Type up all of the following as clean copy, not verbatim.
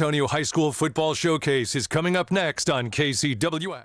Antonio High School Football Showcase is coming up next on KCWX.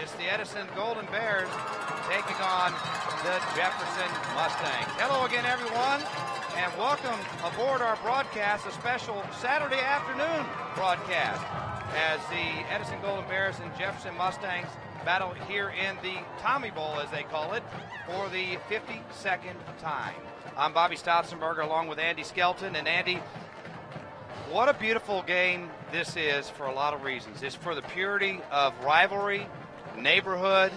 It's the Edison Golden Bears taking on the Jefferson Mustangs. Hello again, everyone, and welcome aboard our broadcast, a special Saturday afternoon broadcast, as the Edison Golden Bears and Jefferson Mustangs battle here in the Tommy Bowl, as they call it, for the 52nd time. I'm Bobby Stotzenberger along with Andy Skelton. And Andy, what a beautiful game this is for a lot of reasons. It's for the purity of rivalry, neighborhood,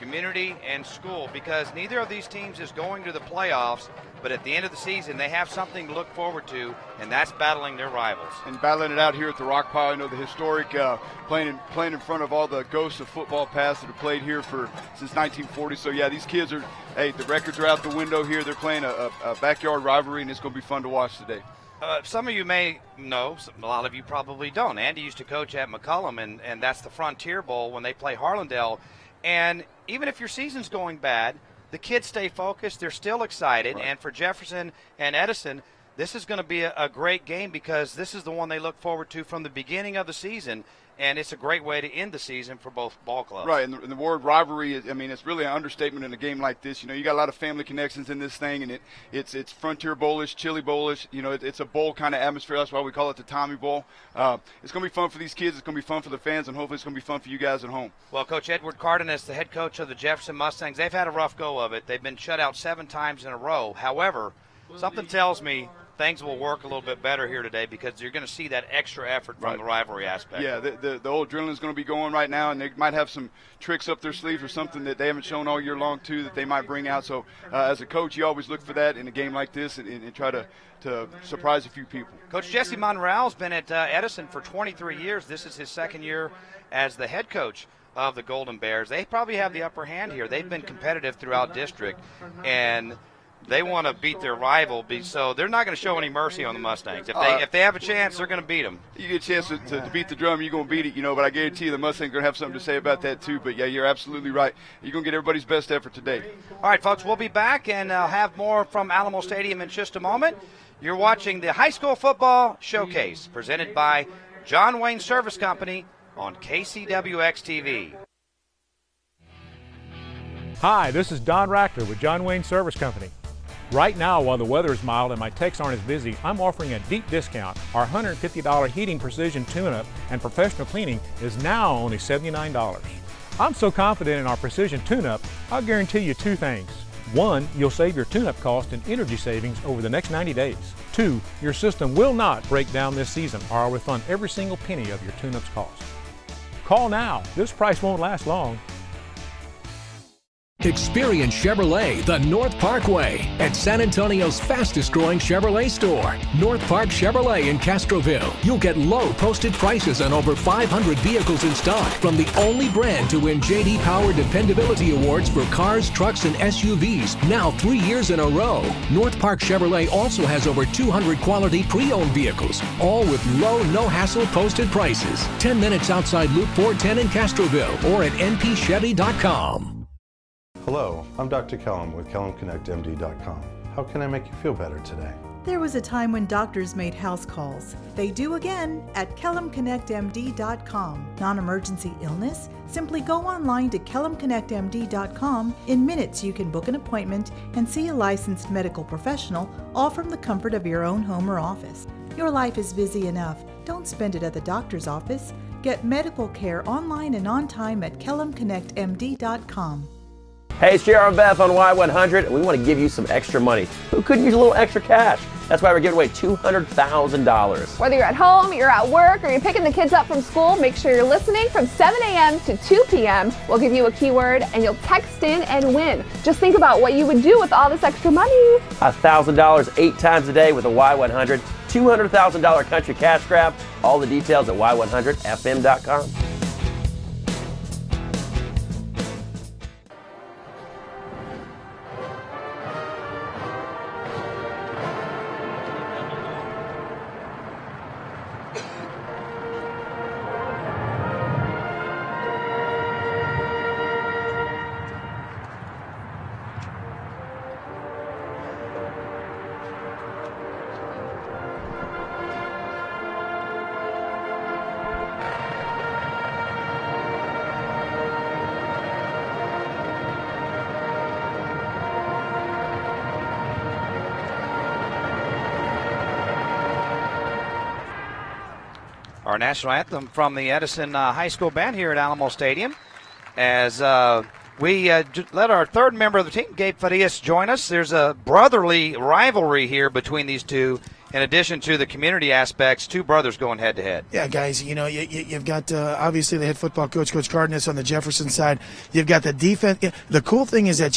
community, and school, because neither of these teams is going to the playoffs, but at the end of the season they have something to look forward to, and that's battling their rivals. And battling it out here at the Rock Pile, you know, the historic playing in front of all the ghosts of football past that have played here since 1940. So yeah, these kids are, hey, the records are out the window here. They're playing a backyard rivalry, and it's going to be fun to watch today. Some of you may know, a lot of you probably don't. Andy used to coach at McCullum, and that's the Frontier Bowl when they play Harlandale. And even if your season's going bad, the kids stay focused. They're still excited. Right. And for Jefferson and Edison, this is going to be a great game, because this is the one they look forward to from the beginning of the season. And it's a great way to end the season for both ball clubs. Right, and the word rivalry is, I mean, it's really an understatement in a game like this. You know, you got a lot of family connections in this thing, and it's Frontier Bowlish, Chili Bowlish. You know, it's a bowl kind of atmosphere. That's why we call it the Tommy Bowl. It's going to be fun for these kids. It's going to be fun for the fans, and hopefully it's going to be fun for you guys at home. Well, Coach Edward Cardenas, the head coach of the Jefferson Mustangs, they've had a rough go of it. They've been shut out 7 times in a row. However, something tells me things will work a little bit better here today, because you're going to see that extra effort from the rivalry aspect. Yeah, the old adrenaline's going to be going right now, and they might have some tricks up their sleeves or something that they haven't shown all year long, too, that they might bring out. So as a coach, you always look for that in a game like this, and try to surprise a few people. Coach Jesse Monreal's been at Edison for 23 years. This is his second year as the head coach of the Golden Bears. They probably have the upper hand here. They've been competitive throughout district, and they want to beat their rival, so they're not going to show any mercy on the Mustangs. If they have a chance, they're going to beat them. You get a chance to beat the drum, you're going to beat it, you know, but I guarantee you the Mustangs are going to have something to say about that too. But, yeah, you're absolutely right. You're going to get everybody's best effort today. All right, folks, we'll be back, and I'll have more from Alamo Stadium in just a moment. You're watching the High School Football Showcase, presented by John Wayne Service Company on KCWX-TV. Hi, this is Don Rackler with John Wayne Service Company. Right now, while the weather is mild and my techs aren't as busy, I'm offering a deep discount. Our $150 heating precision tune-up and professional cleaning is now only $79. I'm so confident in our precision tune-up, I'll guarantee you 2 things. 1, you'll save your tune-up cost and energy savings over the next 90 days. 2, your system will not break down this season, or I'll refund every single penny of your tune-up's cost. Call now. This price won't last long. Experience Chevrolet the North Parkway at San Antonio's fastest growing Chevrolet store, North Park Chevrolet in Castroville. You'll get low posted prices on over 500 vehicles in stock from the only brand to win J.D. Power Dependability Awards for cars, trucks, and SUVs, now 3 years in a row. North Park Chevrolet also has over 200 quality pre-owned vehicles, all with low, no-hassle posted prices. 10 minutes outside Loop 410 in Castroville or at npchevy.com. Hello, I'm Dr. Kellum with KellumConnectMD.com. How can I make you feel better today? There was a time when doctors made house calls. They do again at KellumConnectMD.com. Non-emergency illness? Simply go online to KellumConnectMD.com. In minutes you can book an appointment and see a licensed medical professional, all from the comfort of your own home or office. Your life is busy enough. Don't spend it at the doctor's office. Get medical care online and on time at KellumConnectMD.com. Hey, it's JR and Beth on Y100, and we want to give you some extra money. Who could use a little extra cash? That's why we're giving away $200,000. Whether you're at home, you're at work, or you're picking the kids up from school, make sure you're listening from 7 a.m. to 2 p.m. We'll give you a keyword, and you'll text in and win. Just think about what you would do with all this extra money. $1,000 8 times a day with a Y100. $200,000 country cash grab. All the details at Y100FM.com. Our national anthem from the Edison High School band here at Alamo Stadium. As we let our third member of the team, Gabe Farias, join us. There's a brotherly rivalry here between these two. In addition to the community aspects, two brothers going head-to-head. Yeah, guys, you know, you've got obviously the head football coach, Coach Cardenas, on the Jefferson side. You've got the defense. The cool thing is that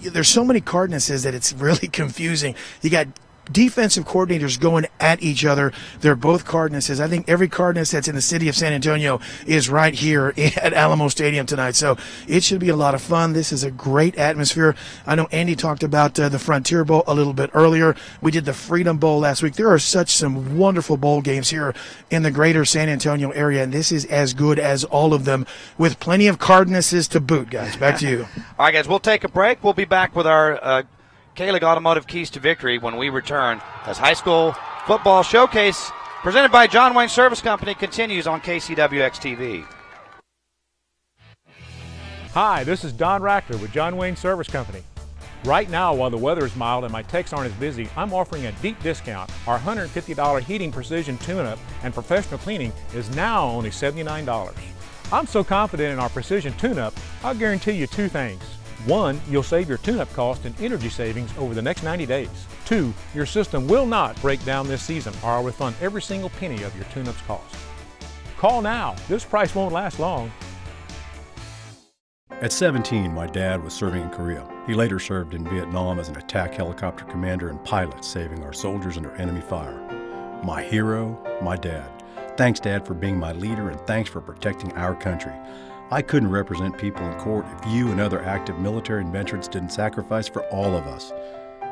there's so many Cardenases that it's really confusing. You got defensive coordinators going at each other. They're both Cardenases. I think every Cardenas that's in the city of San Antonio is right here at Alamo Stadium tonight. So it should be a lot of fun. This is a great atmosphere. I know Andy talked about the Frontier Bowl a little bit earlier. We did the Freedom Bowl last week. There are some wonderful bowl games here in the greater San Antonio area, and this is as good as all of them with plenty of Cardenases to boot, guys. Back to you. All right, guys, we'll take a break. We'll be back with our Kahlig Automotive Keys to Victory when we return as high school football showcase presented by John Wayne Service Company continues on KCWX TV. Hi, this is Don Rackler with John Wayne Service Company. Right now, while the weather is mild and my techs aren't as busy, I'm offering a deep discount. Our $150 heating precision tune-up and professional cleaning is now only $79. I'm so confident in our precision tune-up, I'll guarantee you two things. 1, you'll save your tune-up cost and energy savings over the next 90 days. 2, your system will not break down this season or I'll refund every single penny of your tune-up's cost. Call now. This price won't last long. At 17, my dad was serving in Korea. He later served in Vietnam as an attack helicopter commander and pilot, saving our soldiers under enemy fire. My hero, my dad. Thanks, Dad, for being my leader, and thanks for protecting our country. I couldn't represent people in court if you and other active military and veterans didn't sacrifice for all of us.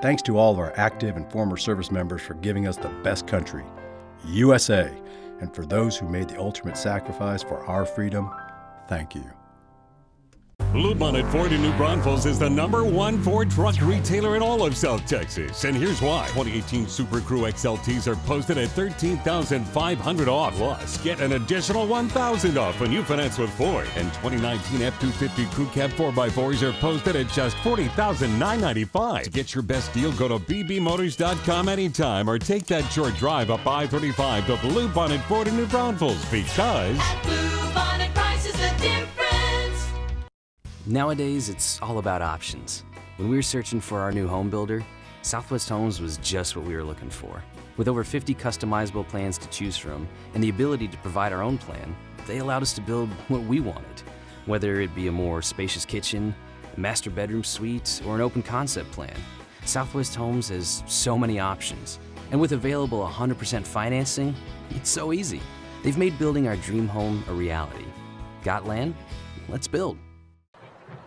Thanks to all of our active and former service members for giving us the best country, USA. And for those who made the ultimate sacrifice for our freedom, thank you. Bluebonnet Ford in New Braunfels is the #1 Ford truck retailer in all of South Texas. And here's why. 2018 Super Crew XLTs are posted at $13,500 off. Plus, get an additional $1,000 off when you finance with Ford. And 2019 F-250 Crew Cab 4x4s are posted at just $40,995. To get your best deal, go to bbmotors.com anytime or take that short drive up I-35 to Bluebonnet Ford in New Braunfels because Bluebonnet price is the difference. Nowadays, it's all about options. When we were searching for our new home builder, Southwest Homes was just what we were looking for. With over 50 customizable plans to choose from and the ability to provide our own plan, they allowed us to build what we wanted. Whether it be a more spacious kitchen, a master bedroom suite, or an open concept plan, Southwest Homes has so many options. And with available 100% financing, it's so easy. They've made building our dream home a reality. Got land? Let's build.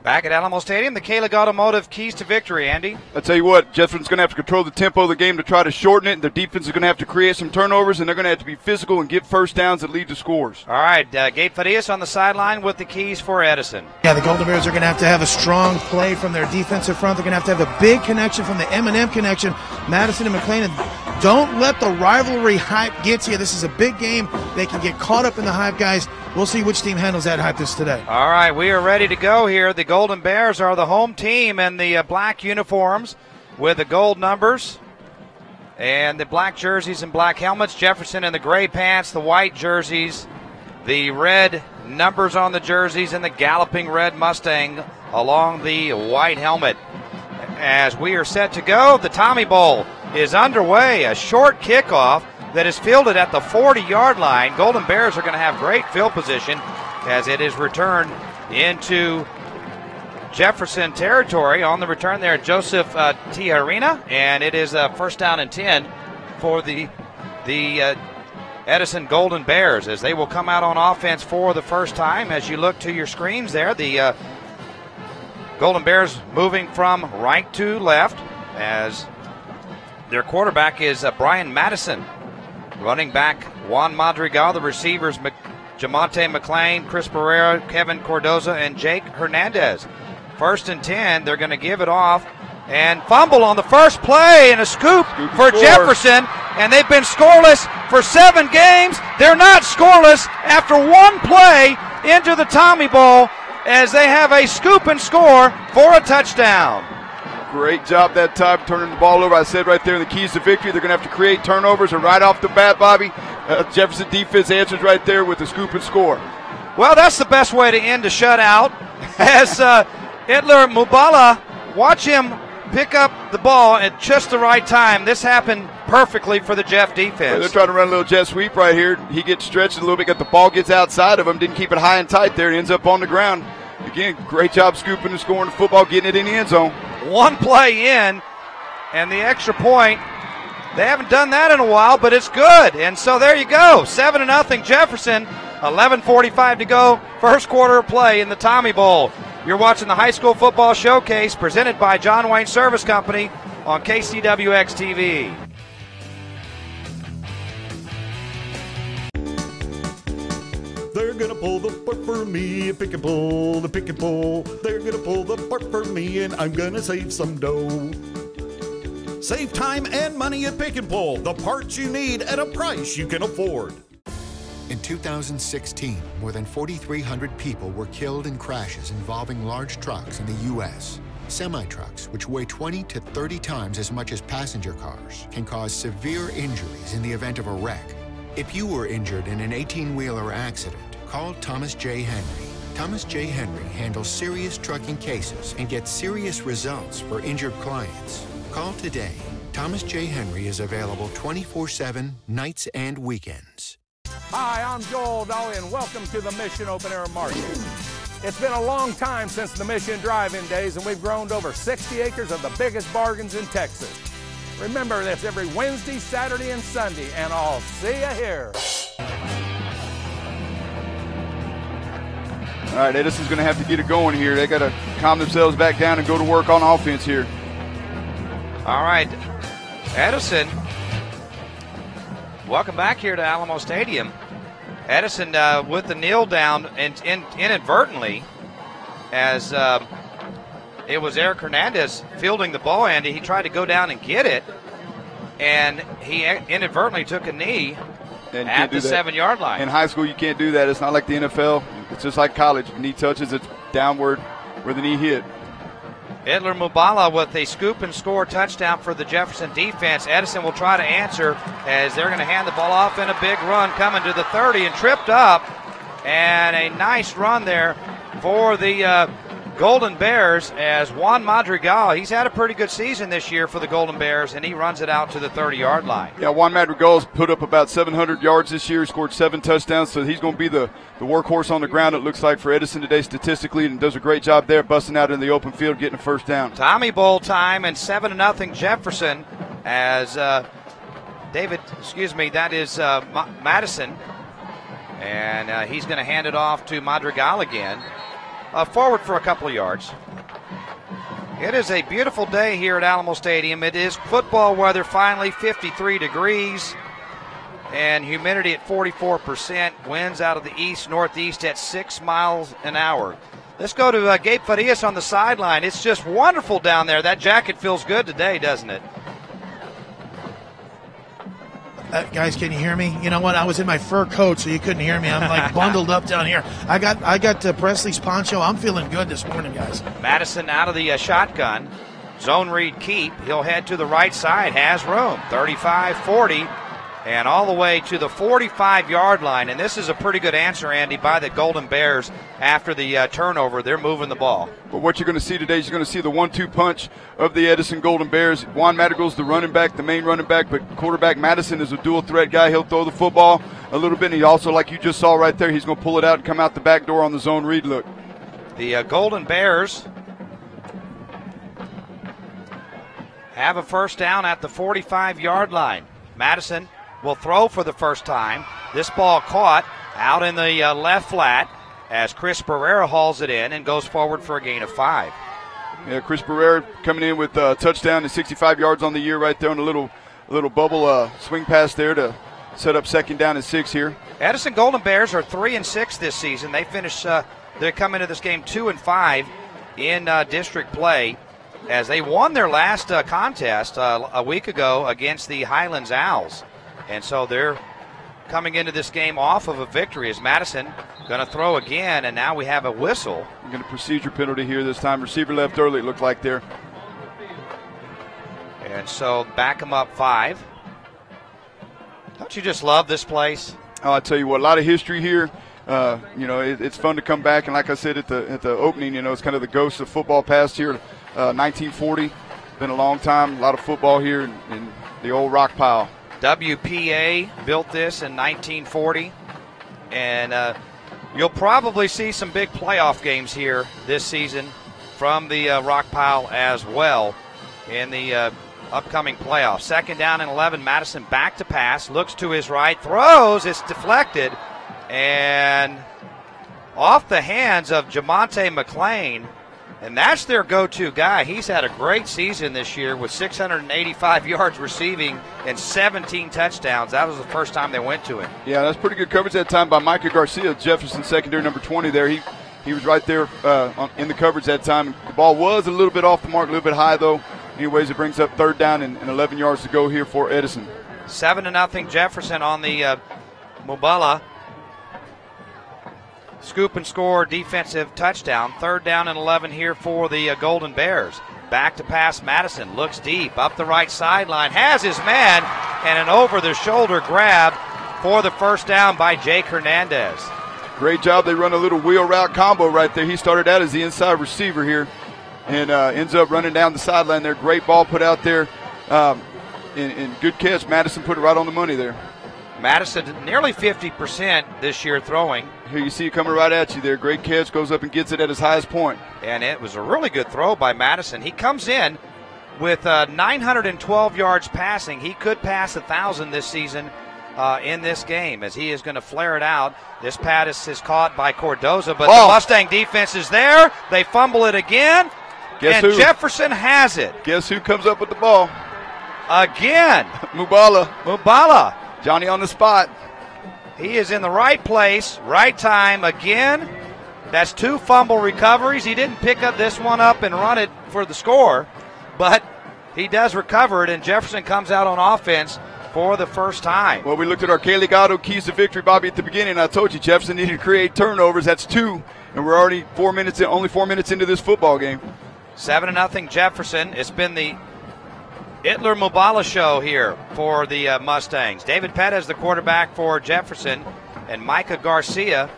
Back at Alamo Stadium, the Kahlig Automotive Keys to Victory, Andy. I tell you what, Jefferson's going to have to control the tempo of the game to try to shorten it. Their defense is going to have to create some turnovers, and they're going to have to be physical and get first downs that lead to scores. All right, Gabe Farias on the sideline with the keys for Edison. Yeah, the Golden Bears are going to have a strong play from their defensive front. They're going to have a big connection from the M&M connection, Madison and McClain. And don't let the rivalry hype get to you. This is a big game. They can get caught up in the hype, guys. We'll see which team handles that hype this today. All right, we are ready to go here. The Golden Bears are the home team in the black uniforms with the gold numbers and the black jerseys and black helmets. Jefferson in the gray pants, the white jerseys, The red numbers on the jerseys and the galloping red Mustang along the white helmet. As we are set to go, the Tommy Bowl is underway. A short kickoff that is fielded at the 40-yard line. Golden Bears are going to have great field position as it is returned into Jefferson territory. On the return there, Joseph Tiarina, and it is a first down and 10 for the Edison Golden Bears as they will come out on offense for the first time. As you look to your screens there, the Golden Bears moving from right to left as their quarterback is Brian Madison. Running back Juan Madrigal, the receivers Jamaat Mcclain, Chris Pereira, Kevin Cordoza, and Jake Hernandez. First and 10, they're going to give it off and fumble on the first play and a scoop for Jefferson, and they've been scoreless for 7 games. They're not scoreless after one play into the Tommy Bowl as they have a scoop and score for a touchdown. Great job that time turning the ball over. I said right there in the keys to victory, they're going to have to create turnovers, and right off the bat, Bobby, Jefferson defense answers right there with the scoop and score. Well, that's the best way to end a shutout. As Edler Mubala, watch him pick up the ball at just the right time. This happened perfectly for the Jeff defense. Well, they're trying to run a little jet sweep right here. He gets stretched a little bit, got the ball gets outside of him, didn't keep it high and tight there, and ends up on the ground. Again, great job scooping and scoring the football, getting it in the end zone. One play in, and the extra point. They haven't done that in a while, but it's good. And so there you go, 7-0 Jefferson, 11:45 to go, first quarter of play in the Tommy Bowl. You're watching the High School Football Showcase presented by John Wayne Service Company on KCWX TV. They're gonna pull the part for me, pick and pull, the pick and pull. They're gonna pull the part for me, and I'm gonna save some dough. Save time and money at Pick and Pull, the parts you need at a price you can afford. In 2016, more than 4,300 people were killed in crashes involving large trucks in the U.S. Semi-trucks, which weigh 20 to 30 times as much as passenger cars, can cause severe injuries in the event of a wreck. If you were injured in an 18-wheeler accident, call Thomas J. Henry. Thomas J. Henry handles serious trucking cases and gets serious results for injured clients. Call today. Thomas J. Henry is available 24/7, nights and weekends. Hi, I'm Joel Dolly, and welcome to the Mission Open Air Market. It's been a long time since the Mission Drive-In days, and we've grown to over 60 acres of the biggest bargains in Texas. Remember this every Wednesday, Saturday, and Sunday, and I'll see you here. All right, Edison's going to have to get it going here. They got to calm themselves back down and go to work on offense here. All right, Edison, welcome back here to Alamo Stadium. Edison with the kneel down and inadvertently, as it was Eric Hernandez fielding the ball, Andy. He tried to go down and get it, and he inadvertently took a knee at the 7-yard line. In high school, you can't do that. It's not like the NFL. It's just like college. If the knee touches, it's downward where the knee hit. Edler Mubala with a scoop and score touchdown for the Jefferson defense. Edison will try to answer as they're going to hand the ball off in a big run coming to the 30 and tripped up. And a nice run there for the Golden Bears as Juan Madrigal, he's had a pretty good season this year for the Golden Bears, and he runs it out to the 30-yard line. Yeah, Juan Madrigal's put up about 700 yards this year, scored 7 touchdowns, so he's going to be the workhorse on the ground, it looks like, for Edison today statistically, and does a great job there, busting out in the open field, getting a first down. Tommy Bowl time and 7-0 Jefferson as that is Madison, and he's going to hand it off to Madrigal again. Forward for a couple of yards. It is a beautiful day here at Alamo Stadium. It is football weather finally, 53 degrees, and humidity at 44%. Winds out of the east-northeast at 6 miles an hour. Let's go to Gabe Farias on the sideline. It's just wonderful down there. That jacket feels good today, doesn't it? Guys, can you hear me? You know what? I was in my fur coat, so you couldn't hear me. I'm like bundled up down here. I got Presley's poncho. I'm feeling good this morning, guys. Madison out of the shotgun. Zone read keep. He'll head to the right side. Has room. 35-40. and all the way to the 45-yard line. And this is a pretty good answer, Andy, by the Golden Bears after the turnover. They're moving the ball. But what you're going to see today is you're going to see the 1-2 punch of the Edison Golden Bears. Juan Madrigal's the running back, the main running back, but quarterback Madison is a dual threat guy. He'll throw the football a little bit, and he also, like you just saw right there, he's going to pull it out and come out the back door on the zone read look. The Golden Bears have a first down at the 45-yard line. Madison will throw for the first time. This ball caught out in the left flat as Chris Pereira hauls it in and goes forward for a gain of 5. Yeah, Chris Pereira coming in with a touchdown and 65 yards on the year right there on a little bubble swing pass there to set up second down and 6 here. Edison Golden Bears are 3-6 this season. They finish. They come into this game 2-5 in district play, as they won their last contest a week ago against the Highlands Owls. And so they're coming into this game off of a victory as Madison going to throw again, and now we have a whistle. We're going to procedure penalty here this time. Receiver left early, it looked like there. And so back them up 5. Don't you just love this place? Oh, I tell you what, a lot of history here. It's fun to come back, and like I said at the opening, it's kind of the ghost of football past here. 1940, been a long time, a lot of football here in the old rock pile. WPA built this in 1940, and you'll probably see some big playoff games here this season from the rock pile as well in the upcoming playoffs. Second down and 11, Madison back to pass, looks to his right, throws, it's deflected, and off the hands of Jamaat Mcclain. And that's their go-to guy. He's had a great season this year with 685 yards receiving and 17 touchdowns. That was the first time they went to him. Yeah, that's pretty good coverage that time by Micah Garcia, Jefferson secondary number 20 there. He was right there in the coverage that time. The ball was a little bit off the mark, a little bit high though. Anyways, it brings up third down and 11 yards to go here for Edison. 7-0 Jefferson on the Mubala scoop and score defensive touchdown. Third down and 11 here for the Golden Bears. Back to pass, Madison looks deep up the right sideline, has his man, and an over-the-shoulder grab for the first down by Jake Hernandez. Great job. They run a little wheel route combo right there. He started out as the inside receiver here and ends up running down the sideline there. Great ball put out there and good catch. Madison put it right on the money there. Madison nearly 50% this year throwing. Here you see it coming right at you there. Great catch, goes up and gets it at his highest point. And it was a really good throw by Madison. He comes in with 912 yards passing. He could pass 1,000 this season in this game as he is going to flare it out. This pass is caught by Cordoza, but the Mustang defense is there. They fumble it again. Guess and who? Jefferson has it. Guess who comes up with the ball? Again. Mubala. Johnny on the spot. He is in the right place, right time again. That's 2 fumble recoveries. He didn't pick up this one up and run it for the score, but he does recover it, and Jefferson comes out on offense for the first time. Well, we looked at our K-Ligado keys to victory, Bobby, at the beginning. I told you Jefferson needed to create turnovers. That's 2, and we're already only 4 minutes into this football game. 7-0 Jefferson. It's been the Itler Mubala show here for the Mustangs. David Pettis, the quarterback for Jefferson, and Micah Garcia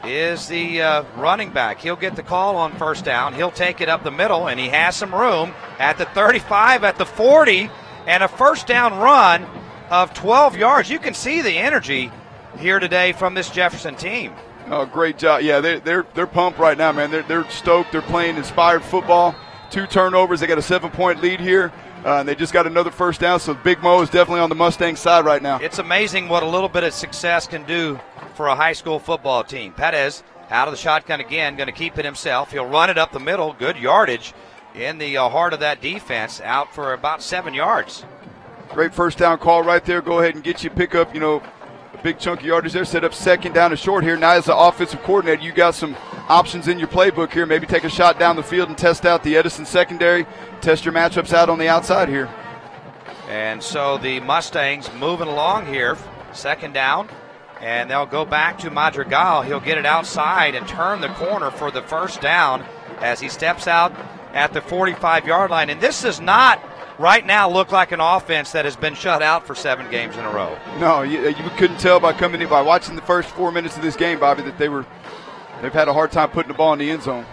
is the running back. He'll get the call on first down. He'll take it up the middle, and he has some room at the 35, at the 40, and a first down run of 12 yards. You can see the energy here today from this Jefferson team. Oh, great job. Yeah, they're pumped right now, man. They're stoked. They're playing inspired football. 2 turnovers. They got a 7-point lead here. And they just got another first down, so Big Mo is definitely on the Mustang side right now. It's amazing what a little bit of success can do for a high school football team. Pettis out of the shotgun again, going to keep it himself. He'll run it up the middle. Good yardage in the heart of that defense, out for about 7 yards. Great first down call right there. Go ahead and get you pick up, a big chunk of yardage there. Set up second down and short here. Now as the offensive coordinator, you got some options in your playbook here. Maybe take a shot down the field and test out the Edison secondary. Test your matchups out on the outside here. And so the Mustangs moving along here. Second down. And they'll go back to Madrigal. He'll get it outside and turn the corner for the first down as he steps out at the 45-yard line. And this is not right now look like an offense that has been shut out for 7 games in a row. No, you couldn't tell by watching the first 4 minutes of this game, Bobby, that they've had a hard time putting the ball in the end zone.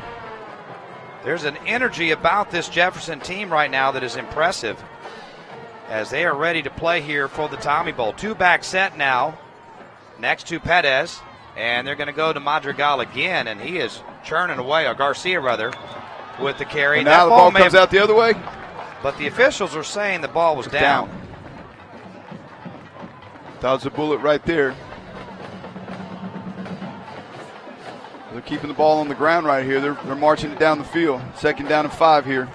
There's an energy about this Jefferson team right now that is impressive as they are ready to play here for the Tommy Bowl. 2-back set now next to Perez, and they're going to go to Madrigal again, and he is churning away, or Garcia rather, with the carry. And now the ball comes out the other way. But the officials are saying the ball was down. That was a bullet right there. They're keeping the ball on the ground right here. They're marching it down the field. 2nd down and 5 here.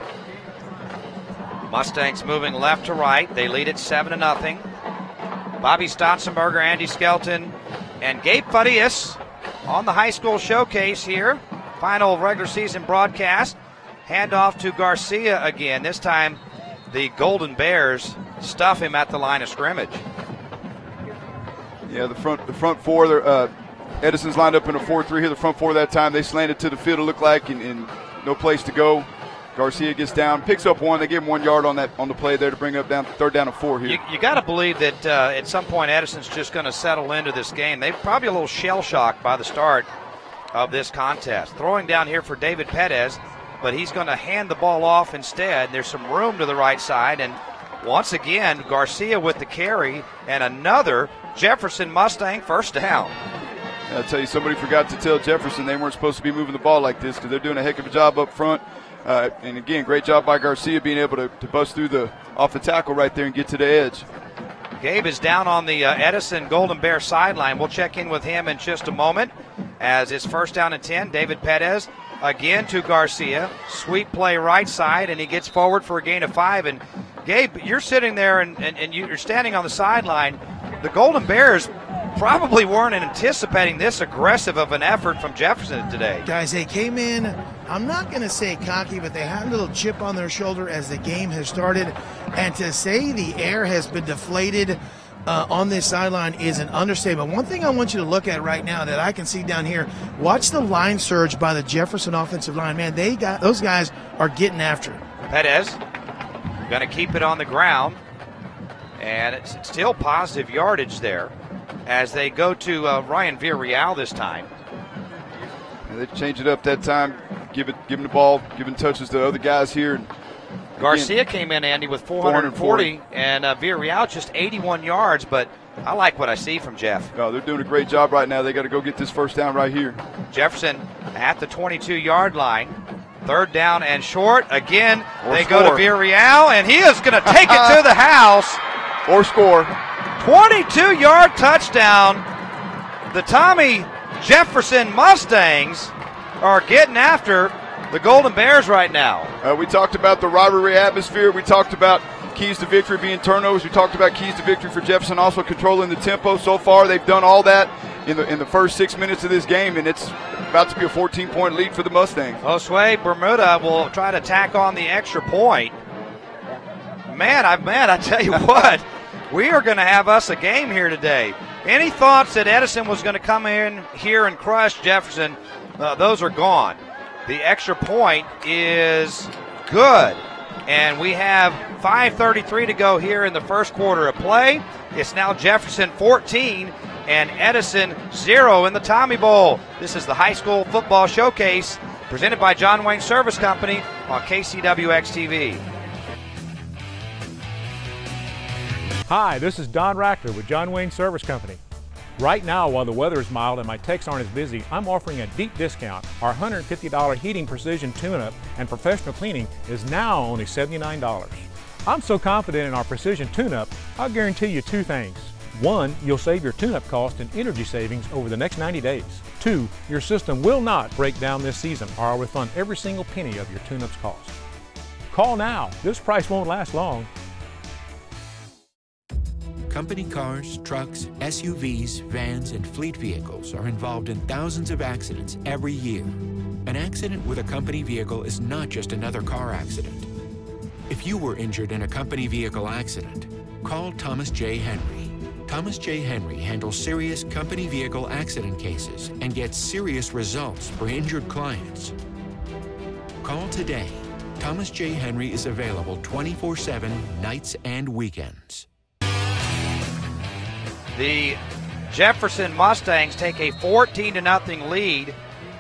Mustangs moving left to right. They lead it 7-0. Bobby Stotzenberger, Andy Skelton, and Gabe Farias on the high school showcase here. Final regular season broadcast. Handoff to Garcia again. This time the Golden Bears stuff him at the line of scrimmage. Yeah, the front four. Edison's lined up in a 4-3 here. The front four that time, they slanted to the field, it looked like, and no place to go. Garcia gets down, picks up 1. They give him 1 yard on the play there to bring up 3rd down and 4 here. You got to believe that at some point Edison's just going to settle into this game. They're probably a little shell-shocked by the start of this contest. Throwing down here for David Perez, but he's going to hand the ball off instead. There's some room to the right side, and once again, Garcia with the carry, and another Jefferson Mustang first down. I'll tell you, somebody forgot to tell Jefferson they weren't supposed to be moving the ball like this because they're doing a heck of a job up front. And again, great job by Garcia being able to bust through off the tackle right there and get to the edge. Gabe is down on the Edison Golden Bear sideline. We'll check in with him in just a moment as it's 1st down and 10. David Perez again to Garcia. Sweep play right side, and he gets forward for a gain of 5. And Gabe, you're sitting there and you're standing on the sideline. The Golden Bears probably weren't anticipating this aggressive of an effort from Jefferson today. Guys, they came in, I'm not going to say cocky, but they had a little chip on their shoulder as the game has started. And to say the air has been deflated on this sideline is an understatement. One thing I want you to look at right now that I can see down here, watch the line surge by the Jefferson offensive line. Man, those guys are getting after it. Perez going to keep it on the ground, and it's still positive yardage there as they go to Ryan Villarreal this time. And they change it up that time, give him the ball, giving touches to other guys here. And Garcia came in, Andy, with 440, and Villarreal just 81 yards, but I like what I see from Jeff. No, they're doing a great job right now. They got to go get this 1st down right here. Jefferson at the 22-yard line. 3rd down and short. Again, they go to Villarreal, and he is going to take it to the house. Or score. 22-yard touchdown. The Tommy Jefferson Mustangs are getting after the Golden Bears right now. We talked about the rivalry atmosphere. We talked about keys to victory being turnovers. We talked about keys to victory for Jefferson also controlling the tempo. So far, they've done all that in the first 6 minutes of this game, and it's about to be a 14-point lead for the Mustangs. Josue Bermuda will try to tack on the extra point. Man, I tell you what, we are going to have us a game here today. Any thoughts that Edison was going to come in here and crush Jefferson, those are gone. The extra point is good. And we have 5:33 to go here in the first quarter of play. It's now Jefferson 14 and Edison 0 in the Tommy Bowl. This is the High School Football Showcase presented by John Wayne Service Company on KCWX-TV. Hi, this is Don Rackler with John Wayne Service Company. Right now, while the weather is mild and my techs aren't as busy, I'm offering a deep discount. Our $150 heating precision tune-up and professional cleaning is now only $79. I'm so confident in our precision tune-up, I'll guarantee you 2 things. 1, you'll save your tune-up cost and energy savings over the next 90 days. 2, your system will not break down this season or I'll refund every single penny of your tune-up's cost. Call now. This price won't last long. Company cars, trucks, SUVs, vans, and fleet vehicles are involved in thousands of accidents every year. An accident with a company vehicle is not just another car accident. If you were injured in a company vehicle accident, call Thomas J. Henry. Thomas J. Henry handles serious company vehicle accident cases and gets serious results for injured clients. Call today. Thomas J. Henry is available 24/7, nights and weekends. The Jefferson Mustangs take a 14-0 lead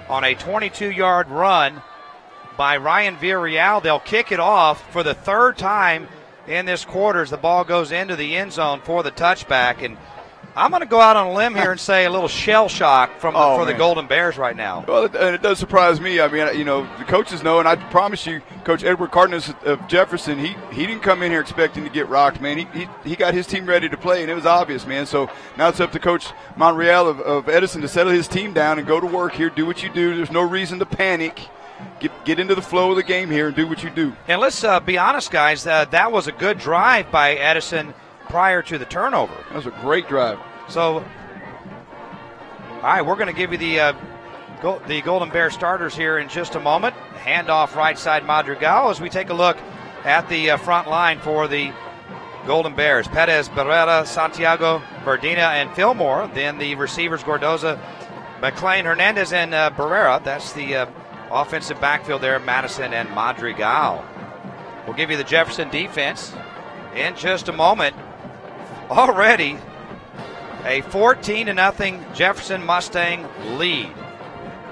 on a 22-yard run by Ryan Villarreal. They'll kick it off for the third time in this quarter as the ball goes into the end zone for the touchback. And I'm going to go out on a limb here and say a little shell shock for the Golden Bears right now. Well, and it does surprise me. I mean, you know, the coaches know, and I promise you, Coach Edward Cardenas of Jefferson, he didn't come in here expecting to get rocked, man. He got his team ready to play, and it was obvious, man. So now it's up to Coach Monreal of Edison to settle his team down and go to work here, do what you do. There's no reason to panic. Get into the flow of the game here and do what you do. And let's be honest, guys, that was a good drive by Edison prior to the turnover. That was a great drive. So, all right, we're going to give you the Golden Bear starters here in just a moment. Handoff right side Madrigal as we take a look at the front line for the Golden Bears. Perez, Barrera, Santiago, Verdina, and Fillmore. Then the receivers, Gordoza, McClain, Hernandez, and Barrera. That's the offensive backfield there, Madison and Madrigal. We'll give you the Jefferson defense in just a moment. Already a 14-0 Jefferson Mustang lead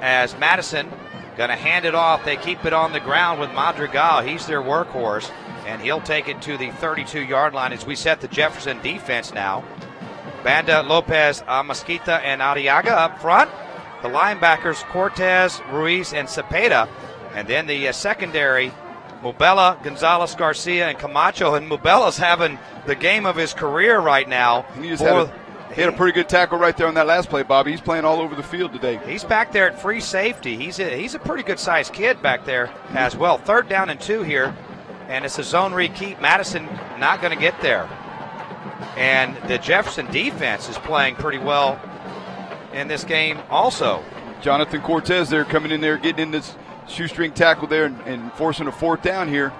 as Madison going to hand it off. They keep it on the ground with Madrigal. He's their workhorse, and he'll take it to the 32-yard line as we set the Jefferson defense now. Banda, Lopez, Mesquita, and Arriaga up front. The linebackers, Cortez, Ruiz, and Cepeda. And then the secondary, Mubela, Gonzalez, Garcia, and Camacho. And Mubela's having the game of his career right now. He had a pretty good tackle right there on that last play, Bobby. He's playing all over the field today. He's back there at free safety. He's a pretty good-sized kid back there as well. 3rd down and 2 here, and it's a zone read keep. Madison not going to get there. And the Jefferson defense is playing pretty well in this game also. Jonathan Cortez there coming in there, getting in this shoestring tackle there and forcing a 4th down here.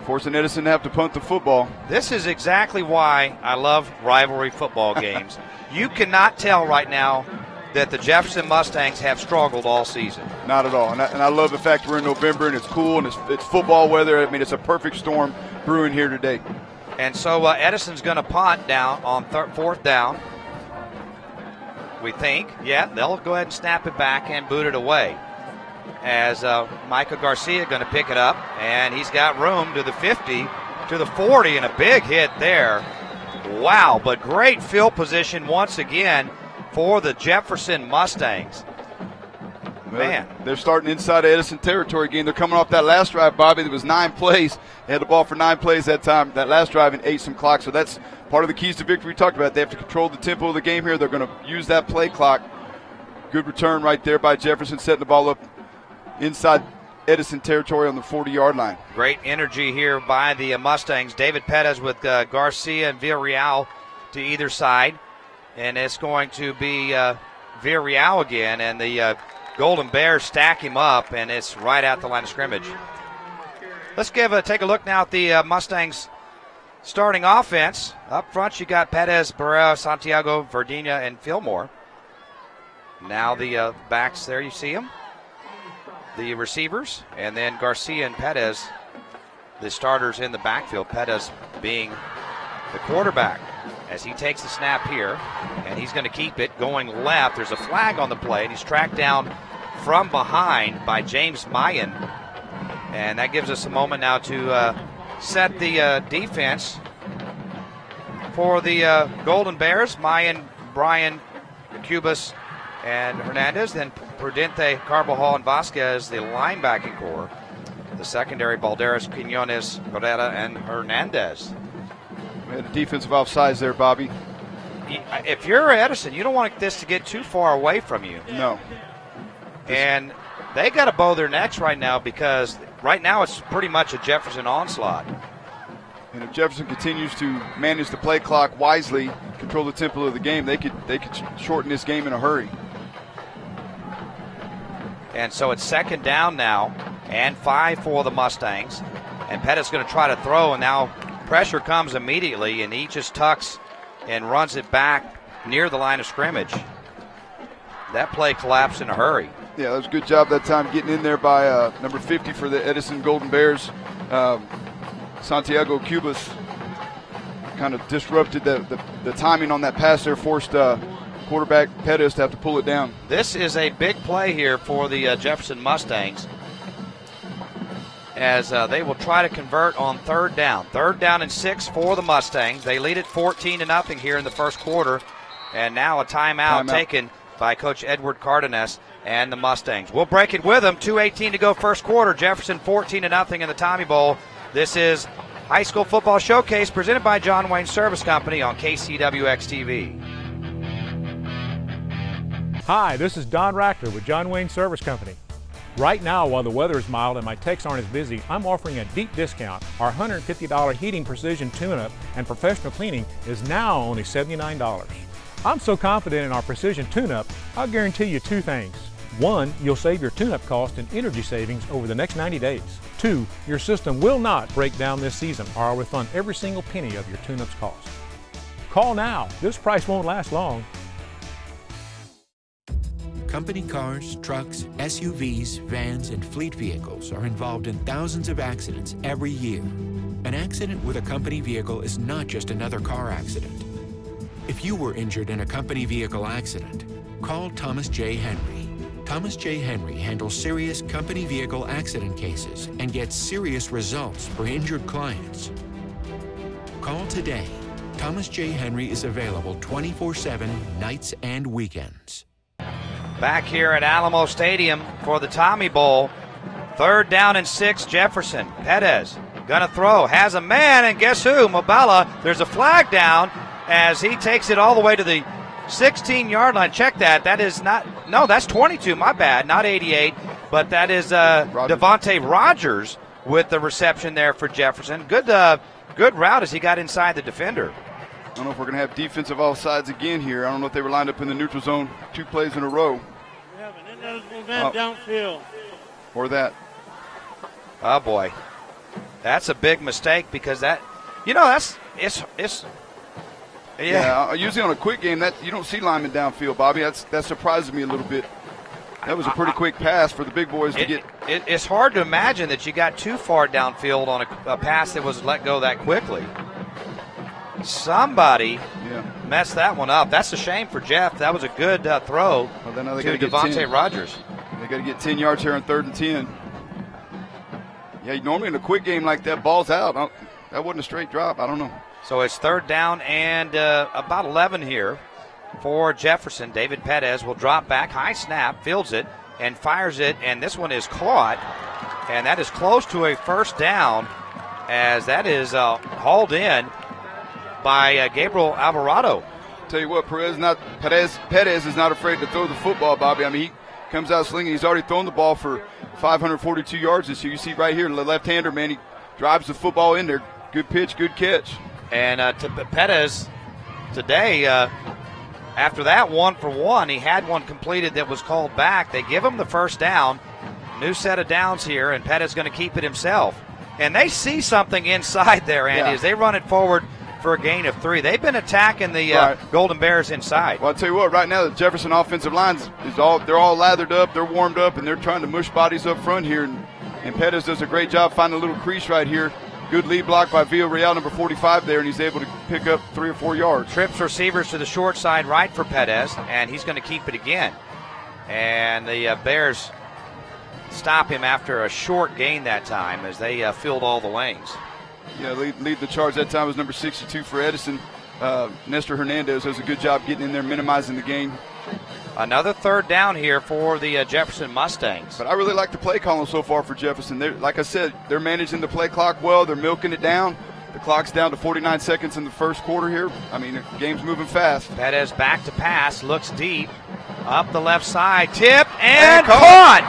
Forcing Edison to have to punt the football. This is exactly why I love rivalry football games. You cannot tell right now that the Jefferson Mustangs have struggled all season. Not at all. And I love the fact we're in November and it's cool and it's football weather. I mean, it's a perfect storm brewing here today. And so Edison's going to punt down on 4th down. We think. Yeah, they'll go ahead and snap it back and boot it away. As Michael Garcia going to pick it up, and he's got room to the 50, to the 40, and a big hit there. Wow, but great field position once again for the Jefferson Mustangs. Man. They're starting inside of Edison territory again. They're coming off that last drive, Bobby. There was 9 plays. They had the ball for 9 plays that time, that last drive, and ate some clock. So that's part of the keys to victory we talked about. They have to control the tempo of the game here. They're going to use that play clock. Good return right there by Jefferson, setting the ball up inside Edison territory on the 40-yard line. Great energy here by the Mustangs. David Perez with Garcia and Villarreal to either side. And it's going to be Villarreal again. And the Golden Bears stack him up, and it's right at the line of scrimmage. Let's take a look now at the Mustangs starting offense. Up front, you got Perez, Barrera, Santiago, Verdina, and Fillmore. Now the backs there, you see them. The receivers, and then Garcia and Perez, the starters in the backfield. Perez being the quarterback as he takes the snap here, and he's going to keep it going left. There's a flag on the play, and he's tracked down from behind by James Mayan. And that gives us a moment now to set the defense for the Golden Bears. Mayan, Bryan, Cubas, and Hernandez, then Prudente, Carbajal, and Vasquez, the linebacking core. The secondary, Balderas, Quinones, Correa, and Hernandez. We had a defensive offsides there, Bobby. If you're Edison, you don't want this to get too far away from you. No. And they got to bow their necks right now because right now it's pretty much a Jefferson onslaught. And if Jefferson continues to manage the play clock wisely, control the tempo of the game, they could shorten this game in a hurry. And so it's 2nd down now and 5 for the Mustangs. And Pettit's going to try to throw, and now pressure comes immediately, and he just tucks and runs it back near the line of scrimmage. That play collapsed in a hurry. Yeah, that was a good job that time getting in there by number 50 for the Edison Golden Bears. Santiago Cubas kind of disrupted the timing on that pass there, forced quarterback Pettis to have to pull it down. This is a big play here for the Jefferson Mustangs, as they will try to convert on third down. 3rd down and 6 for the Mustangs. They lead it 14-0 here in the first quarter, and now a timeout taken by Coach Edward Cardenas and the Mustangs. We'll break it with them. 2:18 to go first quarter. Jefferson 14-0 in the Tommy Bowl. This is High School Football Showcase presented by John Wayne Service Company on KCWX-TV. Hi, this is Don Rackler with John Wayne Service Company. Right now, while the weather is mild and my techs aren't as busy, I'm offering a deep discount. Our $150 heating precision tune-up and professional cleaning is now only $79. I'm so confident in our precision tune-up, I'll guarantee you 2 things. 1, you'll save your tune-up cost and energy savings over the next 90 days. 2, your system will not break down this season, or I'll refund every single penny of your tune-up's cost. Call now. This price won't last long. Company cars, trucks, SUVs, vans, and fleet vehicles are involved in thousands of accidents every year. An accident with a company vehicle is not just another car accident. If you were injured in a company vehicle accident, call Thomas J. Henry. Thomas J. Henry handles serious company vehicle accident cases and gets serious results for injured clients. Call today. Thomas J. Henry is available 24/7, nights and weekends. Back here at Alamo Stadium for the Tommy Bowl. 3rd down and 6, Jefferson. Pettis gonna throw, has a man, and guess who? Mobella. There's a flag down as he takes it all the way to the 16-yard line. Check that. That is not, no, that's 22. My bad. Not 88, but that is Devontae Rogers with the reception there for Jefferson. Good route as he got inside the defender. I don't know if we're going to have defensive offsides again here. I don't know if they were lined up in the neutral zone 2 plays in a row. We have an ineligible man downfield. Or that. Oh, boy. That's a big mistake because that, yeah. Usually on a quick game, that you don't see linemen downfield, Bobby. That surprises me a little bit. That was a pretty quick pass for the big boys to get. It's hard to imagine that you got too far downfield on a pass that was let go that quickly. Somebody messed that one up. That's a shame for Jeff. That was a good throw to Devontae Rogers. They got to get 10 yards here on 3rd and 10. Yeah, normally in a quick game like that, ball's out. That wasn't a straight drop. I don't know. So it's 3rd down and about 11 here for Jefferson. David Pettis will drop back, high snap, fields it, and fires it. And this one is caught, and that is close to a 1st down as that is hauled in by Gabriel Alvarado. Tell you what, Pettis is not afraid to throw the football, Bobby. I mean, he comes out slinging. He's already thrown the ball for 542 yards this year. You see right here, the left-hander, man, he drives the football in there. Good pitch, good catch. And to Pettis today, after that 1-for-1, he had one completed that was called back. They give him the 1st down. New set of downs here, and Pettis going to keep it himself. And they see something inside there, Andy, as they run it forward for a gain of 3. They've been attacking the Golden Bears inside. Well, I'll tell you what, right now the Jefferson offensive line they're all lathered up, they're warmed up, and they're trying to mush bodies up front here. And Pettis does a great job finding a little crease right here. Good lead block by Villarreal, number 45 there, and he's able to pick up 3 or 4 yards. Trips receivers to the short side right for Pettis, and he's going to keep it again. And the Bears stop him after a short gain that time as they filled all the lanes. Yeah, lead the charge that time was number 62 for Edison. Nestor Hernandez does a good job getting in there, minimizing the gain. Another 3rd down here for the Jefferson Mustangs. But I really like the play calling so far for Jefferson. Like I said, they're managing the play clock well. They're milking it down. The clock's down to 49 seconds in the first quarter here. I mean, the game's moving fast. Pettis back to pass, looks deep, up the left side, tip, and caught!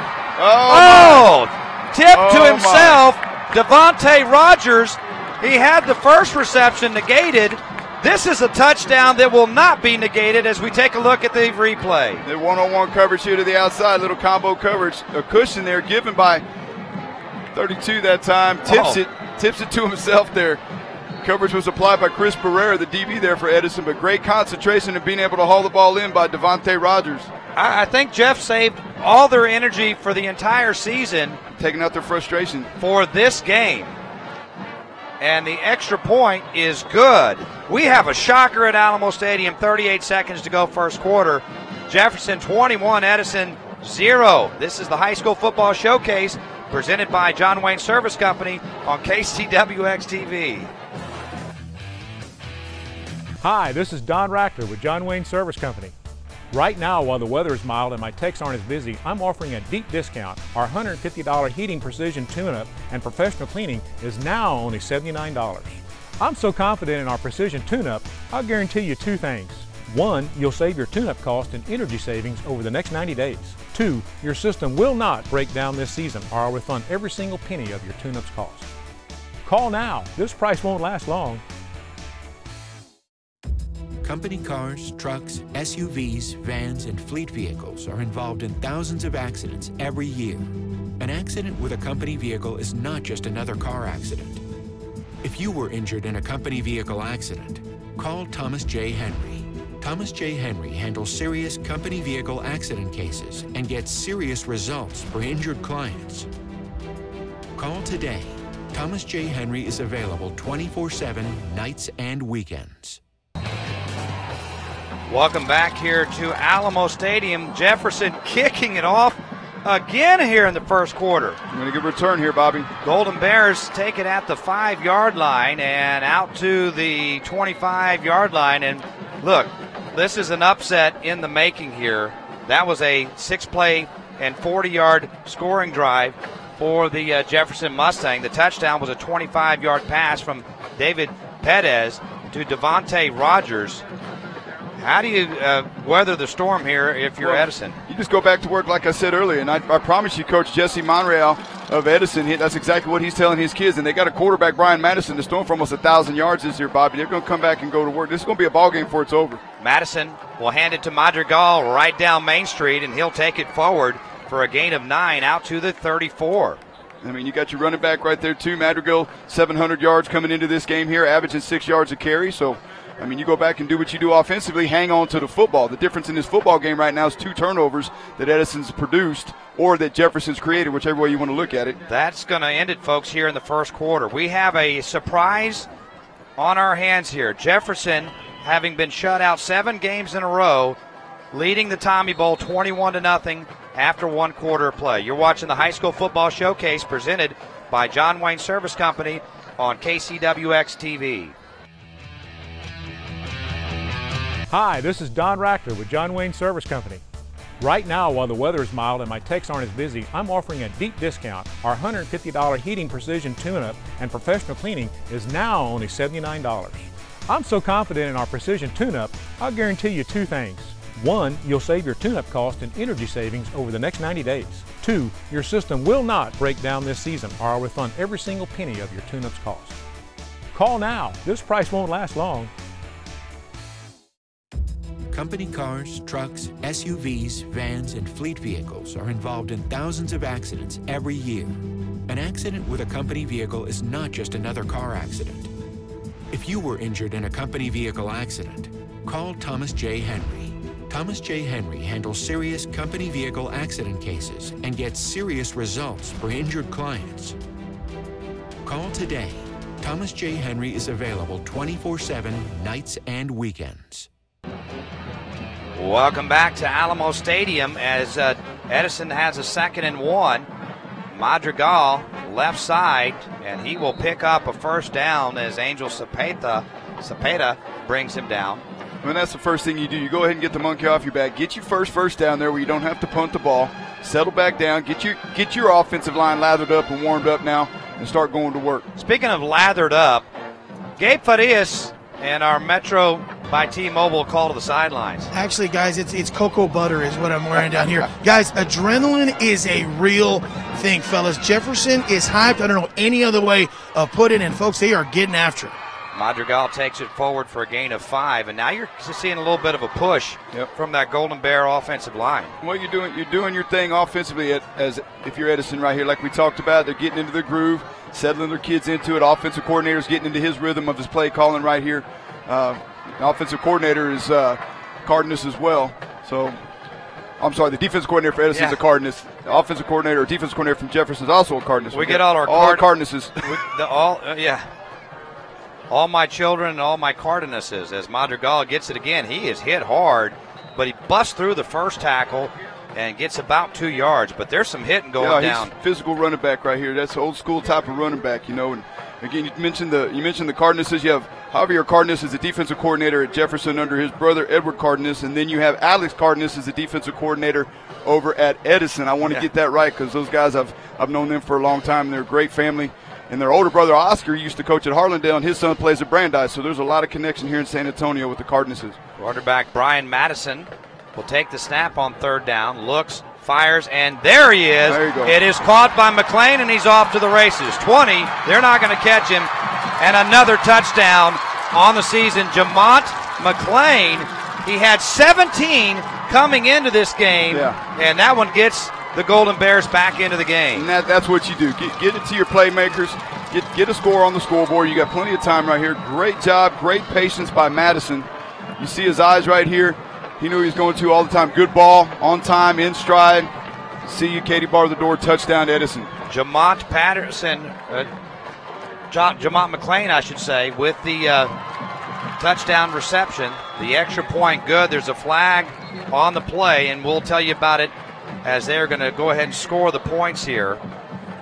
Tipped to himself. Devontae Rogers, he had the first reception negated. This is a touchdown that will not be negated as we take a look at the replay. The one-on-one coverage here to the outside, little combo coverage. A cushion there given by 32 that time. Tips it to himself there. Coverage was applied by Chris Pereira, the DB there for Edison, but great concentration and being able to haul the ball in by Devontae Rogers. I think Jeff saved all their energy for the entire season. Taking out their frustration. For this game. And the extra point is good. We have a shocker at Alamo Stadium. 38 seconds to go first quarter. Jefferson 21, Edison 0. This is the High School Football Showcase presented by John Wayne Service Company on KCWX-TV. Hi, this is Don Rackler with John Wayne Service Company. Right now, while the weather is mild and my techs aren't as busy, I'm offering a deep discount. Our $150 heating precision tune-up and professional cleaning is now only $79. I'm so confident in our precision tune-up, I'll guarantee you 2 things. 1, you'll save your tune-up cost and energy savings over the next 90 days. 2, your system will not break down this season or I'll refund every single penny of your tune-up's cost. Call now. This price won't last long. Company cars, trucks, SUVs, vans, and fleet vehicles are involved in thousands of accidents every year. An accident with a company vehicle is not just another car accident. If you were injured in a company vehicle accident, call Thomas J. Henry. Thomas J. Henry handles serious company vehicle accident cases and gets serious results for injured clients. Call today. Thomas J. Henry is available 24/7, nights and weekends. Welcome back here to Alamo Stadium. Jefferson kicking it off again here in the first quarter. I'm going to give a return here, Bobby. Golden Bears take it at the 5-yard line and out to the 25-yard line. And look, this is an upset in the making here. That was a 6-play and 40-yard scoring drive for the Jefferson Mustang. The touchdown was a 25-yard pass from David Perez to Devontae Rogers. How do you weather the storm here if you're Edison? You just go back to work like I said earlier, and I promise you, Coach Jesse Monreal of Edison, that's exactly what he's telling his kids, and they got a quarterback, Brian Madison, that's thrown for almost 1,000 yards this year, Bobby. They're going to come back and go to work. This is going to be a ball game before it's over. Madison will hand it to Madrigal right down Main Street, and he'll take it forward for a gain of 9 out to the 34. I mean, you got your running back right there, too. Madrigal, 700 yards coming into this game here, averaging 6 yards a carry, so I mean, you go back and do what you do offensively, hang on to the football. The difference in this football game right now is 2 turnovers that Edison's produced or that Jefferson's created, whichever way you want to look at it. That's going to end it, folks, here in the first quarter. We have a surprise on our hands here. Jefferson, having been shut out 7 games in a row, leading the Tommy Bowl 21-0 after 1 quarter of play. You're watching the High School Football Showcase presented by John Wayne Service Company on KCWX-TV. Hi, this is Don Rackler with John Wayne Service Company. Right now, while the weather is mild and my techs aren't as busy, I'm offering a deep discount. Our $150 heating precision tune-up and professional cleaning is now only $79. I'm so confident in our precision tune-up, I'll guarantee you 2 things. 1, you'll save your tune-up cost and energy savings over the next 90 days. 2, your system will not break down this season or I'll refund every single penny of your tune-up's cost. Call now. This price won't last long. Company cars, trucks, SUVs, vans, and fleet vehicles are involved in thousands of accidents every year. An accident with a company vehicle is not just another car accident. If you were injured in a company vehicle accident, call Thomas J. Henry. Thomas J. Henry handles serious company vehicle accident cases and gets serious results for injured clients. Call today. Thomas J. Henry is available 24/7, nights and weekends. Welcome back to Alamo Stadium as Edison has a 2nd and 1. Madrigal left side, and he will pick up a first down as Angel Cepeda brings him down. I mean, that's the first thing you do. You go ahead and get the monkey off your back. Get your first down there where you don't have to punt the ball. Settle back down. Get your offensive line lathered up and warmed up now and start going to work. Speaking of lathered up, Gabe Farias and our Metro by T-Mobile call to the sidelines. Actually, guys, it's cocoa butter is what I'm wearing down here. Guys, adrenaline is a real thing, fellas. Jefferson is hyped. I don't know any other way of putting it. And, folks, they are getting after it. Madrigal takes it forward for a gain of 5, and now you're seeing a little bit of a push from that Golden Bear offensive line. Well, you're doing your thing offensively as if you're Edison right here, like we talked about. They're getting into their groove, settling their kids into it. Offensive coordinator's getting into his rhythm of his play calling right here. The offensive coordinator is Cardenas as well. So I'm sorry, the defensive coordinator for Edison is a Cardinus. The offensive coordinator or defensive coordinator from Jefferson is also a Cardinus. We get all our Cardinus's. All my children and all my Cardenuses. As Madrigal gets it again, he is hit hard, but he busts through the first tackle and gets about 2 yards. But there's some hitting going down. He's physical running back right here. That's old school type of running back, you know. And again, you mentioned the Cardenuses. You have Javier Cardenas as the defensive coordinator at Jefferson under his brother Edward Cardenas, and then you have Alex Cardenas as the defensive coordinator over at Edison. I want to get that right because those guys I've known them for a long time. They're a great family. And their older brother, Oscar, used to coach at Harlandale, and his son plays at Brandeis. So there's a lot of connection here in San Antonio with the Cardenases. Quarterback Brian Madison will take the snap on third down, looks, fires, and there he is. There you go. It is caught by McClain, and he's off to the races. 20, they're not going to catch him. And another touchdown on the season. Jamaat Mcclain, he had 17 coming into this game, and that one gets the Golden Bears back into the game. And that's what you do. Get it to your playmakers. Get a score on the scoreboard. You got plenty of time right here. Great job, great patience by Madison. You see his eyes right here. He knew he was going to all the time. Good ball, on time, in stride. See you, Katie bar the door, touchdown to Edison. Jamaat Mcclain, I should say, with the touchdown reception. The extra point good. There's a flag on the play, and we'll tell you about it as they're going to go ahead and score the points here.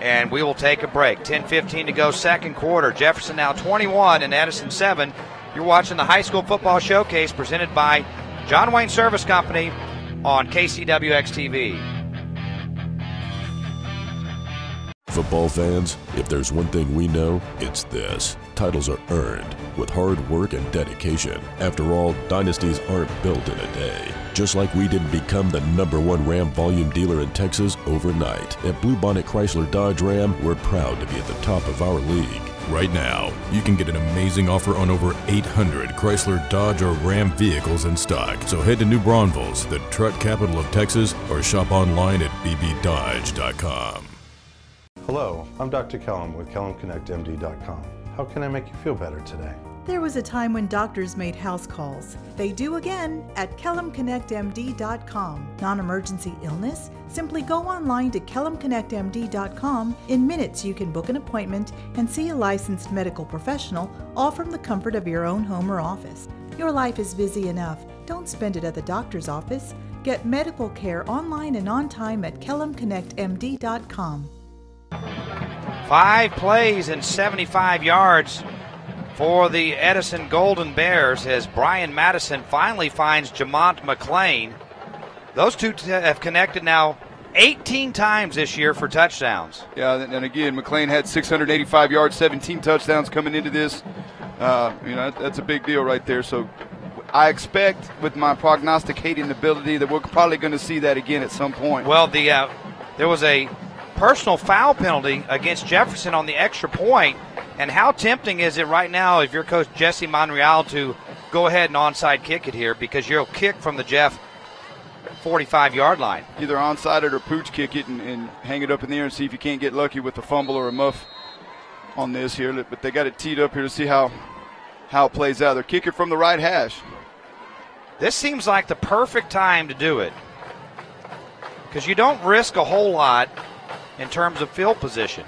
And we will take a break. 10:15 to go, second quarter. Jefferson now 21 and Edison 7. You're watching the High School Football Showcase presented by John Wayne Service Company on KCWX-TV. Football fans, if there's one thing we know, it's this. Titles are earned with hard work and dedication. After all, dynasties aren't built in a day. Just like we didn't become the #1 Ram volume dealer in Texas overnight. At Bluebonnet Chrysler Dodge Ram, we're proud to be at the top of our league. Right now, you can get an amazing offer on over 800 Chrysler, Dodge, or Ram vehicles in stock. So head to New Braunfels, the truck capital of Texas, or shop online at bbdodge.com. Hello, I'm Dr. Kellum with KellumConnectMD.com. How can I make you feel better today? There was a time when doctors made house calls. They do again at KellumConnectMD.com. Non-emergency illness? Simply go online to KellumConnectMD.com. In minutes, you can book an appointment and see a licensed medical professional, all from the comfort of your own home or office. Your life is busy enough. Don't spend it at the doctor's office. Get medical care online and on time at KellumConnectMD.com. 5 plays and 75 yards for the Edison Golden Bears as Brian Madison finally finds Jamaat Mcclain. Those two have connected now 18 times this year for touchdowns. Yeah, and again, McClain had 685 yards, 17 touchdowns coming into this. That's a big deal right there. So I expect with my prognosticating ability that we're probably going to see that again at some point. Well, there was a personal foul penalty against Jefferson on the extra point. And how tempting is it right now if you're Coach Jesse Monreal to go ahead and onside kick it here, because you'll kick from the Jeff 45-yard line. Either onside it or pooch kick it and hang it up in the air and see if you can't get lucky with a fumble or a muff on this here. But they got it teed up here to see how it plays out. They're kicking from the right hash. This seems like the perfect time to do it because you don't risk a whole lot in terms of field position.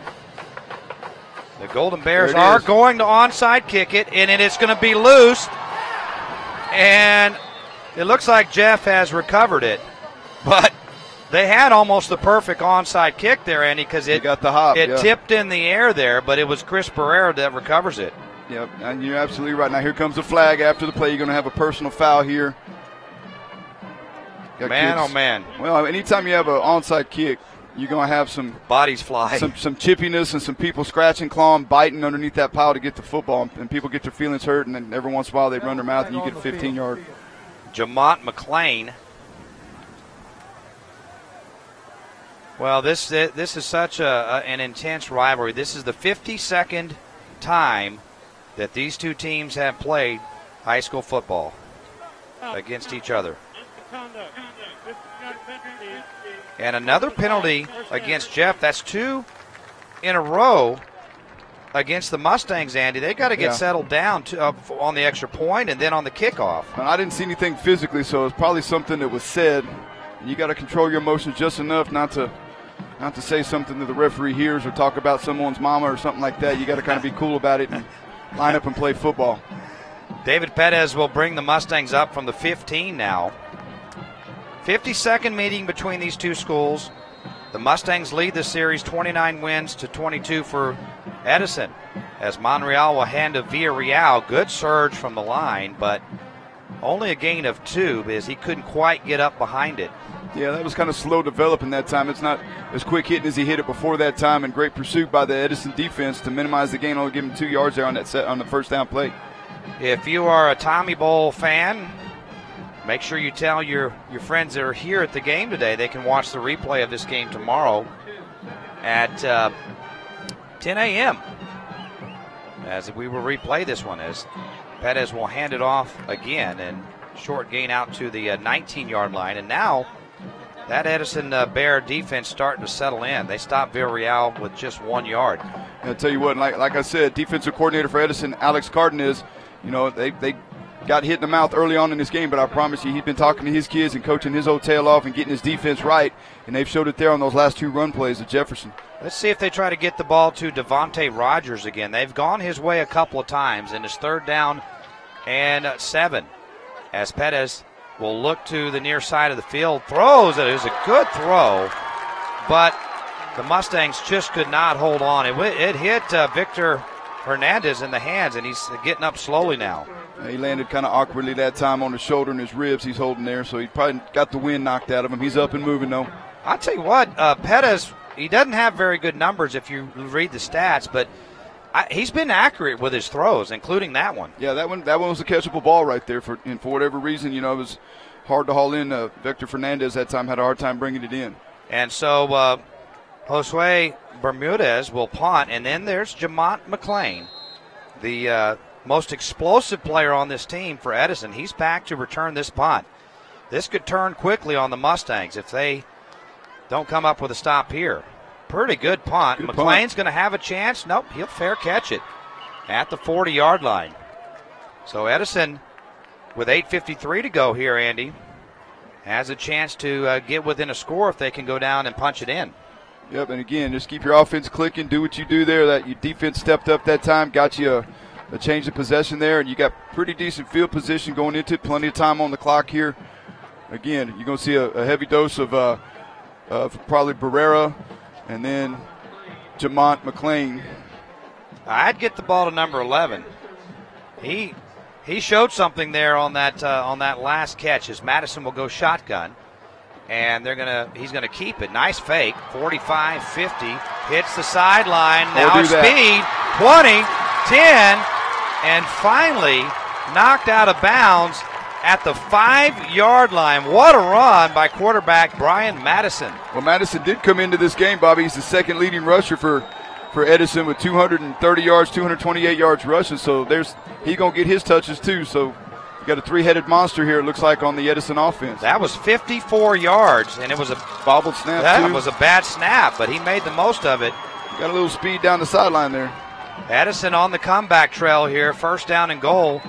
The Golden Bears are going to onside kick it, and it is going to be loose. And it looks like Jeff has recovered it. But they had almost the perfect onside kick there, Andy, because it got the hop. It tipped in the air there, but it was Chris Pereira that recovers it. Yep, and you're absolutely right. Now here comes the flag after the play. You're going to have a personal foul here. Man, oh man. Well, anytime you have an onside kick, you're going to have some bodies fly, some chippiness, and some people scratching, clawing, biting underneath that pile to get the football, and people get their feelings hurt, and then every once in a while they run their mouth, and you get a 15-yard. Jamaat Mcclain. Well, this is such an intense rivalry. This is the 52nd time that these two teams have played high school football against each other. And another penalty against Jeff. That's 2 in a row against the Mustangs, Andy. They got to get settled down on the extra point and then on the kickoff. And I didn't see anything physically, so it's probably something that was said And you got to control your emotions just enough not to say something that the referee hears or talk about someone's mama or something like that. You got to kind of be cool about it and line up and play football. David Perez will bring the Mustangs up from the 15 now. 52nd meeting between these two schools. The Mustangs lead the series 29 wins to 22 for Edison, as Monreal will hand to Villarreal. Good surge from the line, but only a gain of 2 because he couldn't quite get up behind it. Yeah, that was kind of slow developing that time. It's not as quick hitting as he hit it before that time, and great pursuit by the Edison defense to minimize the gain, only giving 2 yards there on that set on the first down play. If you are a Tommy Bowl fan, make sure you tell your friends that are here at the game today they can watch the replay of this game tomorrow at 10 a.m. as we will replay this one, as Perez will hand it off again, and short gain out to the 19-yard line. And now that Edison Bear defense starting to settle in. They stopped Villarreal with just 1 yard. I'll tell you what, like I said, defensive coordinator for Edison, Alex Cardenas, they got hit in the mouth early on in this game, but I promise you he's been talking to his kids and coaching his old tail off and getting his defense right, and they've showed it there on those last 2 run plays at Jefferson. Let's see if they try to get the ball to Devontae Rogers again. They've gone his way a couple of times, and it's 3rd down and 7. As Perez will look to the near side of the field, throws. It is a good throw, but the Mustangs just could not hold on. It hit Victor Hernandez in the hands, and he's getting up slowly now. He landed kind of awkwardly that time on his shoulder and his ribs he's holding there, so he probably got the wind knocked out of him. He's up and moving, though. I'll tell you what, Perez, he doesn't have very good numbers if you read the stats, but he's been accurate with his throws, including that one. Yeah, that one was a catchable ball right there. For whatever reason, it was hard to haul in. Victor Fernandez that time had a hard time bringing it in. And so Josue Bermudez will punt, and then there's Jamaat Mcclain, the most explosive player on this team for Edison. He's back to return this punt. This could turn quickly on the Mustangs if they don't come up with a stop here. Pretty good punt. McLean's going to have a chance. Nope, he'll fair catch it at the 40-yard line. So Edison, with 8:53 to go here, Andy, has a chance to get within a score if they can go down and punch it in. Yep, and again, just keep your offense clicking. Do what you do there. That your defense stepped up that time, got you a change of possession there, and you got pretty decent field position going into it. Plenty of time on the clock here. Again, you're going to see a heavy dose of probably Barrera and then Jamaat Mcclain. I'd get the ball to number 11. He showed something there on that last catch, as Madison will go shotgun. And he's gonna keep it. Nice fake. 45, 50. Hits the sideline. Now it's speed. 20, 10, and finally knocked out of bounds at the 5-yard line. What a run by quarterback Brian Madison. Well, Madison did come into this game, Bobby. He's the second leading rusher for Edison with 230 yards, 228 yards rushing. So he's gonna get his touches too. So got a 3-headed monster here, it looks like, on the Edison offense. That was 54 yards, and it was a bobbled snap. That was a bad snap, but he made the most of it. Got a little speed down the sideline there. Edison on the comeback trail here, 1st down and goal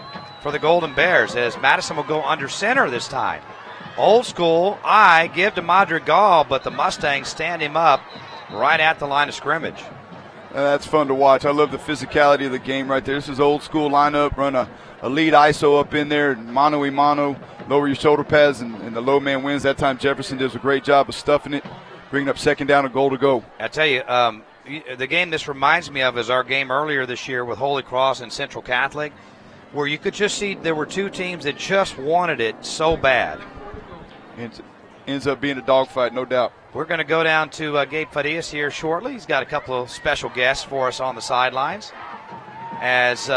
for the Golden Bears, as Madison will go under center this time. Old school, give to Madrigal, but the Mustangs stand him up right at the line of scrimmage. That's fun to watch. I love the physicality of the game right there. This is old school lineup, run a lead ISO up in there, mano-y-mano, lower your shoulder pads, and the low man wins. That time Jefferson does a great job of stuffing it, bringing up 2nd down, a goal to go. I tell you, the game this reminds me of is our game earlier this year with Holy Cross and Central Catholic, where you could just see there were 2 teams that just wanted it so bad. It ends up being a dogfight, no doubt. We're going to go down to Gabe Farias here shortly. He's got a couple of special guests for us on the sidelines, as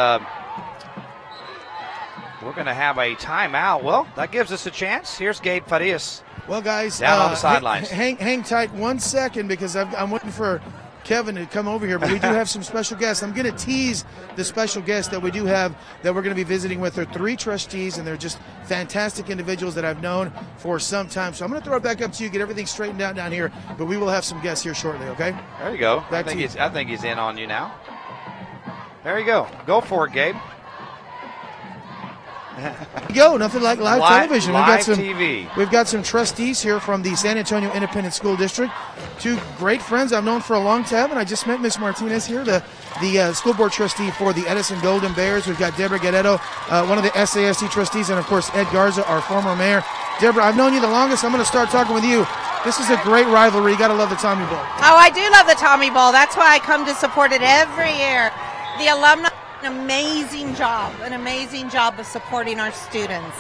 we're going to have a timeout. Well, that gives us a chance. Here's Gabe Farias. Well, guys, down on the sidelines. Hang tight 1 second, because I'm waiting for Kevin to come over here, but we do have some special guests. I'm going to tease the special guests that we do have that we're going to be visiting with. They're 3 trustees, and they're just fantastic individuals that I've known for some time. So I'm going to throw it back up to you, get everything straightened out down here, but we will have some guests here shortly, okay? There you go. I think he's in on you now. There you go. Go for it, Gabe. Go, nothing like live television. Live TV. We've got some trustees here from the San Antonio Independent School District. Two great friends I've known for a long time, and I just met Miss Martinez here, the school board trustee for the Edison Golden Bears. We've got Deborah Guerrero, one of the SASD trustees, and of course Ed Garza, our former mayor. Deborah, I've known you the longest. I'm going to start talking with you. This is a great rivalry. You got to love the Tommy Bowl. Oh, I do love the Tommy Bowl. That's why I come to support it every year. The alumni, an amazing job of supporting our students.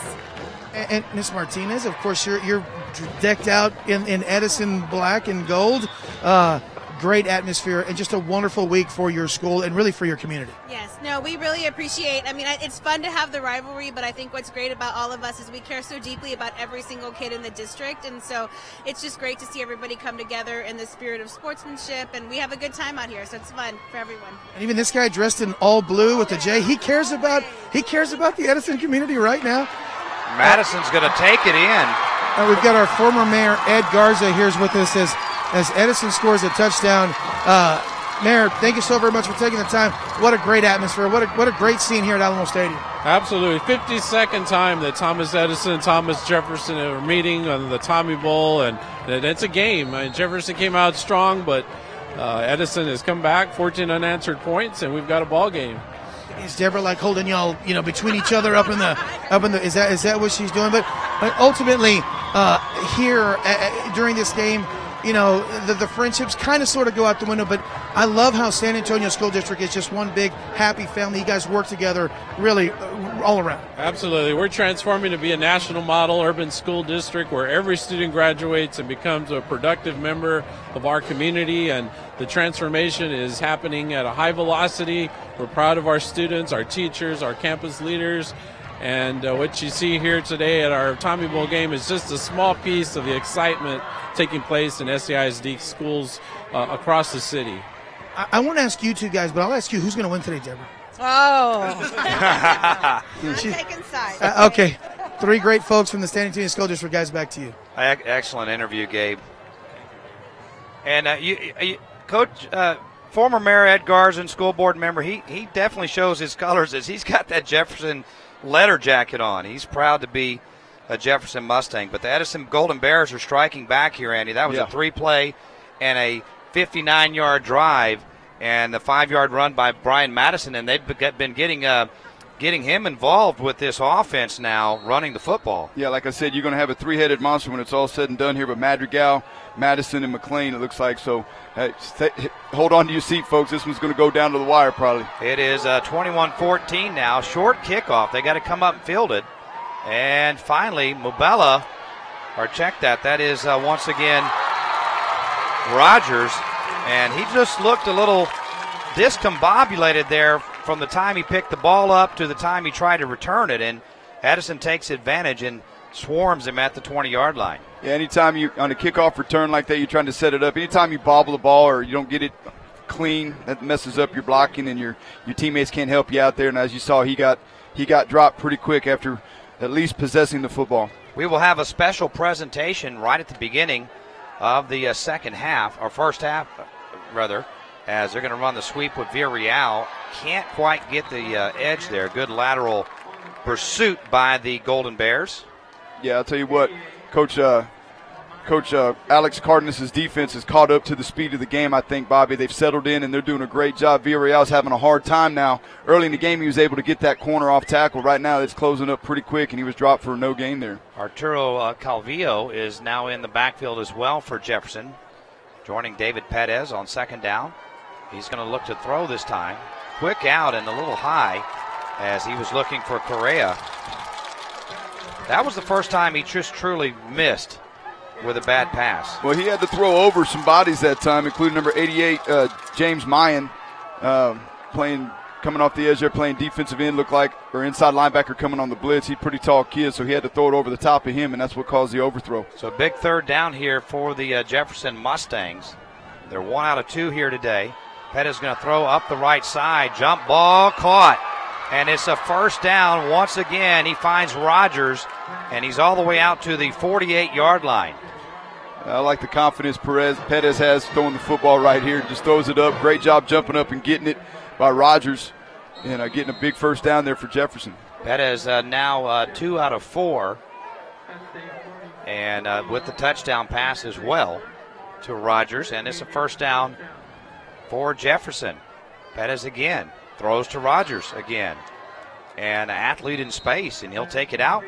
And Miss Martinez, of course, you're decked out in Edison black and gold. Great atmosphere and just a wonderful week for your school and really for your community. Yes, no, we really appreciate, it's fun to have the rivalry, but I think what's great about all of us is we care so deeply about every single kid in the district, and so it's just great to see everybody come together in the spirit of sportsmanship, and we have a good time out here, so it's fun for everyone. And even this guy dressed in all blue with the J, he cares about the Edison community right now. Madison's going to take it in. We've got our former mayor, Ed Garza, here's with us as Edison scores a touchdown. Mayor, thank you so very much for taking the time. What a great atmosphere. What a great scene here at Alamo Stadium. Absolutely. 52nd time that Thomas Edison and Thomas Jefferson are meeting on the Tommy Bowl, and it's a game. Jefferson came out strong, but Edison has come back, 14 unanswered points, and we've got a ball game. Is Deborah like holding y'all, between each other up in the? Is that what she's doing? But ultimately, here during this game, the friendships kind of sort of go out the window, but I love how San Antonio School District is just one big happy family. You guys work together really all around. Absolutely. We're transforming to be a national model urban school district where every student graduates and becomes a productive member of our community, and the transformation is happening at a high velocity. We're proud of our students, our teachers, our campus leaders. And what you see here today at our Tommy Bowl game is just a small piece of the excitement taking place in SAISD schools across the city. I want to ask you two guys, but I'll ask you, who's going to win today, Deborah? Oh. I'm taking sides. Okay. Three great folks from the San Antonio School District. Guys, back to you. Excellent interview, Gabe. And Coach, former Mayor Ed Garza, school board member, he definitely shows his colors as he's got that Jefferson letter jacket on. He's proud to be a Jefferson Mustang. But the Edison Golden Bears are striking back here, Andy. That was a 3-play and a 59-yard drive and the 5-yard run by Brian Madison, and they've been getting him involved with this offense now, running the football. Yeah, like I said, you're going to have a three-headed monster when it's all said and done here, but Madrigal, Madison, and McClain, it looks like. So hold on to your seat, folks. This one's going to go down to the wire probably. It is 21-14 now. Short kickoff. They got to come up and field it. And finally, Mubella, or check that. That is once again Rogers. And he just looked a little discombobulated there from the time he picked the ball up to the time he tried to return it. And Edison takes advantage and swarms him at the 20-yard line. Yeah, anytime you, on a kickoff return like that, you're trying to set it up. Anytime you bobble the ball or you don't get it clean, that messes up your blocking and your teammates can't help you out there. And as you saw, he got dropped pretty quick after at least possessing the football. We will have a special presentation right at the beginning of the second half, or first half, rather, as they're going to run the sweep with Villarreal. Can't quite get the edge there. Good lateral pursuit by the Golden Bears. Yeah, I'll tell you what, Coach Alex Cardenas' defense has caught up to the speed of the game, I think, Bobby. They've settled in, and they're doing a great job. Villarreal's having a hard time now. Early in the game, he was able to get that corner off tackle. Right now, it's closing up pretty quick, and he was dropped for no gain there. Arturo Calvillo is now in the backfield as well for Jefferson, joining David Perez on second down. He's going to look to throw this time. Quick out and a little high as he was looking for Correa. That was the first time he just truly missed with a bad pass. Well, he had to throw over some bodies that time, including number 88, James Mayan, coming off the edge there, playing defensive end, looked like, or inside linebacker coming on the blitz. He's a pretty tall kid, so he had to throw it over the top of him, and that's what caused the overthrow. So a big third down here for the Jefferson Mustangs. They're 1 out of 2 here today. Petta's going to throw up the right side. Jump ball caught. And it's a first down. Once again, he finds Rogers, and he's all the way out to the 48-yard line. I like the confidence Perez has throwing the football right here. Just throws it up. Great job jumping up and getting it by Rogers, and getting a big first down there for Jefferson. Pettis now 2 out of 4. And with the touchdown pass as well to Rogers. And it's a first down for Jefferson. Pettis again. Throws to Rogers again. And an athlete in space, and he'll take it out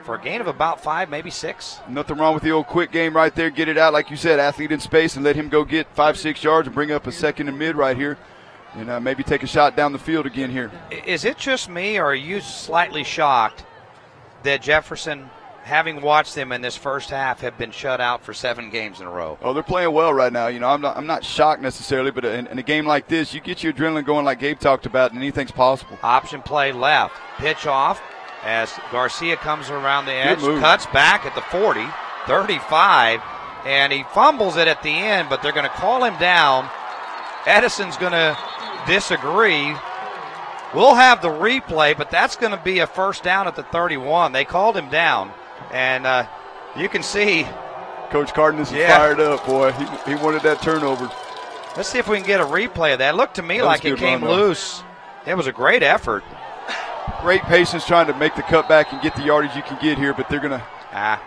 for a gain of about 5, maybe 6. Nothing wrong with the old quick game right there. Get it out, like you said, athlete in space, and let him go get 5-6 yards and bring up a second and mid right here. And maybe take a shot down the field again here. Is it just me, or are you slightly shocked that Jefferson, having watched them in this first half, have been shut out for 7 games in a row? Oh, they're playing well right now. I'm not shocked necessarily, but in a game like this, you get your adrenaline going like Gabe talked about, and anything's possible. Option play left. Pitch off as Garcia comes around the edge, cuts back at the 40, 35, and he fumbles it at the end, but they're going to call him down. Edison's going to disagree. We'll have the replay, but that's going to be a first down at the 31. They called him down. And you can see Coach Cardenas is fired up, boy. He wanted that turnover. Let's see if we can get a replay of that. It looked to me like it came loose. It was a great effort. Great patience trying to make the cutback and get the yardage you can get here, but they're gonna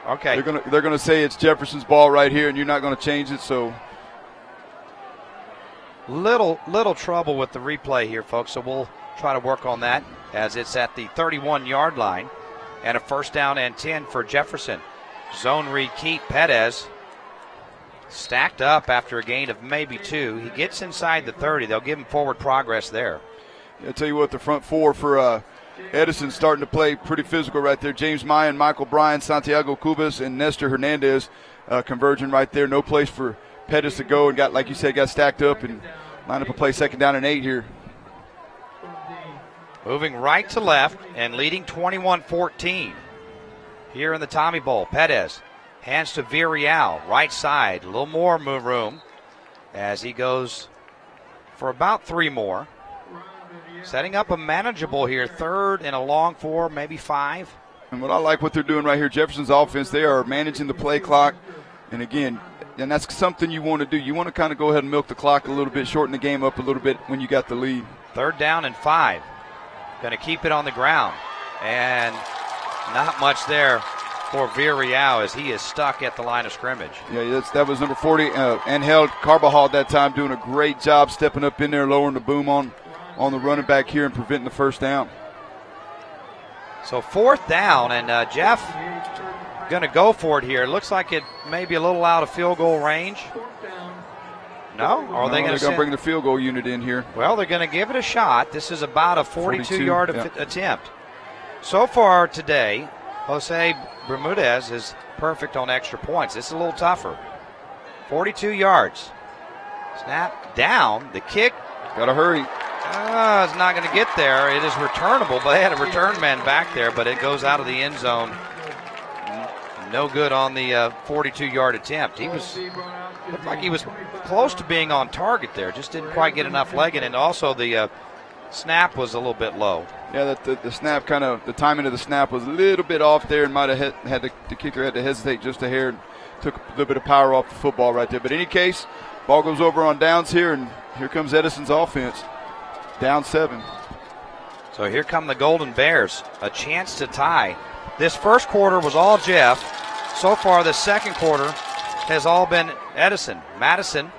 okay. They're gonna say it's Jefferson's ball right here, and you're not gonna change it. So little trouble with the replay here, folks. So we'll try to work on that as it's at the 31-yard line. And a first down and 10 for Jefferson. Zone read keep. Pettis stacked up after a gain of maybe 2. He gets inside the 30. They'll give him forward progress there. I'll tell you what, the front four for Edison starting to play pretty physical right there. James Mayan, Michael Bryan, Santiago Cubas, and Nestor Hernandez converging right there. No place for Pettis to go, and like you said, got stacked up and lined up a play 2nd down and 8 here. Moving right to left and leading 21-14 here in the Tommy Bowl. Pettis hands to Villarreal, right side. A little more move room as he goes for about 3 more. Setting up a manageable here, 3rd and a long 4, maybe 5. And what I like what they're doing right here, Jefferson's offense, they are managing the play clock. And again, and that's something you want to do. You want to kind of go ahead and milk the clock a little bit, shorten the game up a little bit when you got the lead. 3rd down and 5. Going to keep it on the ground. And not much there for Villarreal as he is stuck at the line of scrimmage. Yeah, that was number 40, Angel Carbajal at that time, doing a great job stepping up in there, lowering the boom on the running back here and preventing the first down. So 4th down, and Jeff going to go for it here. It looks like it may be a little out of field goal range. No? Or are they going to bring the field goal unit in here? Well, they're going to give it a shot. This is about a 42-yard attempt. So far today, Jose Bermudez is perfect on extra points. This is a little tougher. 42 yards. Snap down. The kick. Got to hurry. It's not going to get there. It is returnable, but they had a return man back there, but it goes out of the end zone. No good on the 42-yard attempt. Looked like he was close to being on target there. Just didn't quite get enough leg in, and also the snap was a little bit low. Yeah, the snap the timing of the snap was a little bit off there, and might have had the kicker had to hesitate just a hair and took a little bit of power off the football right there. But in any case, ball goes over on downs here, and here comes Edison's offense. Down 7. So here come the Golden Bears. A chance to tie. This first quarter was all Jeff. So far, the second quarter has all been Edison. Madison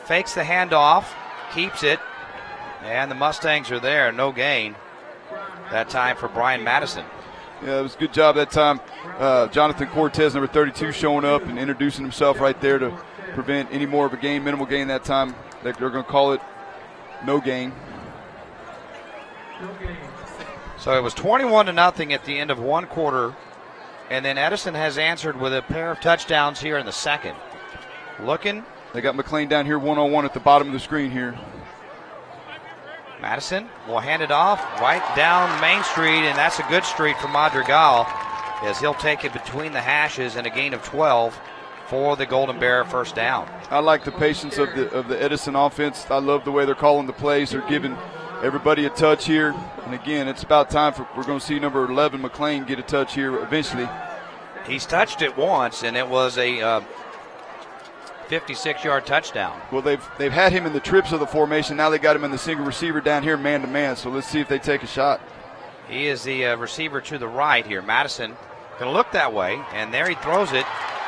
fakes the handoff, keeps it, and the Mustangs are there. No gain that time for Brian Madison. Yeah, it was a good job that time. Jonathan Cortez, number 32, showing up and introducing himself right there to prevent any more of a gain, minimal gain that time. They're going to call it no gain. So it was 21-0 at the end of one quarter, and then Edison has answered with a pair of touchdowns here in the second. Looking. They got McClain down here one-on-one at the bottom of the screen here. Madison will hand it off right down Main Street, and that's a good street for Madrigal as he'll take it between the hashes and a gain of 12 for the Golden Bear first down. I like the patience of the Edison offense. I love the way they're calling the plays. They're giving everybody a touch here. And again, it's about time we're going to see number 11, McClain, get a touch here eventually. He's touched it once, and it was a 56-yard touchdown. Well, they've had him in the trips of the formation. Now they got him in the single receiver down here man-to-man. So let's see if they take a shot. He is the receiver to the right here. Madison going to look that way, and there he throws it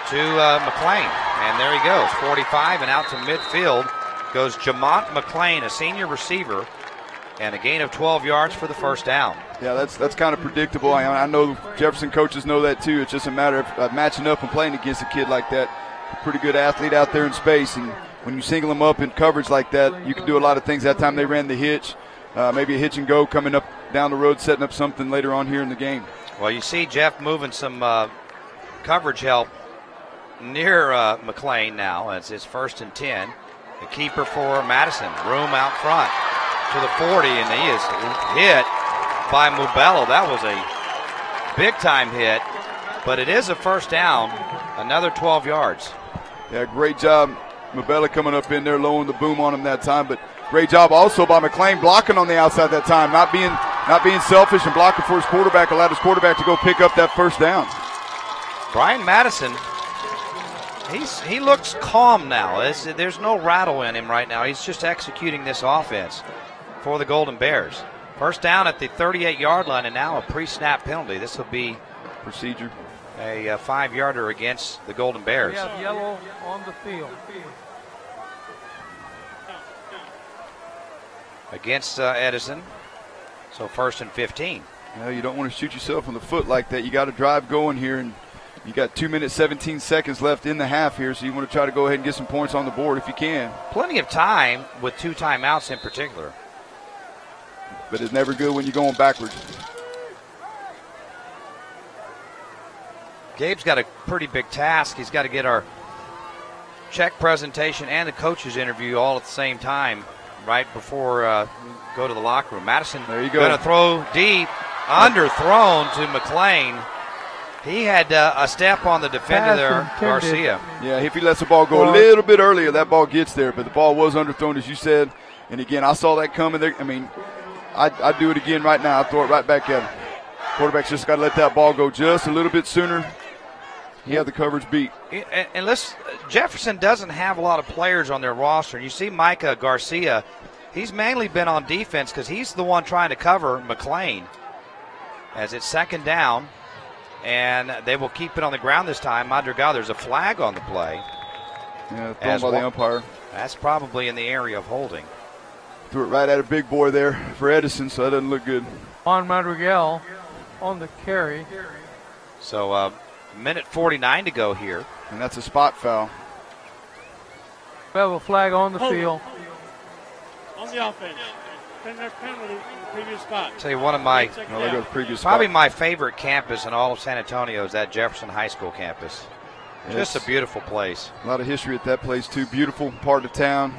to McClain. And there he goes, 45, and out to midfield goes Jamaat Mcclain, a senior receiver, and a gain of 12 yards for the first down. Yeah, that's kind of predictable. I know Jefferson coaches know that too. It's just a matter of matching up and playing against a kid like that. A pretty good athlete out there in space, and when you single him up in coverage like that, you can do a lot of things. That time they ran the hitch, maybe a hitch and go coming up down the road, setting up something later on here in the game. Well, you see Jeff moving some coverage help near McClain now. It's 1st and 10. The keeper for Madison, room out front to the 40, and he is hit by Mubello. That was a big-time hit, but it is a first down, another 12 yards. Yeah, great job. Mubello coming up in there, lowering the boom on him that time, but great job also by McClain blocking on the outside that time, not being selfish and blocking for his quarterback, allowed his quarterback to go pick up that first down. Brian Madison, he looks calm now. There's no rattle in him right now. He's just executing this offense for the Golden Bears. First down at the 38-yard line, and now a pre-snap penalty. This will be procedure, a 5-yarder against the Golden Bears. We have yellow on the field. Against Edison. So 1st and 15. You don't want to shoot yourself in the foot like that. You got to drive going here, and you got 2 minutes, 17 seconds left in the half here, so you want to try to go ahead and get some points on the board if you can. Plenty of time with 2 timeouts in particular. But it's never good when you're going backwards. Gabe's got a pretty big task. He's got to get our check presentation and the coach's interview all at the same time right before go to the locker room. Madison going to throw deep, underthrown to McClain. He had a step on the defender there, Garcia. Yeah, if he lets the ball go a little bit earlier, that ball gets there. But the ball was underthrown, as you said. And, again, I saw that coming there. I mean, I'd do it again right now. I'd throw it right back at him. Quarterback's just got to let that ball go just a little bit sooner. He had the coverage beat. And Jefferson doesn't have a lot of players on their roster. You see Micah Garcia, he's mainly been on defense because he's the one trying to cover McClain. As it's 2nd down, and they will keep it on the ground this time. Madrigal, there's a flag on the play. Yeah, thrown by the umpire. That's probably in the area of holding. Threw it right at a big boy there for Edison, so that doesn't look good. On Madrigal on the carry. So, minute 49 to go here. And that's a spot foul. We have a flag on the field. On the offense. Penalty in the previous spot. I'll tell you, one of my, probably my favorite campus in all of San Antonio is that Jefferson High School campus. Just a beautiful place. A lot of history at that place, too. Beautiful part of town.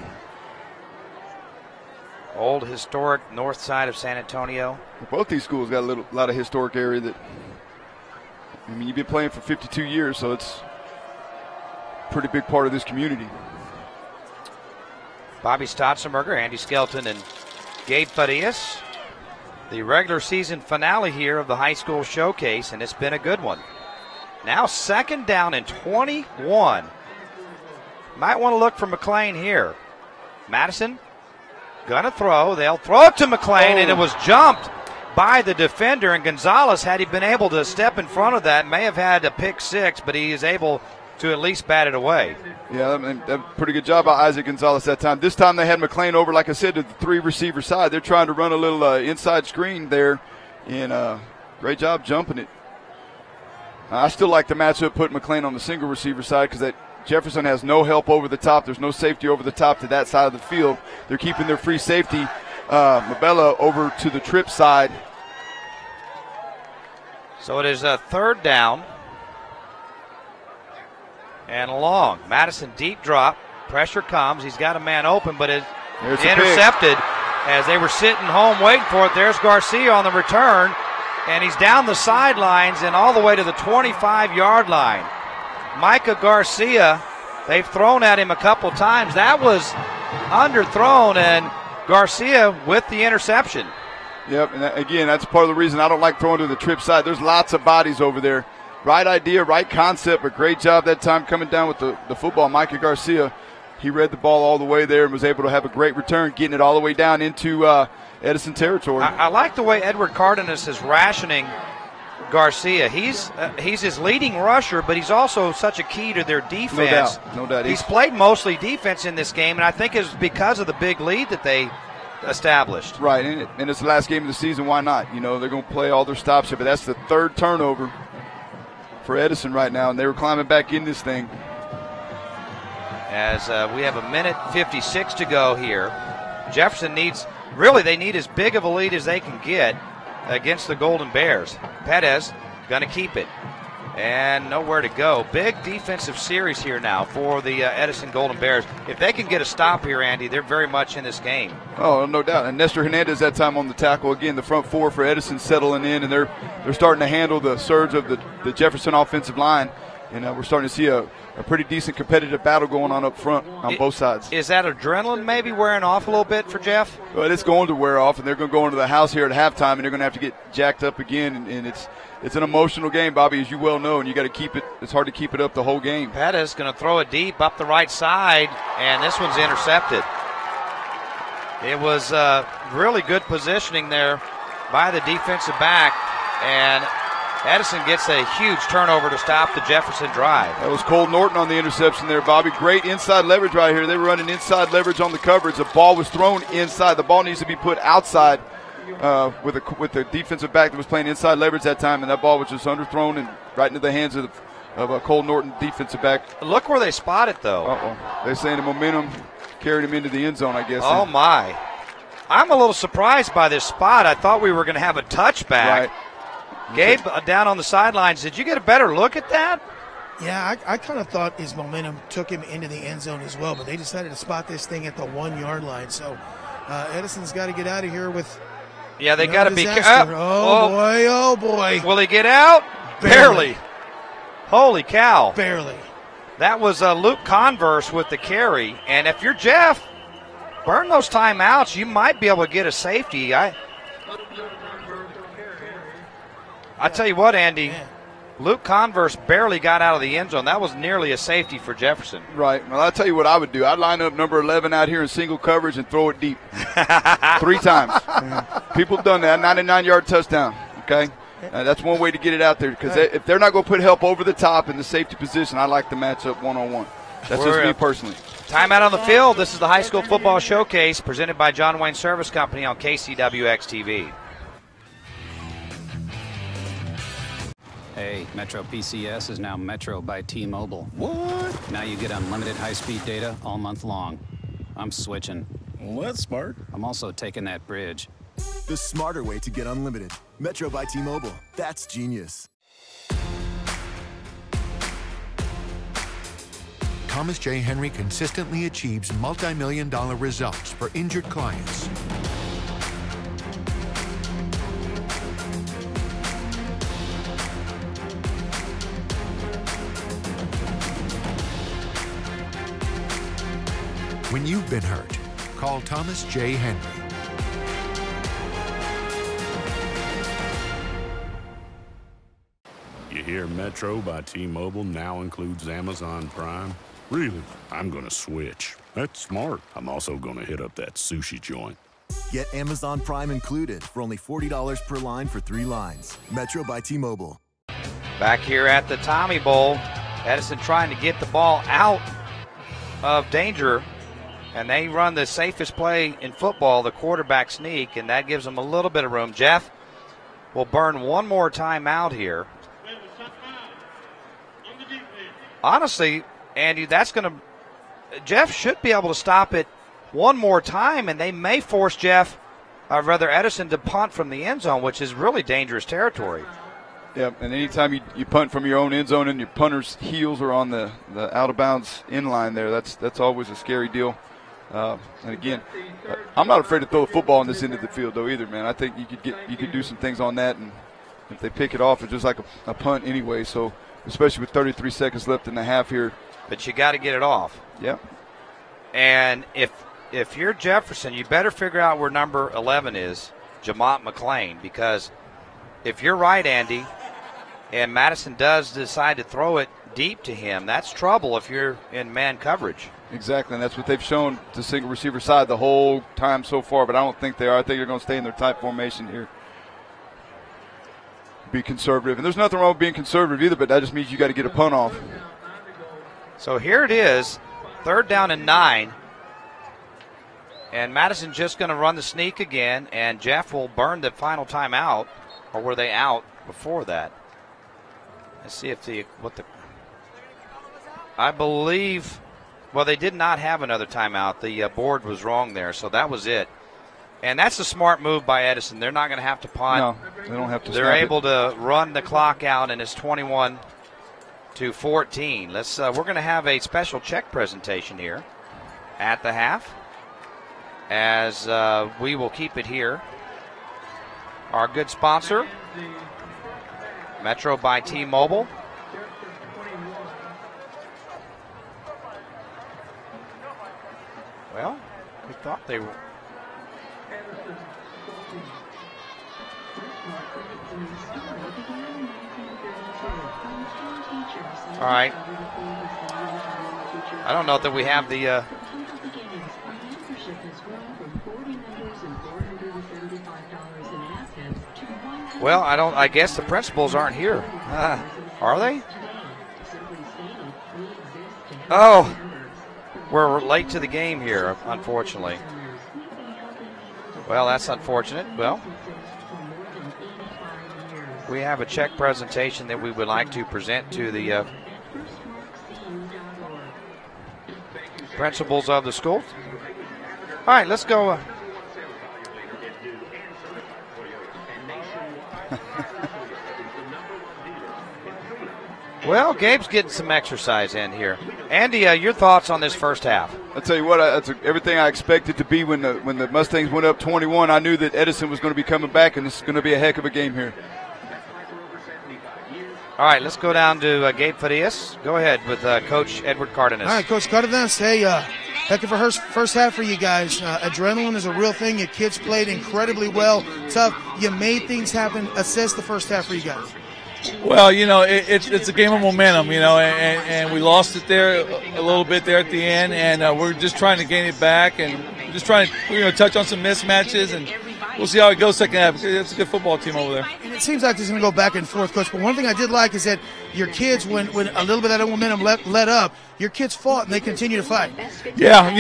Old historic north side of San Antonio. Both these schools got a lot of historic area that, I mean, you've been playing for 52 years, so it's a pretty big part of this community. Bobby Stotzenberger, Andy Skelton, and Gabe Farias. The regular season finale here of the high school showcase, and it's been a good one. Now 2nd down and 21. Might want to look for McClain here. Madison gonna throw. They'll throw it to McClain, and it was jumped by the defender. And Gonzalez, had he been able to step in front of that, may have had a pick 6, but he is able to at least bat it away. Yeah, pretty good job by Isaac Gonzalez that time. This time they had McClain over, like I said, to the 3-receiver side. They're trying to run a little inside screen there, and great job jumping it. I still like the matchup, putting McClain on the single receiver side, because that Jefferson has no help over the top. There's no safety over the top to that side of the field. They're keeping their free safety, Mabella, over to the trip side. So it is a 3rd down and long. Madison deep drop. Pressure comes. He's got a man open, but it's intercepted as they were sitting home waiting for it. There's Garcia on the return, and he's down the sidelines and all the way to the 25-yard line. Micah Garcia, they've thrown at him a couple times. That was underthrown, and Garcia with the interception. Yep, and again, that's part of the reason I don't like throwing to the trip side. There's lots of bodies over there, right idea, right concept, but great job that time coming down with the football. Micah Garcia, he read the ball all the way there and was able to have a great return, getting it all the way down into Edison territory. I like the way Edward Cardenas is rationing Garcia. He's his leading rusher, but he's also such a key to their defense. No doubt. He's played mostly defense in this game, and I think it's because of the big lead that they established. Right, and it's the last game of the season. Why not? You know, they're going to play all their stops here, but that's the third turnover for Edison right now, and they were climbing back in this thing. As we have a minute 56 to go here. Jefferson they need as big of a lead as they can get against the Golden Bears. Perez going to keep it. And nowhere to go. Big defensive series here now for the Edison Golden Bears. If they can get a stop here, Andy, they're very much in this game. Oh, no doubt. And Nestor Hernandez that time on the tackle. Again, the front four for Edison settling in, and they're starting to handle the surge of the Jefferson offensive line. And we're starting to see a pretty decent competitive battle going on up front on both sides. Is that adrenaline maybe wearing off a little bit for Jeff? Well, it's going to wear off, and they're going to go into the house here at halftime, and they're going to have to get jacked up again. And it's an emotional game, Bobby, as you well know, and you got to keep it. It's hard to keep it up the whole game. Pettis going to throw it deep up the right side, and this one's intercepted. It was really good positioning there by the defensive back, and Edison gets a huge turnover to stop the Jefferson drive. That was Cole Norton on the interception there, Bobby. Great inside leverage right here. They were running inside leverage on the coverage. The ball was thrown inside. The ball needs to be put outside with the defensive back that was playing inside leverage that time, and that ball was just underthrown and right into the hands of Cole Norton, defensive back. Look where they spot it, though. Uh-oh. They're saying the momentum carried him into the end zone, I guess. Oh, my. I'm a little surprised by this spot. I thought we were going to have a touchback. Right. Gabe down on the sidelines. Did you get a better look at that? Yeah, I kind of thought his momentum took him into the end zone as well, but they decided to spot this thing at the 1 yard line. So Edison's got to get out of here with. Yeah, they got to be careful. Oh boy. Will he get out? Barely. Holy cow. Barely. That was Luke Converse with the carry. And if you're Jeff, burn those timeouts. You might be able to get a safety. I tell you what, Andy, Luke Converse barely got out of the end zone. That was nearly a safety for Jefferson. Right. Well, I'll tell you what I would do. I'd line up number 11 out here in single coverage and throw it deep 3 times. People have done that. 99-yard touchdown. Okay? That's one way to get it out there, because if they're not going to put help over the top in the safety position, I like the matchup one-on-one. That's just me personally. Timeout on the field. This is the High School Football Showcase presented by John Wayne Service Company on KCWX-TV. Hey, Metro PCS is now Metro by T-Mobile. What? Now you get unlimited high-speed data all month long. I'm switching. Well, that's smart. I'm also taking that bridge. The smarter way to get unlimited. Metro by T-Mobile. That's genius. Thomas J. Henry consistently achieves multi-million-dollar results for injured clients. When you've been hurt, call Thomas J. Henry. You hear Metro by T-Mobile now includes Amazon Prime? Really? I'm going to switch. That's smart. I'm also going to hit up that sushi joint. Get Amazon Prime included for only $40 per line for 3 lines. Metro by T-Mobile. Back here at the Tommy Bowl, Edison trying to get the ball out of danger. And they run the safest play in football, the quarterback sneak, and that gives them a little bit of room. Jeff will burn one more timeout here. Honestly, Andy, Jeff should be able to stop it one more time, and they may force Edison to punt from the end zone, which is really dangerous territory. Yeah, and anytime you punt from your own end zone and your punter's heels are on the out-of-bounds in-line there, that's always a scary deal. And again, I'm not afraid to throw the football on this end of the field though either, man. I think you could do some things on that, and if they pick it off, it's just like a punt anyway. So especially with 33 seconds left in the half here, but you got to get it off. Yep. And if you're Jefferson, you better figure out where number 11 is, Jamaat Mcclain, because if you're right, Andy, And Madison does decide to throw it deep to him. That's trouble if you're in man coverage. Exactly, and that's what they've shown to single receiver side the whole time so far, but I don't think they are. I think they're going to stay in their tight formation here. Be conservative. And there's nothing wrong with being conservative either, but that just means you got to get a punt off. So here it is, 3rd down and 9. And Madison just going to run the sneak again, and Jeff will burn the final timeout. Or were they out before that? Let's see if I believe, well, they did not have another timeout. The board was wrong there, so that was it. And that's a smart move by Edison. They're not going to have to punt. No, they don't have to. They're able to run the clock out, and it's 21-14. We're going to have a special check presentation here at the half, as we will keep it here. Our good sponsor, Metro by T-Mobile. Well, we thought they were. All right. I don't know that we have the. Well, I guess the principals aren't here. Are they? Oh, we're late to the game here, unfortunately. Well, that's unfortunate. Well, we have a check presentation that we would like to present to the principals of the school. All right, let's go. Well, Gabe's getting some exercise in here. Andy, your thoughts on this first half? I'll tell you what, that's everything I expected to be when the Mustangs went up 21. I knew that Edison was going to be coming back, and this is going to be a heck of a game here. All right, let's go down to Gabe Farias. Go ahead with Coach Edward Cardenas. All right, Coach Cardenas, hey, heck of a first half for you guys. Adrenaline is a real thing. Your kids played incredibly well, tough. You made things happen. Assess the first half for you guys. Well, it's a game of momentum, and we lost it there a little bit there at the end, and we're just trying to gain it back and just trying to touch on some mismatches, and we'll see how it goes second half. It's a good football team over there. And it seems like it's going to go back and forth, Coach, but one thing I did like is that your kids, when a little bit of that momentum let up, your kids fought and they continue to fight. Yeah,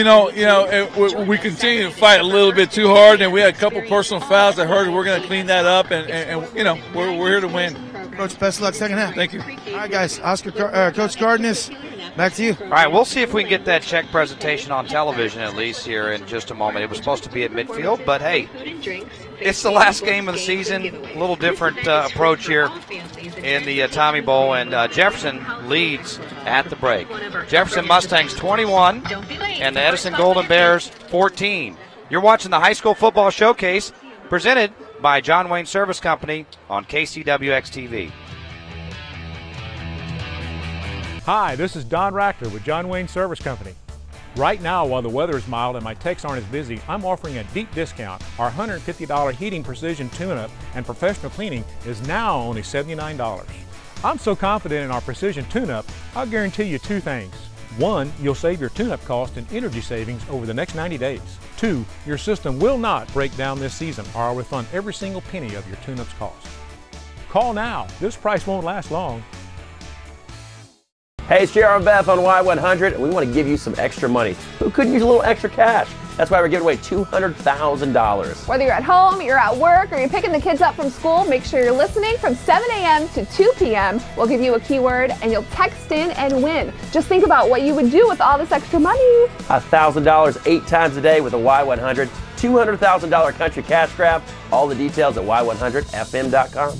we continue to fight a little bit too hard, and we had a couple personal fouls that hurt. We're going to clean that up, and we're here to win. Coach, best of luck second half. Thank you. All right, guys. Coach Cardenas, back to you. All right, we'll see if we can get that check presentation on television at least here in just a moment. It was supposed to be at midfield, but hey, it's the last game of the season. A little different approach here in the Tommy Bowl, and Jefferson leads at the break. Jefferson Mustangs 21 and the Edison Golden Bears 14. You're watching the High School Football Showcase presented by John Wayne Service Company on KCWX-TV. Hi, this is Don Rackler with John Wayne Service Company. Right now, while the weather is mild and my techs aren't as busy, I'm offering a deep discount. Our $150 heating precision tune-up and professional cleaning is now only $79. I'm so confident in our precision tune-up, I'll guarantee you two things. One, you'll save your tune-up cost and energy savings over the next 90 days. Two, your system will not break down this season, or I'll refund every single penny of your tune-up's cost. Call now. This price won't last long. Hey, it's JR and Beth on Y100, and we want to give you some extra money. Who couldn't use a little extra cash? That's why we're giving away $200,000. Whether you're at home, you're at work, or you're picking the kids up from school, make sure you're listening from 7 a.m. to 2 p.m. We'll give you a keyword, and you'll text in and win. Just think about what you would do with all this extra money. $1,000 8 times a day with a Y100. $200,000 country cash grab. All the details at y100fm.com.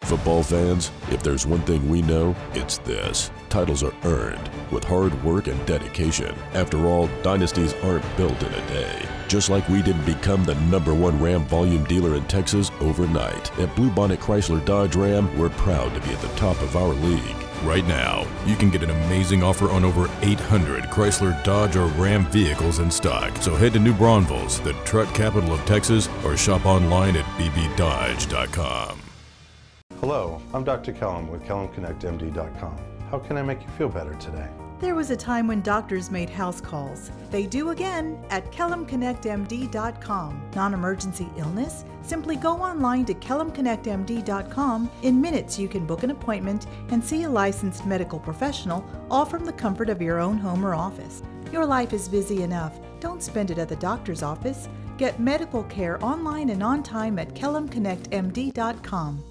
Football fans, if there's one thing we know, it's this. titles are earned with hard work and dedication. After all, dynasties aren't built in a day. Just like we didn't become the #1 Ram volume dealer in Texas overnight. At Bluebonnet Chrysler Dodge Ram, we're proud to be at the top of our league. Right now, you can get an amazing offer on over 800 Chrysler, Dodge, or Ram vehicles in stock. So head to New Braunfels, the truck capital of Texas, or shop online at bbdodge.com. Hello, I'm Dr. Kellum with KellumConnectMD.com. How can I make you feel better today? There was a time when doctors made house calls. They do again at KellumConnectMD.com. Non-emergency illness? Simply go online to KellumConnectMD.com. In minutes, you can book an appointment and see a licensed medical professional, all from the comfort of your own home or office. Your life is busy enough. Don't spend it at the doctor's office. Get medical care online and on time at KellumConnectMD.com.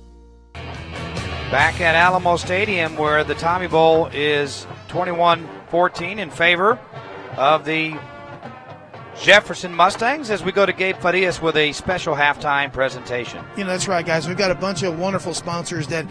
Back at Alamo Stadium, where the Tommy Bowl is 21-14 in favor of the Jefferson Mustangs, as we go to Gabe Farias with a special halftime presentation. You know, that's right, guys. We've got a bunch of wonderful sponsors that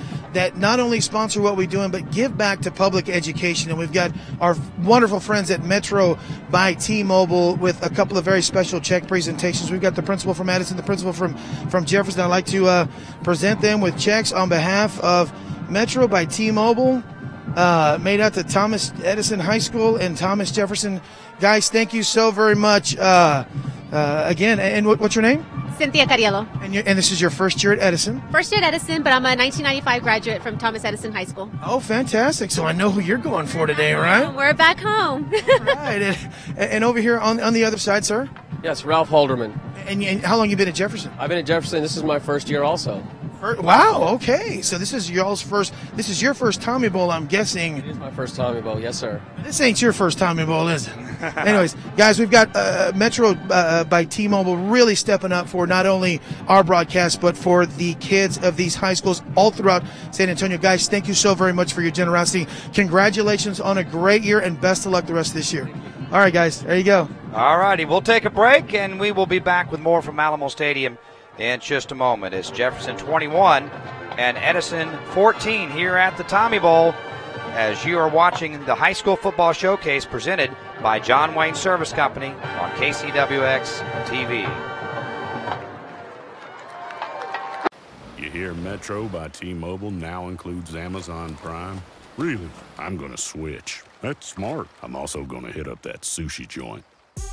not only sponsor what we're doing, but give back to public education. And we've got our wonderful friends at Metro by T-Mobile with a couple of very special check presentations. We've got the principal from Edison, the principal from Jefferson. I'd like to present them with checks on behalf of Metro by T-Mobile, made out to Thomas Edison High School and Thomas Jefferson. Guys, thank you so very much. Again, and what's your name? Cynthia Cariello. And this is your first year at Edison? First year at Edison, but I'm a 1995 graduate from Thomas Edison High School. Oh, fantastic. So I know who you're going for today, right? We're back home. Right. And over here on the other side, sir? Yes, Ralph Holderman. And how long you been at Jefferson? I've been at Jefferson. This is my first year also. Wow, okay. So this is your first Tommy Bowl, I'm guessing. It is my first Tommy Bowl, yes, sir. This ain't your first Tommy Bowl, is it? Anyways, guys, we've got Metro by T-Mobile really stepping up for not only our broadcast, but for the kids of these high schools all throughout San Antonio. Guys, thank you so very much for your generosity. Congratulations on a great year, and best of luck the rest of this year. All right, guys, there you go. All righty, we'll take a break, and we will be back with more from Alamo Stadium in just a moment. It's Jefferson 21 and Edison 14 here at the Tommy Bowl, as you are watching the High School Football Showcase presented by John Wayne Service Company on KCWX TV. You hear Metro by T-Mobile now includes Amazon Prime? Really? I'm going to switch. That's smart. I'm also going to hit up that sushi joint.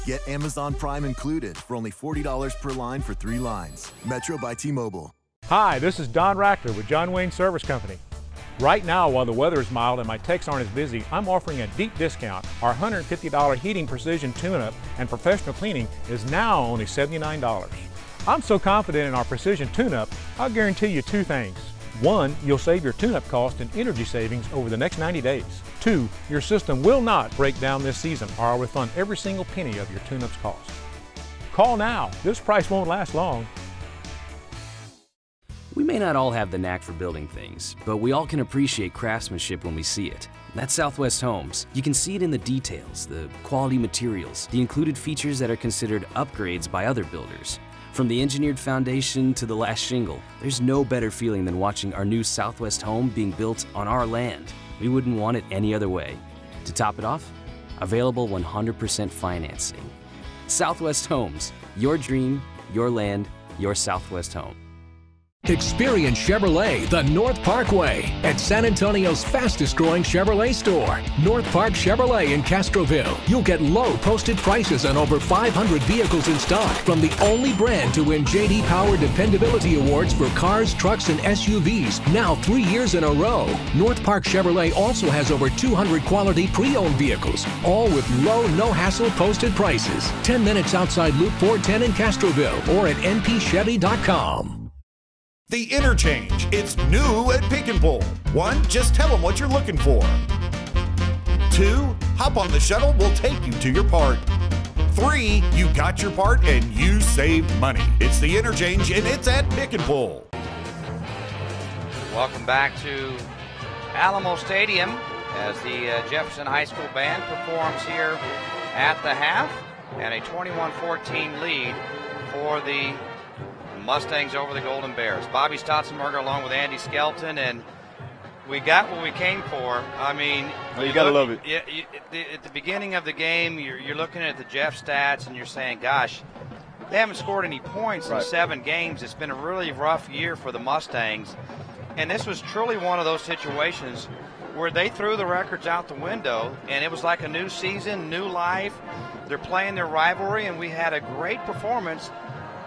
Get Amazon Prime included for only $40 per line for 3 lines. Metro by T-Mobile. Hi, this is Don Rackler with John Wayne Service Company. Right now, while the weather is mild and my techs aren't as busy, I'm offering a deep discount. Our $150 heating precision tune-up and professional cleaning is now only $79. I'm so confident in our precision tune-up, I'll guarantee you 2 things. 1, you'll save your tune-up cost and energy savings over the next 90 days. 2, your system will not break down this season, or I'll refund every single penny of your tune-up's cost. Call now. This price won't last long. We may not all have the knack for building things, but we all can appreciate craftsmanship when we see it. That's Southwest Homes. You can see it in the details, the quality materials, the included features that are considered upgrades by other builders. From the engineered foundation to the last shingle, there's no better feeling than watching our new Southwest home being built on our land. We wouldn't want it any other way. To top it off, available 100% financing. Southwest Homes, your dream, your land, your Southwest home. Experience Chevrolet the North Parkway at San Antonio's fastest growing Chevrolet store. North Park Chevrolet in Castroville. You'll get low posted prices on over 500 vehicles in stock from the only brand to win J.D. Power Dependability Awards for cars, trucks, and SUVs, now 3 years in a row. North Park Chevrolet also has over 200 quality pre-owned vehicles, all with low, no-hassle posted prices. 10 minutes outside Loop 410 in Castroville or at npchevy.com. The Interchange. It's new at Pick and Pull. 1, just tell them what you're looking for. 2, hop on the shuttle, we'll take you to your part. 3, you got your part and you saved money. It's the Interchange and it's at Pick and Pull. Welcome back to Alamo Stadium as the Jefferson High School Band performs here at the half, and a 21-14 lead for the Mustangs over the Golden Bears. Bobby Stotzenberger along with Andy Skelton, and We got what we came for. I mean, you got to love it. At the beginning of the game, you're looking at the Jeff stats and you're saying, gosh, they haven't scored any points in 7 games. It's been a really rough year for the Mustangs. And this was truly one of those situations where they threw the records out the window, and it was like a new season, new life. They're playing their rivalry, and we had a great performance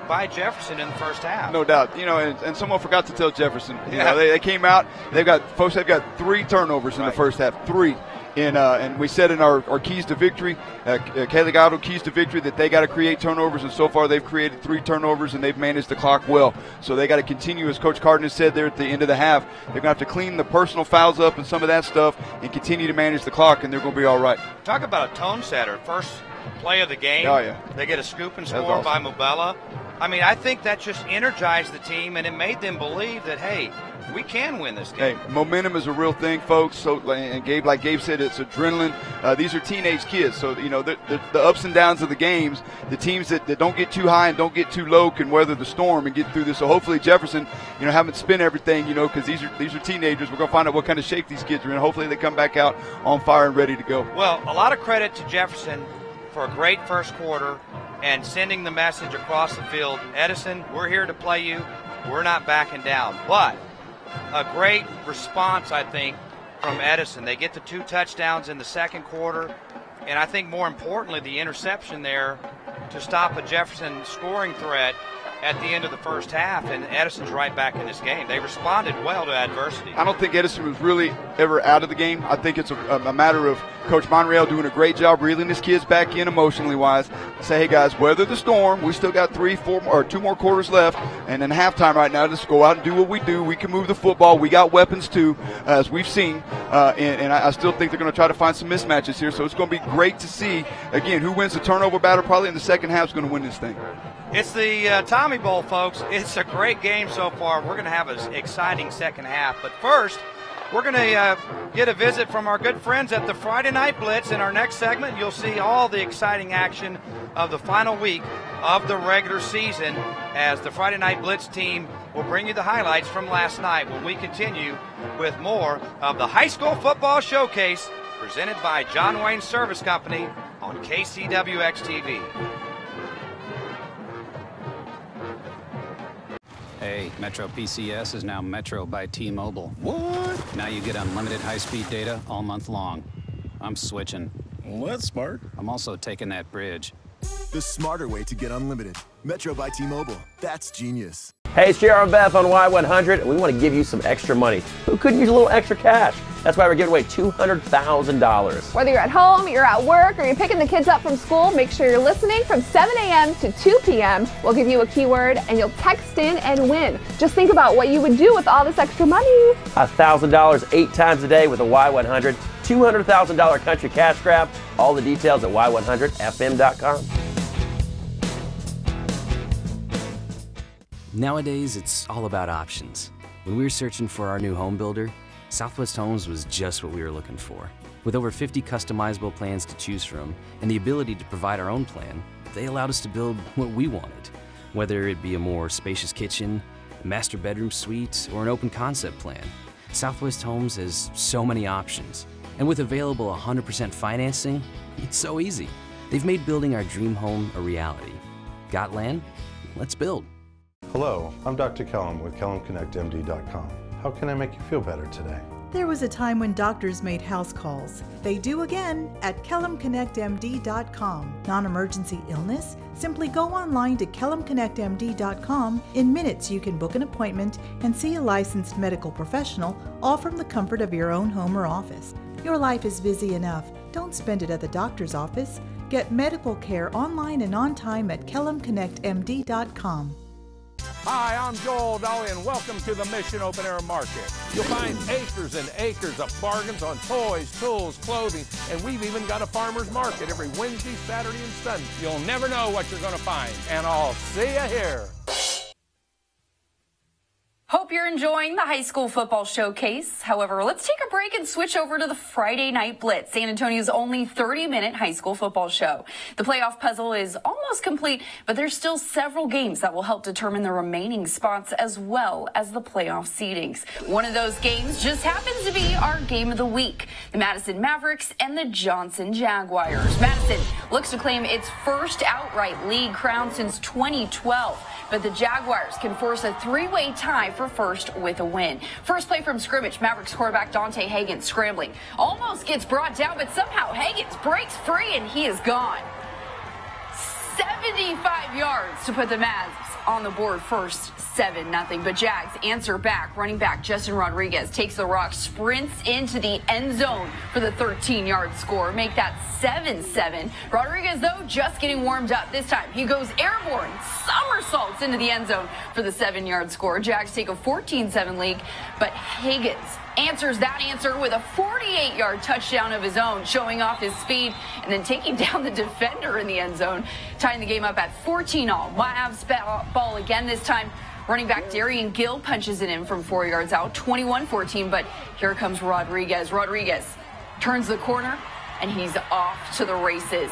by Jefferson in the first half. No doubt. You know, and someone forgot to tell Jefferson. You know, they came out, they've got 3 turnovers in the first half. 3. And we said in our keys to victory, Caligado keys to victory, that they got to create turnovers, and so far they've created 3 turnovers and they've managed the clock well. So they got to continue, as Coach Cardenas said there at the end of the half, they're going to have to clean the personal fouls up and some of that stuff and continue to manage the clock, and they're going to be all right. Talk about a tone setter. First play of the game. Oh, yeah. They get a scoop and score by Mubella. I mean, I think that just energized the team, and it made them believe that, hey, we can win this game. Hey, momentum is a real thing, folks. So, and Gabe, like Gabe said, it's adrenaline. These are teenage kids, so you know the ups and downs of the games. The teams that don't get too high and don't get too low can weather the storm and get through this. So hopefully Jefferson, you know, haven't spent everything, you know, because these are teenagers. We're gonna find out what kind of shape these kids are in. Hopefully they come back out on fire and ready to go. Well, a lot of credit to Jefferson for a great first quarter and sending the message across the field. Edison, we're here to play you. We're not backing down. But a great response, I think, from Edison. They get the 2 touchdowns in the second quarter, and I think more importantly, the interception there to stop a Jefferson scoring threat at the end of the first half, and Edison's right back in this game. They responded well to adversity. I don't think Edison was really ever out of the game. I think it's a matter of Coach Monreal doing a great job reeling his kids back in emotionally wise. Say, hey guys, weather the storm. We still got 2 more quarters left, and then halftime right now. Just go out and do what we do. We can move the football. We got weapons too, as we've seen, and I still think they're going to try to find some mismatches here. So it's going to be great to see again who wins the turnover battle. Probably in the second half is going to win this thing. It's the Tommy Bowl, folks. It's a great game so far. We're going to have an exciting second half. But first, we're going to get a visit from our good friends at the Friday Night Blitz. In our next segment, you'll see all the exciting action of the final week of the regular season, as the Friday Night Blitz team will bring you the highlights from last night when we continue with more of the High School Football Showcase presented by John Wayne Service Company on KCWX-TV. Hey, Metro PCS is now Metro by T-Mobile. What? Now you get unlimited high-speed data all month long. I'm switching. Well, that's smart. I'm also taking that bridge. The smarter way to get unlimited. Metro by T-Mobile. That's genius. Hey, it's JR and Beth on Y100, and we want to give you some extra money. Who couldn't use a little extra cash? That's why we're giving away $200,000. Whether you're at home, you're at work, or you're picking the kids up from school, make sure you're listening from 7 a.m. to 2 p.m. We'll give you a keyword, and you'll text in and win. Just think about what you would do with all this extra money. $1,000 8 times a day with a Y100. $200,000 country cash grab. All the details at y100fm.com. Nowadays, it's all about options. When we were searching for our new home builder, Southwest Homes was just what we were looking for. With over 50 customizable plans to choose from and the ability to provide our own plan, they allowed us to build what we wanted. Whether it be a more spacious kitchen, a master bedroom suite, or an open concept plan, Southwest Homes has so many options. And with available 100% financing, it's so easy. They've made building our dream home a reality. Got land? Let's build. Hello, I'm Dr. Kellum with KellumConnectMD.com. How can I make you feel better today? There was a time when doctors made house calls. They do again at KellumConnectMD.com. Non-emergency illness? Simply go online to KellumConnectMD.com. In minutes you can book an appointment and see a licensed medical professional, all from the comfort of your own home or office. Your life is busy enough. Don't spend it at the doctor's office. Get medical care online and on time at KellumConnectMD.com. Hi, I'm Joel Dolly, and welcome to the Mission Open Air Market. You'll find acres and acres of bargains on toys, tools, clothing, and we've even got a farmer's market every Wednesday, Saturday, and Sunday. You'll never know what you're going to find, and I'll see you here. Hope you're enjoying the high school football showcase. However, let's take a break and switch over to the Friday Night Blitz, San Antonio's only 30-minute high school football show. The playoff puzzle is almost complete, but there's still several games that will help determine the remaining spots as well as the playoff seedings. One of those games just happens to be our game of the week, the Madison Mavericks and the Johnson Jaguars. Madison looks to claim its first outright league crown since 2012, but the Jaguars can force a three-way tie for first with a win. First play from scrimmage, Mavericks quarterback Dante Hagens scrambling. Almost gets brought down, but somehow Hagens breaks free and he is gone. 75 yards to put the Mavs on the board first, 7-0. But Jags answer back. Running back Justin Rodriguez takes the rock, sprints into the end zone for the 13-yard score. Make that 7-7. Rodriguez, though, just getting warmed up. This time he goes airborne, somersaults into the end zone for the 7-yard score. Jags take a 14-7 lead, but Hagens answers that answer with a 48-yard touchdown of his own, showing off his speed and then taking down the defender in the end zone, tying the game up at 14-all. Mavs ball again this time. Running back Darian Gill punches it in from 4 yards out, 21-14, but here comes Rodriguez. Rodriguez turns the corner, and he's off to the races.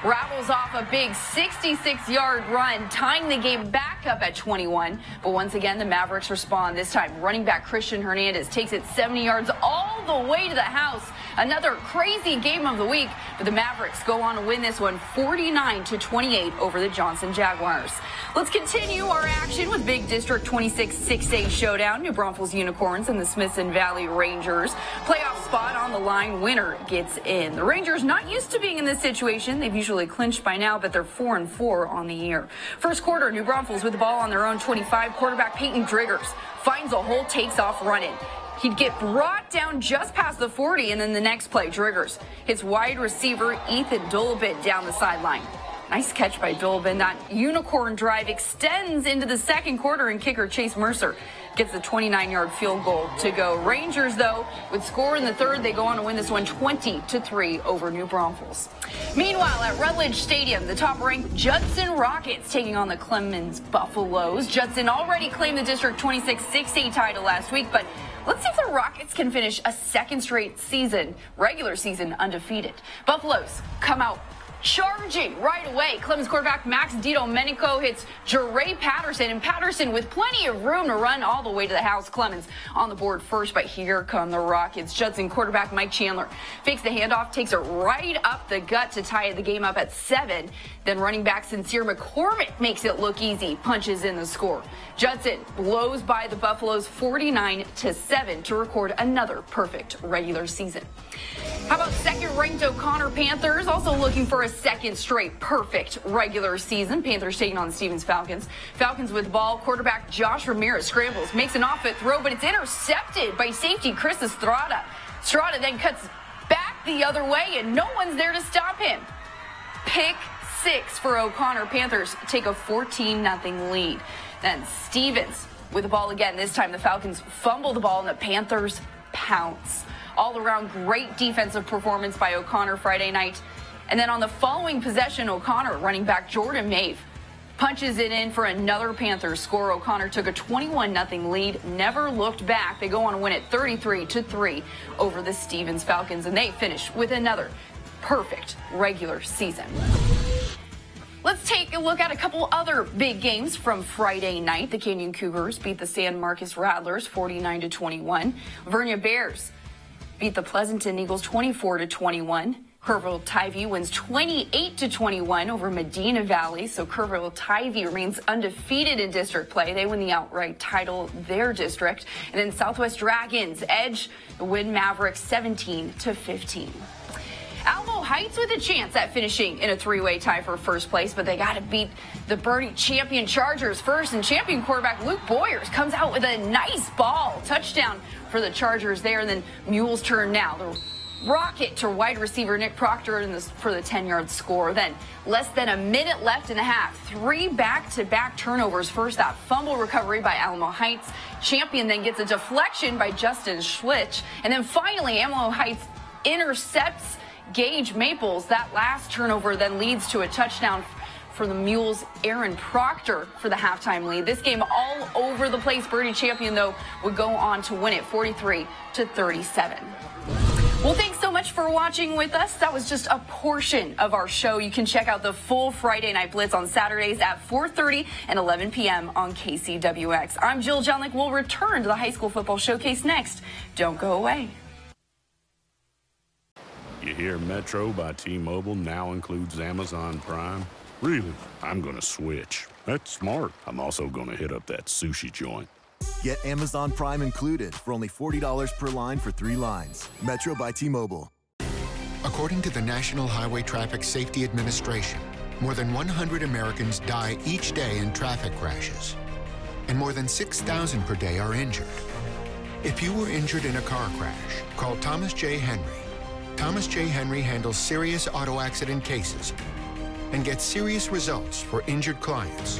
Rattles off a big 66-yard run, tying the game back up at 21. But once again, the Mavericks respond. This time, running back Christian Hernandez takes it 70 yards all the way to the house. Another crazy game of the week, but the Mavericks go on to win this one 49-28 over the Johnson Jaguars. Let's continue our action with Big District 26 6A showdown. New Braunfels Unicorns and the Smithson Valley Rangers. Playoff spot on the line. Winner gets in. The Rangers not used to being in this situation. They've usually clinched by now, but they're 4-4 on the year. First quarter, New Braunfels with the ball on their own 25. Quarterback Peyton Driggers finds a hole, takes off running. He'd get brought down just past the 40, and then the next play, Driggers hits wide receiver Ethan Dolabit down the sideline. Nice catch by Dolabin. That unicorn drive extends into the second quarter, and kicker Chase Mercer gets the 29-yard field goal to go. Rangers, though, would score in the third. They go on to win this one 20-3 over New Braunfels. Meanwhile, at Rutledge Stadium, the top-ranked Judson Rockets taking on the Clemens Buffaloes. Judson already claimed the District 26 6A title last week, but let's see if the Rockets can finish a second straight season, regular season, undefeated. Buffaloes come out charging right away. Clemens quarterback Max DiDomenico hits Jeray Patterson, and Patterson with plenty of room to run all the way to the house. Clemens on the board first, but here come the Rockets. Judson quarterback Mike Chandler fakes the handoff, takes it right up the gut to tie the game up at 7. Then running back Sincere McCormick makes it look easy, punches in the score. Judson blows by the Buffaloes 49-7 to record another perfect regular season. How about second-ranked O'Connor Panthers, also looking for a second straight perfect regular season. Panthers taking on the Stevens Falcons. Falcons with the ball. Quarterback Josh Ramirez scrambles, makes an off-foot throw, but it's intercepted by safety Chris Estrada. Estrada then cuts back the other way, and no one's there to stop him. Pick 6 for O'Connor. Panthers take a 14-0 lead. Then Stevens with the ball again. This time the Falcons fumble the ball, and the Panthers pounce. All-around great defensive performance by O'Connor Friday night. And then on the following possession, O'Connor, running back Jordan Mave, punches it in for another Panthers score. O'Connor took a 21-0 lead, never looked back. They go on to win it 33-3 over the Stevens Falcons, and they finish with another perfect regular season. Let's take a look at a couple other big games from Friday night. The Kenyan Cougars beat the San Marcos Rattlers 49-21. Vernia Bears beat the Pleasanton Eagles 24-21. Kerrville-Tivy wins 28-21 over Medina Valley. So Kerrville-Tivy remains undefeated in district play. They win the outright title, their district. And then Southwest Dragons edge the win Mavericks 17-15. Alamo Heights with a chance at finishing in a three-way tie for first place, but they got to beat the Bernie champion Chargers first, and champion quarterback Luke Boyers comes out with a nice ball. Touchdown for the Chargers there, and then Mules turn now. The rocket to wide receiver Nick Proctor for the 10-yard score. Then less than a minute left in the half. 3 back-to-back turnovers. First, that fumble recovery by Alamo Heights. Champion then gets a deflection by Justin Schlitch. And then finally, Alamo Heights intercepts Gage Maples. That last turnover then leads to a touchdown for the Mules' Aaron Proctor for the halftime lead. This game all over the place. Birdie Champion, though, would go on to win it 43-37. Well, thanks so much for watching with us. That was just a portion of our show. You can check out the full Friday Night Blitz on Saturdays at 4:30 and 11 p.m. on KCWX. I'm Jill Johnlick. We'll return to the High School Football Showcase next. Don't go away. You hear Metro by T-Mobile now includes Amazon Prime? Really? I'm going to switch. That's smart. I'm also going to hit up that sushi joint. Get Amazon Prime included for only $40 per line for 3 lines. Metro by T-Mobile. According to the National Highway Traffic Safety Administration, more than 100 Americans die each day in traffic crashes, and more than 6,000 per day are injured. If you were injured in a car crash, call Thomas J. Henry. Thomas J. Henry handles serious auto accident cases and gets serious results for injured clients.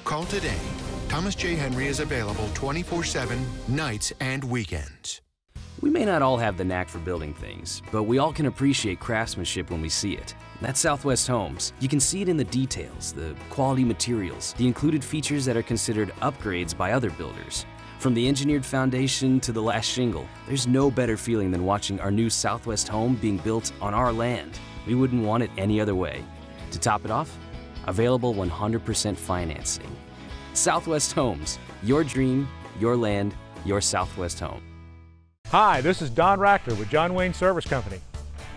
Call today. Thomas J. Henry is available 24/7, nights and weekends. We may not all have the knack for building things, but we all can appreciate craftsmanship when we see it. That's Southwest Homes. You can see it in the details, the quality materials, the included features that are considered upgrades by other builders. From the engineered foundation to the last shingle, there's no better feeling than watching our new Southwest home being built on our land. We wouldn't want it any other way. To top it off, available 100% financing. Southwest Homes, your dream, your land, your Southwest home. Hi, this is Don Rackler with John Wayne Service Company.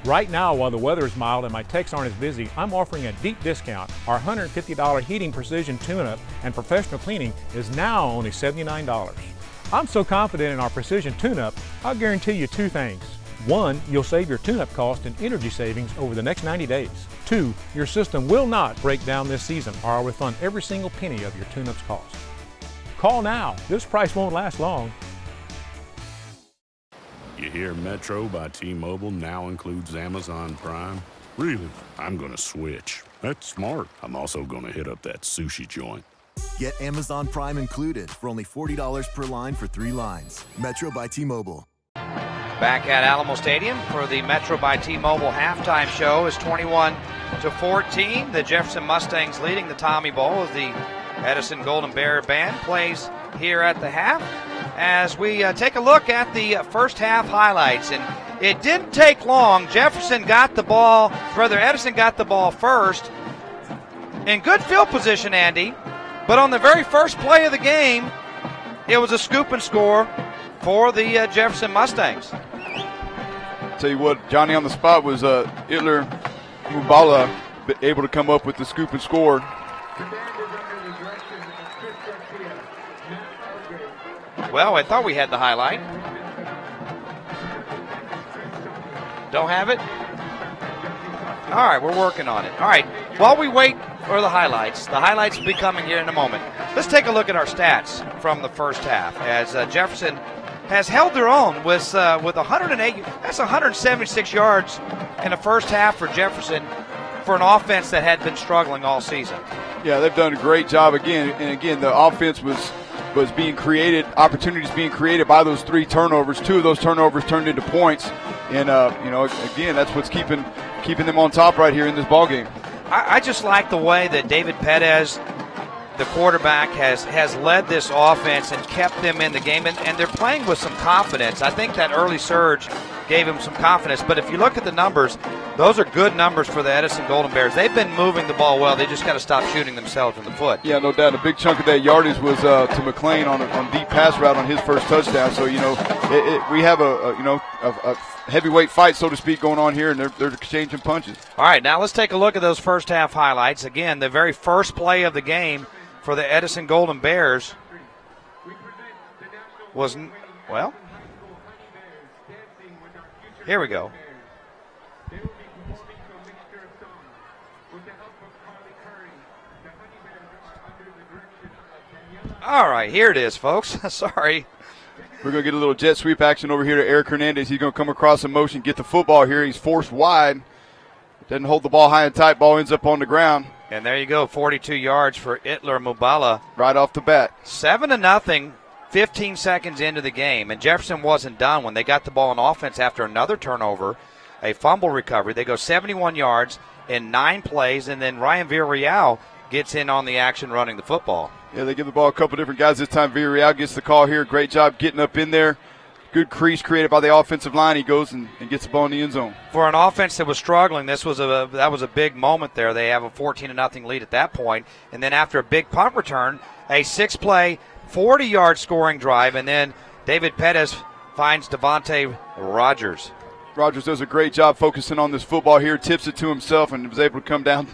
Right now, while the weather is mild and my techs aren't as busy, I'm offering a deep discount. Our $150 heating precision tune-up and professional cleaning is now only $79. I'm so confident in our precision tune-up, I'll guarantee you 2 things. 1, you'll save your tune-up cost and energy savings over the next 90 days. 2, your system will not break down this season, or I'll refund every single penny of your tune-up's cost. Call now. This price won't last long. You hear Metro by T-Mobile now includes Amazon Prime? Really? I'm going to switch. That's smart. I'm also going to hit up that sushi joint. Get Amazon Prime included for only $40 per line for 3 lines. Metro by T-Mobile. Back at Alamo Stadium for the Metro by T-Mobile halftime show is 21-14. The Jefferson Mustangs leading the Tommy Bowl as the Edison Golden Bear Band plays here at the half. As we take a look at the first half highlights, and it didn't take long. Jefferson got the ball, Edison got the ball first in good field position, Andy, but on the very first play of the game, it was a scoop and score for the Jefferson Mustangs. Tell you what, Johnny on the spot was Itler Mubala able to come up with the scoop and score. Well, I thought we had the highlight. Don't have it? All right, we're working on it. All right, while we wait for the highlights will be coming here in a moment. Let's take a look at our stats from the first half as Jefferson has held their own with 108. That's 176 yards in the first half for Jefferson for an offense that had been struggling all season. Yeah, they've done a great job again. And again, the offense was being created, opportunities being created by those 3 turnovers. 2 of those turnovers turned into points. And, again, that's what's keeping them on top right here in this ballgame. I just like the way that David Perez, the quarterback, has led this offense and kept them in the game. And they're playing with some confidence. I think that early surge gave him some confidence. But if you look at the numbers, those are good numbers for the Edison Golden Bears. They've been moving the ball well. They just got to stop shooting themselves in the foot. Yeah, no doubt. A big chunk of that yardage was to Mcclain on deep pass route on his first touchdown. So, we have a heavyweight fight, so to speak, going on here, and they're exchanging punches. All right, now let's take a look at those first half highlights. Again, the very first play of the game for the Edison Golden Bears was, well, here we go. All right, here it is, folks. Sorry. We're going to get a little jet sweep action over here to Eric Hernandez. He's going to come across in motion, get the football here. He's forced wide. Doesn't hold the ball high and tight. Ball ends up on the ground. And there you go, 42 yards for Itler Mubala. Right off the bat. 7-0, 15 seconds into the game. And Jefferson wasn't done when they got the ball on offense after another turnover. a fumble recovery. They go 71 yards in 9 plays, and then Ryan Villarreal gets in on the action running the football. Yeah, they give the ball a couple different guys this time. Villarreal gets the call here. Great job getting up in there. Good crease created by the offensive line. He goes and gets the ball in the end zone. For an offense that was struggling, that was a big moment there. They have a 14-0 lead at that point, and then after a big punt return, a 6-play, 40-yard scoring drive, and then David Pettis finds Devontae Rogers. Rogers does a great job focusing on this football here, tips it to himself, and was able to come down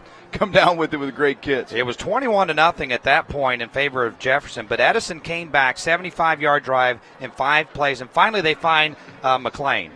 with it with a great catch. It was 21-0 at that point in favor of Jefferson, but Edison came back, 75-yard drive in 5 plays, and finally they find McClain.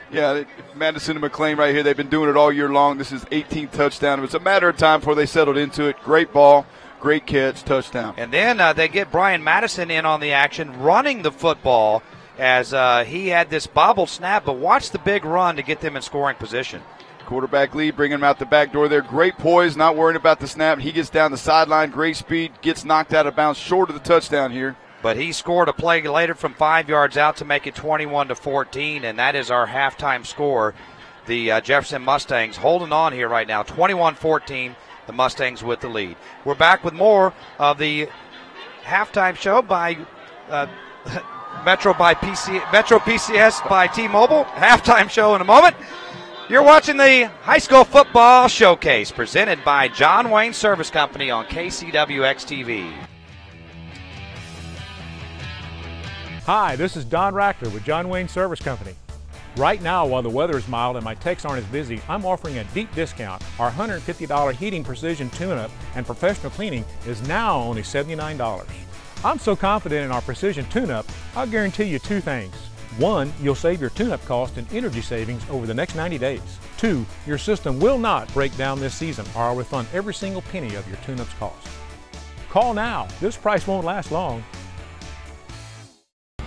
Yeah, Madison and McClain right here, they've been doing it all year long. This is 18th touchdown. It was a matter of time before they settled into it. Great ball, great catch, touchdown. And then they get Brian Madison in on the action, running the football as he had this bobbled snap, but watch the big run to get them in scoring position. Quarterback lead, bringing him out the back door there. Great poise, not worrying about the snap. He gets down the sideline, great speed, gets knocked out of bounds, short of the touchdown here. But he scored a play later from 5 yards out to make it 21-14, and that is our halftime score. The Jefferson Mustangs holding on here right now, 21-14, the Mustangs with the lead. We're back with more of the halftime show by Metro PCS by T-Mobile. Halftime show in a moment. You're watching the High School Football Showcase presented by John Wayne Service Company on KCWX-TV. Hi, this is Don Rackler with John Wayne Service Company. Right now, while the weather is mild and my techs aren't as busy, I'm offering a deep discount. Our $150 heating precision tune-up and professional cleaning is now only $79. I'm so confident in our precision tune-up, I'll guarantee you 2 things. 1, you'll save your tune-up cost and energy savings over the next 90 days. 2, your system will not break down this season or I'll refund every single penny of your tune-up's cost. Call now. This price won't last long.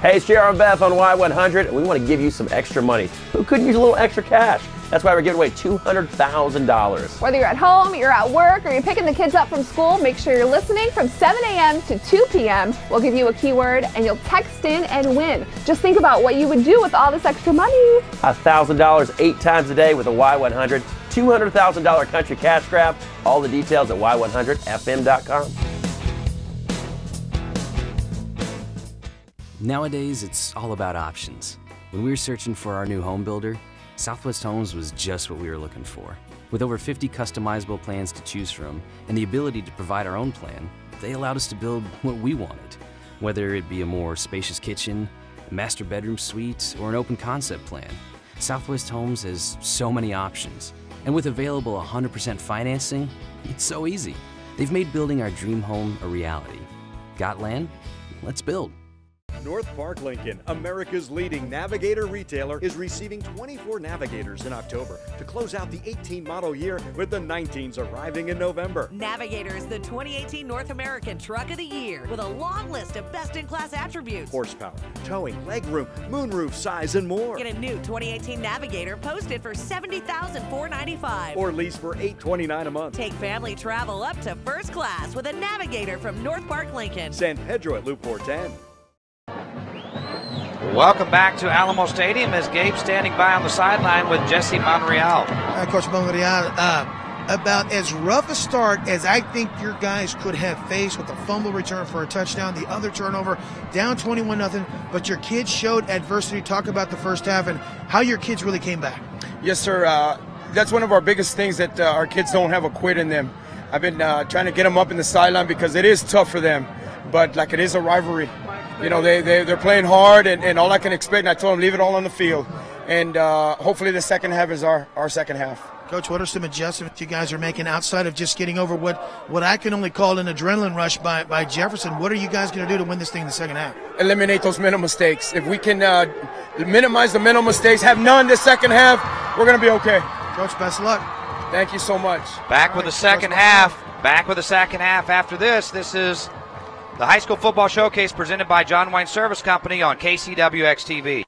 Hey, it's JR and Beth on Y100, and we want to give you some extra money. Who could use a little extra cash? That's why we're giving away $200,000. Whether you're at home, you're at work, or you're picking the kids up from school, make sure you're listening from 7 a.m. to 2 p.m. We'll give you a keyword, and you'll text in and win. Just think about what you would do with all this extra money. $1,000 8 times a day with a Y100, $200,000 country cash grab. All the details at y100fm.com. Nowadays, it's all about options. When we were searching for our new home builder, Southwest Homes was just what we were looking for. With over 50 customizable plans to choose from and the ability to provide our own plan, they allowed us to build what we wanted. Whether it be a more spacious kitchen, a master bedroom suite, or an open concept plan, Southwest Homes has so many options. And with available 100% financing, it's so easy. They've made building our dream home a reality. Got land? Let's build. North Park Lincoln, America's leading Navigator retailer, is receiving 24 Navigators in October to close out the 18 model year, with the 19s arriving in November. Navigator is the 2018 North American Truck of the Year with a long list of best-in-class attributes. Horsepower, towing, legroom, moonroof size, and more. Get a new 2018 Navigator posted for $70,495 or lease for $829 a month. Take family travel up to first class with a Navigator from North Park Lincoln. San Pedro at Loop 410. Welcome back to Alamo Stadium as Gabe's standing by on the sideline with Jesse Monreal. Coach Monreal, about as rough a start as I think your guys could have faced, with a fumble return for a touchdown, the other turnover, down 21-0, but your kids showed adversity. Talk about the first half and how your kids really came back. Yes, sir. That's one of our biggest things, that our kids don't have a quit in them. I've been trying to get them up in the sideline because it is tough for them, but like, it is a rivalry. You know, they're playing hard, and all I can expect, and I told them, leave it all on the field. And hopefully the second half is our second half. Coach, what are some adjustments you guys are making outside of just getting over what I can only call an adrenaline rush by Jefferson? What are you guys going to do to win this thing in the second half? Eliminate those mental mistakes. If we can minimize the mental mistakes, have none this second half, we're going to be okay. Coach, best of luck. Thank you so much. Back with the second half. Back with the second half after this. This is the High School Football Showcase presented by John Wayne Service Company on KCWX-TV.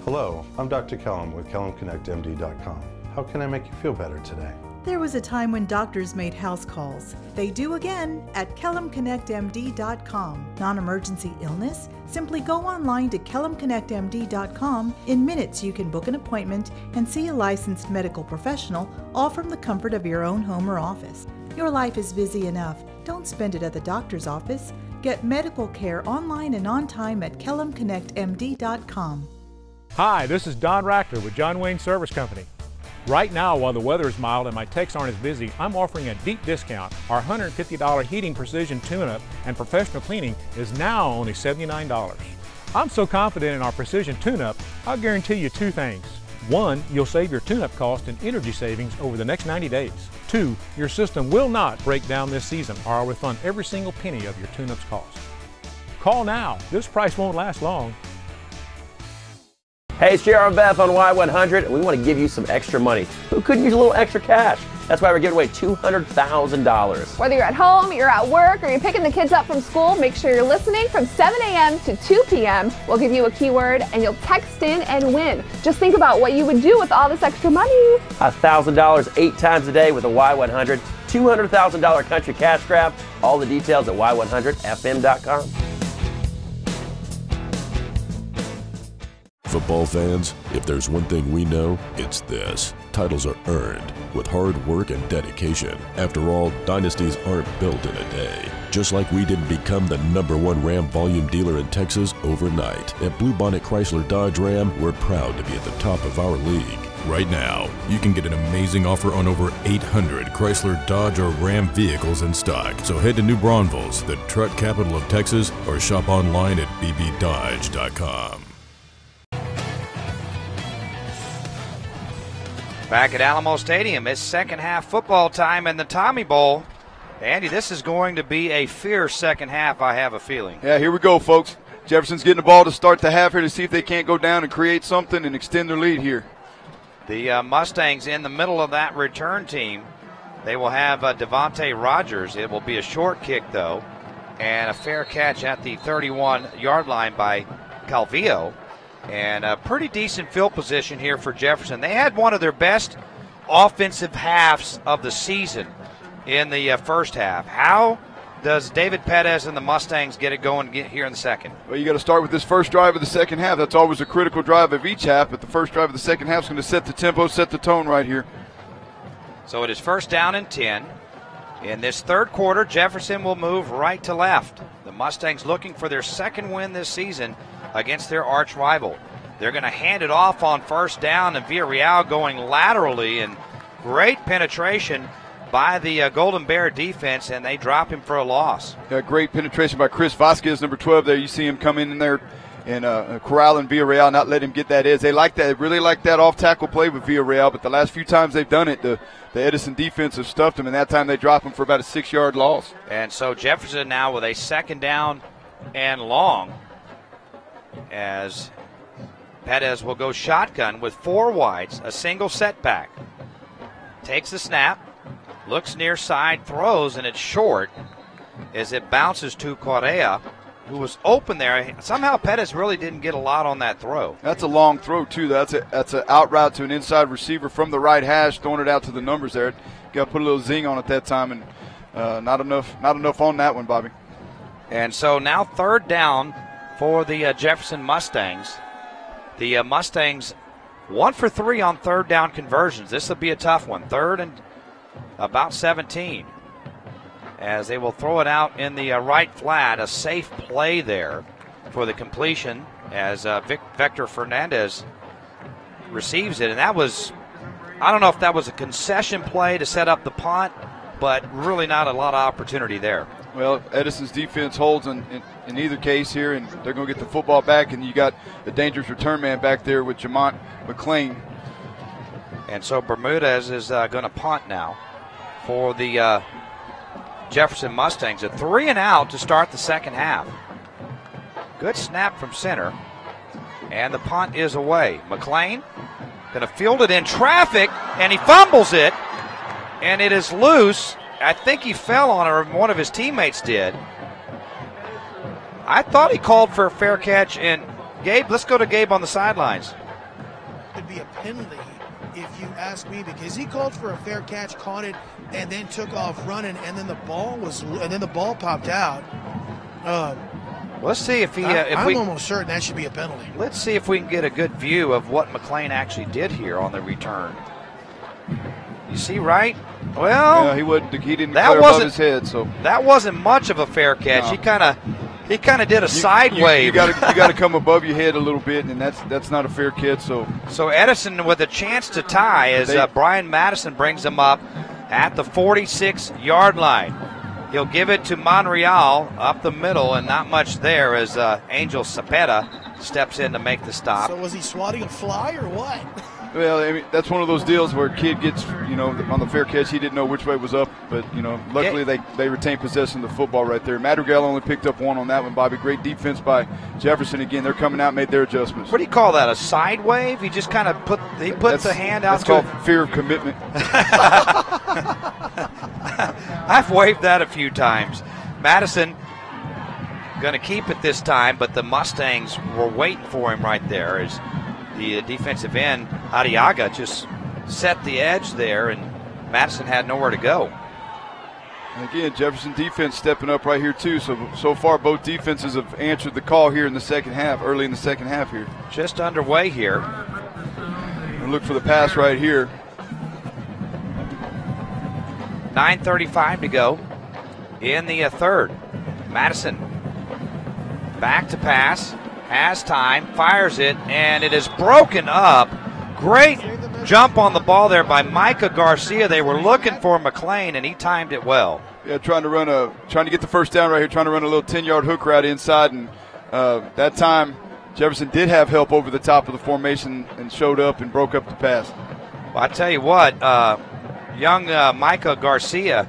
Hello, I'm Dr. Kellum with KellumConnectMD.com. How can I make you feel better today? There was a time when doctors made house calls. They do again at KellamConnectMD.com. Non-emergency illness? Simply go online to KellamConnectMD.com. In minutes, you can book an appointment and see a licensed medical professional, all from the comfort of your own home or office. Your life is busy enough. Don't spend it at the doctor's office. Get medical care online and on time at KellamConnectMD.com. Hi, this is Don Rackler with John Wayne Service Company. Right now, while the weather is mild and my techs aren't as busy, I'm offering a deep discount. Our $150 heating precision tune-up and professional cleaning is now only $79. I'm so confident in our precision tune-up, I'll guarantee you two things. One, you'll save your tune-up cost and energy savings over the next 90 days. Two, your system will not break down this season, or I'll refund every single penny of your tune-up's cost. Call now. This price won't last long. Hey, it's JR and Beth on Y100, and we want to give you some extra money. Who could use a little extra cash? That's why we're giving away $200,000. Whether you're at home, you're at work, or you're picking the kids up from school, make sure you're listening from 7 a.m. to 2 p.m. We'll give you a keyword, and you'll text in and win. Just think about what you would do with all this extra money. $1,000 8 times a day with a Y100. $200,000 country cash grab. All the details at Y100FM.com. Football fans, if there's one thing we know, it's this. Titles are earned with hard work and dedication. After all, dynasties aren't built in a day. Just like we didn't become the #1 Ram volume dealer in Texas overnight. At Bluebonnet Chrysler Dodge Ram, we're proud to be at the top of our league. Right now, you can get an amazing offer on over 800 Chrysler, Dodge, or Ram vehicles in stock. So head to New Braunfels, the truck capital of Texas, or shop online at bbdodge.com. Back at Alamo Stadium, it's second half football time in the Tommy Bowl. Andy, this is going to be a fierce second half, I have a feeling. Yeah, here we go, folks. Jefferson's getting the ball to start the half here to see if they can't go down and create something and extend their lead here. The Mustangs in the middle of that return team. They will have Devontae Rogers. It will be a short kick, though, and a fair catch at the 31-yard line by Calvillo. And a pretty decent field position here for Jefferson. They had one of their best offensive halves of the season in the first half. How does David Pettis and the Mustangs get it going here in the second? Well, you got to start with this first drive of the second half. That's always a critical drive of each half, but the first drive of the second half is going to set the tempo, set the tone right here. So it is first down and 10. In this third quarter, Jefferson will move right to left. The Mustangs looking for their second win this season against their arch rival. They're going to hand it off on first down, and Villarreal going laterally, and great penetration by the Golden Bear defense, and they drop him for a loss. Yeah, great penetration by Chris Vasquez, number 12 there. You see him come in there and corralling Villarreal, not let him get that edge. They like that. They really like that off-tackle play with Villarreal, but the last few times they've done it, the Edison defense have stuffed him, and that time they drop him for about a 6-yard loss. And so Jefferson now with a second down and long, as Pettis will go shotgun with 4 wides, a single setback. Takes the snap, looks near side, throws, and it's short as it bounces to Correa, who was open there. Somehow Pettis really didn't get a lot on that throw. That's a long throw, too. That's an out route to an inside receiver from the right hash, throwing it out to the numbers there. Got to put a little zing on it that time, and not enough on that one, Bobby. And so now third down for the Jefferson Mustangs. The Mustangs 1 for 3 on third down conversions. This will be a tough one. Third and about 17. As they will throw it out in the right flat. A safe play there for the completion as Victor Fernandez receives it. And that was, I don't know if that was a concession play to set up the punt, but really not a lot of opportunity there. Well, Edison's defense holds in either case here, and they're going to get the football back, and you got a dangerous return man back there with Jamaat Mcclain. And so Bermudez is going to punt now for the Jefferson Mustangs. A 3 and out to start the second half. Good snap from center, and the punt is away. Mcclain going to field it in traffic, and he fumbles it, and it is loose. I think he fell on it, or one of his teammates did. I thought he called for a fair catch, and Gabe, let's go to Gabe on the sidelines. It'd be a penalty if you ask me, because he called for a fair catch, caught it, and then took off running, and then the ball popped out. Let's see if he. I'm almost certain that should be a penalty. Let's see if we can get a good view of what McClain actually did here on the return. You see, right? Well, yeah, he didn't clear above his head, so that wasn't much of a fair catch. No. He kind of did a side wave. You got to come above your head a little bit, and that's not a fair catch. So Edison with a chance to tie as Brian Madison brings him up at the 46-yard line. He'll give it to Monreal up the middle, and not much there as Angel Cepeda steps in to make the stop. So was he swatting a fly or what? Well, I mean, that's one of those deals where a kid gets, on the fair catch, he didn't know which way was up. But, luckily they retained possession of the football right there. Madrigal only picked up one on that one, Bobby. Great defense by Jefferson. Again, they're coming out, made their adjustments. What do you call that, a side wave? He just kind of put the hand out. That's called fear of commitment. I've waved that a few times. Madison going to keep it this time, but the Mustangs were waiting for him right there as the defensive end, Arriaga, just set the edge there, and Madison had nowhere to go. And again, Jefferson defense stepping up right here too. So far, both defenses have answered the call here in the second half, early in the second half here. Just underway here. And look for the pass right here. 9:35 to go in the third. Madison back to pass. Has time, fires it, and it is broken up. Great jump on the ball there by Micah Garcia. They were looking for McClain, and he timed it well. Yeah, trying to get the first down right here, trying to run a little 10-yard hook route inside, and that time Jefferson did have help over the top of the formation and showed up and broke up the pass. Well, I tell you what, young Micah Garcia,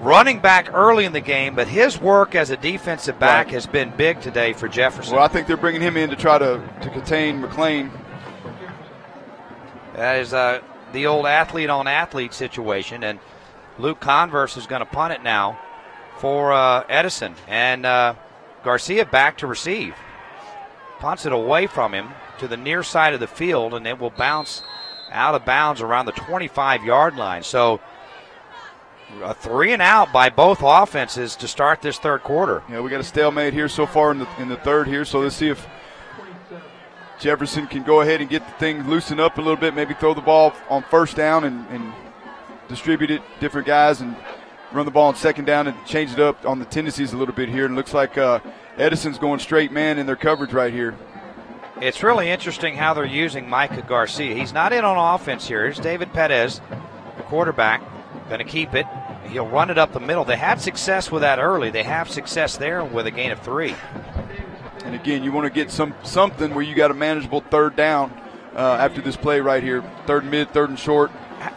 running back early in the game, but his work as a defensive back has been big today for Jefferson. Well, I think they're bringing him in to try to contain McClain. That is the old athlete-on-athlete situation, and Luke Converse is going to punt it now for Edison, and Garcia back to receive. Punts it away from him to the near side of the field, and it will bounce out of bounds around the 25-yard line. So a 3-and-out by both offenses to start this third quarter. Yeah, we got a stalemate here so far in the third here, so let's see if Jefferson can go ahead and get the thing loosened up a little bit, maybe throw the ball on first down and distribute it different guys and run the ball on second down and change it up on the tendencies a little bit here. And it looks like Edison's going straight man in their coverage right here. It's really interesting how they're using Micah Garcia. He's not in on offense here. Here's David Perez, the quarterback, going to keep it. He'll run it up the middle. They had success with that early. They have success there with a gain of 3. And again, you want to get something where you got a manageable third down after this play right here. Third and mid, third and short.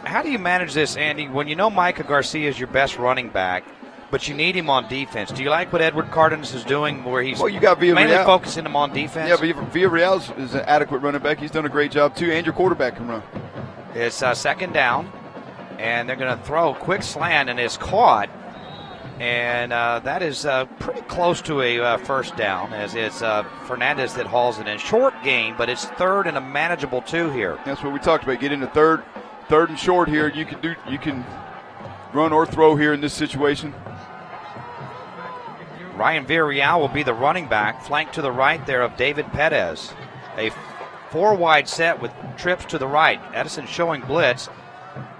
How do you manage this, Andy, when you know Micah Garcia is your best running back, but you need him on defense? Do you like what Edward Cardenas is doing where he's you got mainly focusing him on defense? Yeah, but Villarreal is an adequate running back. He's done a great job, too, and your quarterback can run. It's second down, and they're going to throw a quick slant, and it's caught. And that is pretty close to a first down, as it's Fernandez that hauls it in. Short gain, but it's third and a manageable 2 here. That's what we talked about. Get into third and short here. You can run or throw here in this situation. Ryan Villarreal will be the running back, flanked to the right there of David Perez. A 4-wide set with trips to the right. Edison showing blitz,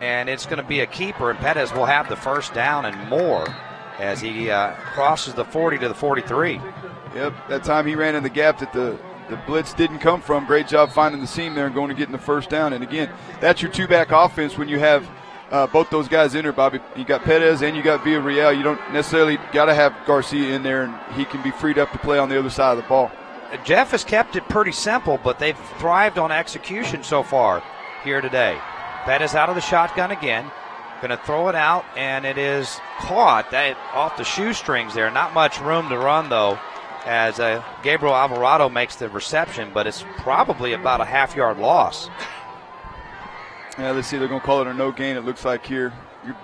and it's going to be a keeper, and Perez will have the first down and more as he crosses the 40 to the 43. Yep, that time he ran in the gap that the blitz didn't come from. Great job finding the seam there and going and getting the first down. And again, that's your 2-back offense when you have both those guys in there, Bobby. You got Perez and you got Villarreal. You don't necessarily got to have Garcia in there, and he can be freed up to play on the other side of the ball. Jeff has kept it pretty simple, but they've thrived on execution so far here today. Perez out of the shotgun again. Going to throw it out, and it is caught off the shoestrings there. Not much room to run, though, as Gabriel Alvarado makes the reception, but it's probably about a half-yard loss. Yeah, let's see. They're going to call it a no gain, it looks like here.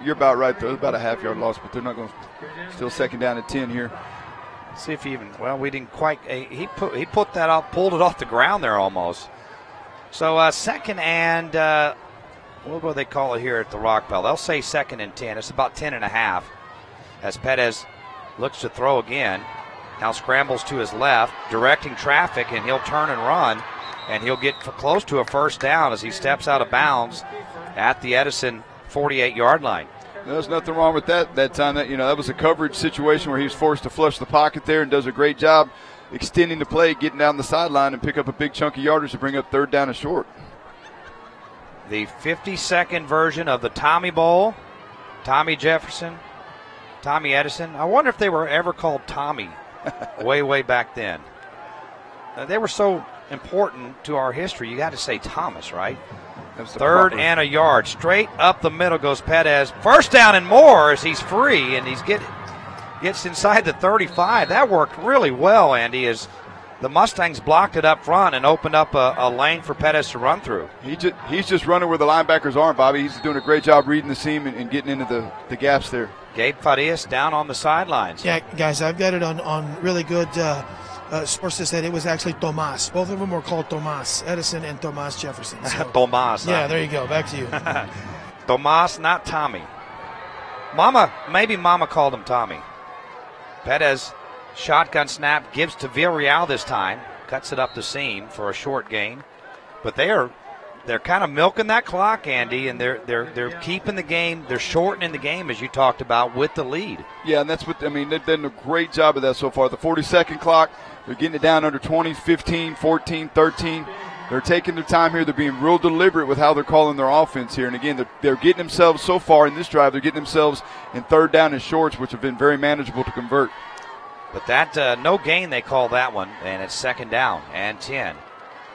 You're about right, though. It's about a half-yard loss, but they're not going to – still second down at 10 here. See if he even – well, we didn't quite – he put that out, pulled it off the ground there almost. So second and, what will they call it here at the Rock Bell? They'll say 2nd and 10. It's about 10.5 as Pettis looks to throw again. Now scrambles to his left, directing traffic, and he'll turn and run, and he'll get close to a first down as he steps out of bounds at the Edison 48-yard line. There's nothing wrong with that time. That was a coverage situation where he was forced to flush the pocket there and does a great job extending the play, getting down the sideline and pick up a big chunk of yardage to bring up 3rd down and short. The 52nd version of the Tommy Bowl. Tommy Jefferson, Tommy Edison. I wonder if they were ever called Tommy way back then. They were so important to our history. You got to say Thomas, right? 3rd and a yard. Straight up the middle goes Pettis. First down and more as he's free, and gets inside the 35. That worked really well, Andy, as the Mustangs blocked it up front and opened up a lane for Pettis to run through. He's just running where the linebackers aren't, Bobby. He's doing a great job reading the seam and getting into the gaps there. Gabe Farias down on the sidelines. Yeah, guys, I've got it on really good sources that it was actually Tomas. Both of them were called Tomas, Edison and Tomas Jefferson. So, Tomas. Yeah, there you go. Back to you. Tomas, not Tommy. Maybe Mama called him Tommy. Pettis, shotgun snap, gives to Villarreal this time. Cuts it up the seam for a short gain. But they're kind of milking that clock, Andy, and they're keeping the game. They're shortening the game, as you talked about, with the lead. Yeah, and that's they've done a great job of that so far. The 40-second clock, they're getting it down under 20, 15, 14, 13. They're taking their time here. They're being real deliberate with how they're calling their offense here. And again, they're getting themselves so far in this drive. They're getting themselves in 3rd down and shorts, which have been very manageable to convert. But that no gain, they call that one, and it's 2nd down and 10.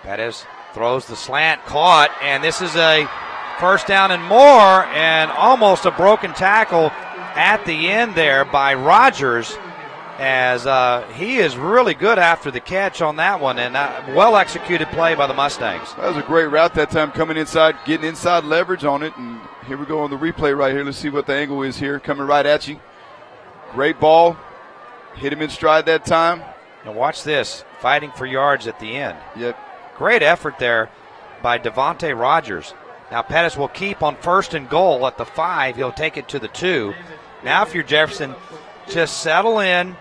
Pettis throws the slant, caught, and this is a first down and more, and almost a broken tackle at the end there by Rogers, as he is really good after the catch on that one, and well-executed play by the Mustangs. That was a great route that time, coming inside, getting inside leverage on it, and here we go on the replay right here. Let's see what the angle is here, coming right at you. Great ball. Hit him in stride that time. Now watch this, fighting for yards at the end. Yep. Great effort there by Devontae Rogers. Now Pettis will keep on 1st and goal at the 5. He'll take it to the 2. Now if you're Jefferson, just settle in,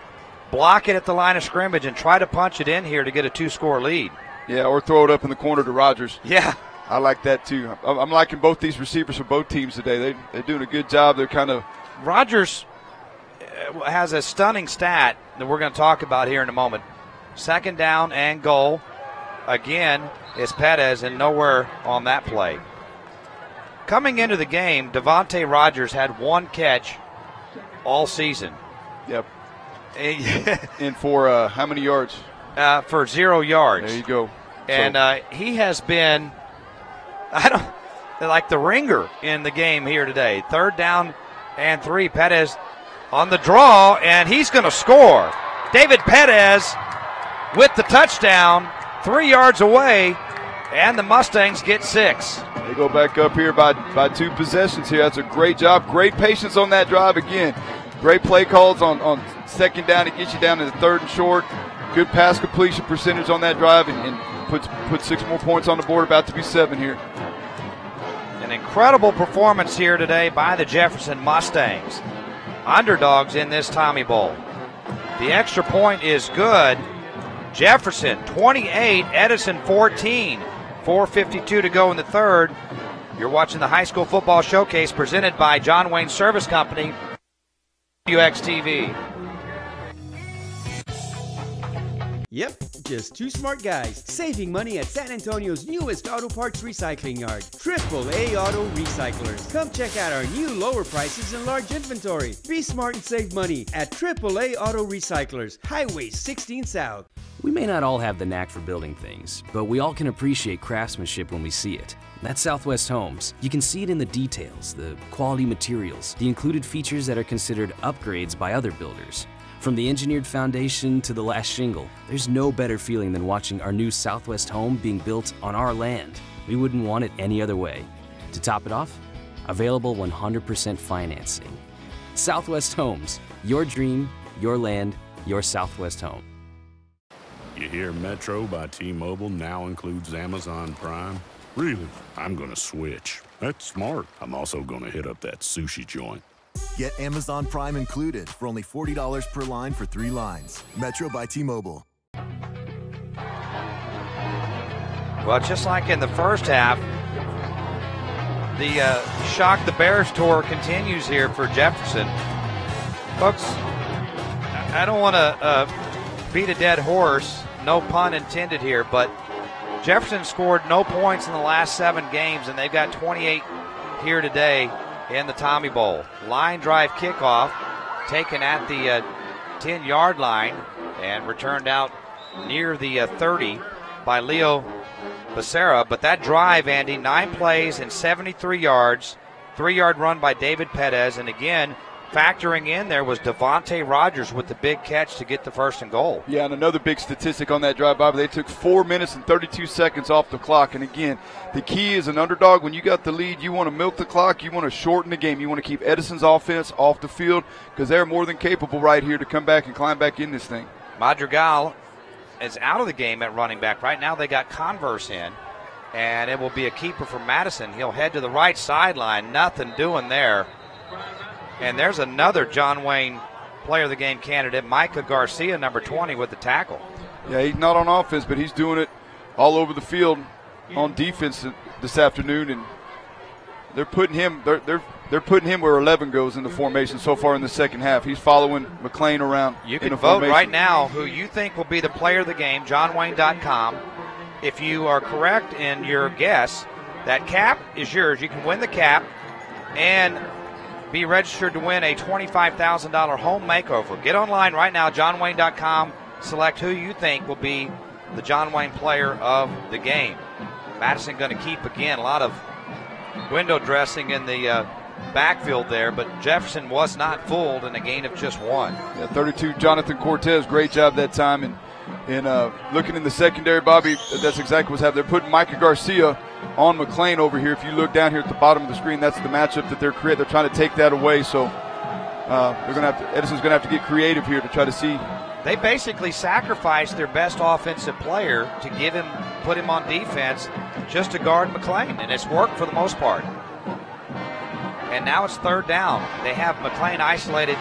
block it at the line of scrimmage, and try to punch it in here to get a 2-score lead. Yeah, or throw it up in the corner to Rogers. Yeah. I like that too. I'm liking both these receivers for both teams today. They're doing a good job. They're kind of – Rogers has a stunning stat that we're going to talk about here in a moment. 2nd down and goal. Again, is Pettis, and nowhere on that play. Coming into the game, Devontae Rogers had 1 catch all season. Yep. And for how many yards? For 0 yards. There you go. And he has been, like the ringer in the game here today. 3rd down and 3. Pettis on the draw, and he's going to score. David Pettis with the touchdown, 3 yards away, and the Mustangs get 6. They go back up here by 2 possessions here. That's a great job. Great patience on that drive again. Great play calls on 2nd down to get you down to the 3rd and short. Good pass completion percentage on that drive, and put 6 more points on the board, about to be 7 here. An incredible performance here today by the Jefferson Mustangs. Underdogs in this Tommy Bowl. The extra point is good. Jefferson 28, Edison 14. 4:52 to go in the 3rd. You're watching the High School Football Showcase presented by John Wayne Service Company, UXTV. Yep, just 2 smart guys saving money at San Antonio's newest auto parts recycling yard, AAA Auto Recyclers. Come check out our new lower prices and large inventory. Be smart and save money at AAA Auto Recyclers, Highway 16 South. We may not all have the knack for building things, but we all can appreciate craftsmanship when we see it. That's Southwest Homes. You can see it in the details, the quality materials, the included features that are considered upgrades by other builders. From the engineered foundation to the last shingle, there's no better feeling than watching our new Southwest home being built on our land. We wouldn't want it any other way. To top it off, available 100% financing. Southwest Homes, your dream, your land, your Southwest home. You hear Metro by T-Mobile now includes Amazon Prime? Really? I'm gonna switch. That's smart. I'm also gonna hit up that sushi joint. Get Amazon Prime included for only $40 per line for 3 lines. Metro by T-Mobile. Well, just like in the first half, the Shock the Bears tour continues here for Jefferson. Folks, I don't want to beat a dead horse, no pun intended here, but Jefferson scored no points in the last 7 games, and they've got 28 here today in the Tommy Bowl. Line drive kickoff taken at the 10-yard line and returned out near the 30 by Leo Becerra. But that drive, Andy, 9 plays and 73 yards, 3-yard run by David Perez, and again, factoring in there was Devontae Rogers with the big catch to get the 1st and goal. Yeah, and another big statistic on that drive, Bobby. They took 4 minutes and 32 seconds off the clock. And again, the key is an underdog. When you got the lead, you want to milk the clock. You want to shorten the game. You want to keep Edison's offense off the field because they're more than capable right here to come back and climb back in this thing. Madrigal is out of the game at running back. Right now they got Converse in, and it will be a keeper for Madison. He'll head to the right sideline. Nothing doing there. And there's another John Wayne Player of the Game candidate, Micah Garcia, number 20, with the tackle. Yeah, he's not on offense, but he's doing it all over the field on defense this afternoon, and they're putting him they're putting him where 11 goes in the formation so far in the second half. He's following McClain around. You can vote right now who you think will be the Player of the Game, johnwayne.com. If you are correct in your guess, that cap is yours. You can win the cap and be registered to win a $25,000 home makeover. Get online right now, johnwayne.com. Select who you think will be the John Wayne Player of the Game. Madison going to keep, again, a lot of window dressing in the backfield there, but Jefferson was not fooled in a gain of just 1. Yeah, 32, Jonathan Cortez, great job that time. And looking in the secondary, Bobby, that's exactly what's happening. They're putting Micah Garcia on McClain over here. If you look down here at the bottom of the screen, that's the matchup that they're creating. They're trying to take that away, so Edison's going to have to get creative here to try to see. They basically sacrificed their best offensive player to put him on defense just to guard McClain, and it's worked for the most part. And now it's 3rd down. They have McClain isolated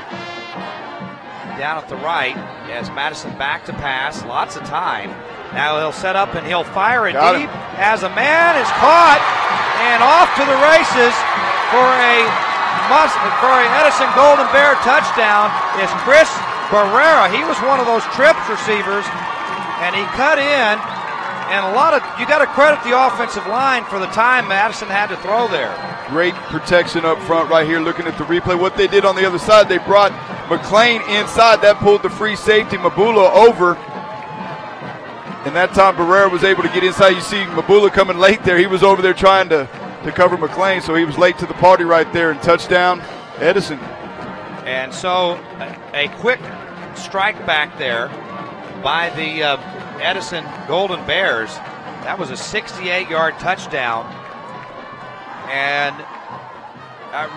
down at the right as Madison back to pass, lots of time. Now he'll set up and he'll fire it deep as a man is caught and off to the races for a Edison Golden Bear touchdown is Chris Barrera. He was one of those trips receivers, and he cut in, and you got to credit the offensive line for the time Madison had to throw there. Great protection up front right here. Looking at the replay, what they did on the other side, they brought McClain inside. That pulled the free safety Mabula over. And that time Barrera was able to get inside. You see Mabula coming late there. He was over there trying to cover McClain, so he was late to the party right there. And touchdown, Edison. And so a quick strike back there by the Edison Golden Bears. That was a 68-yard touchdown. And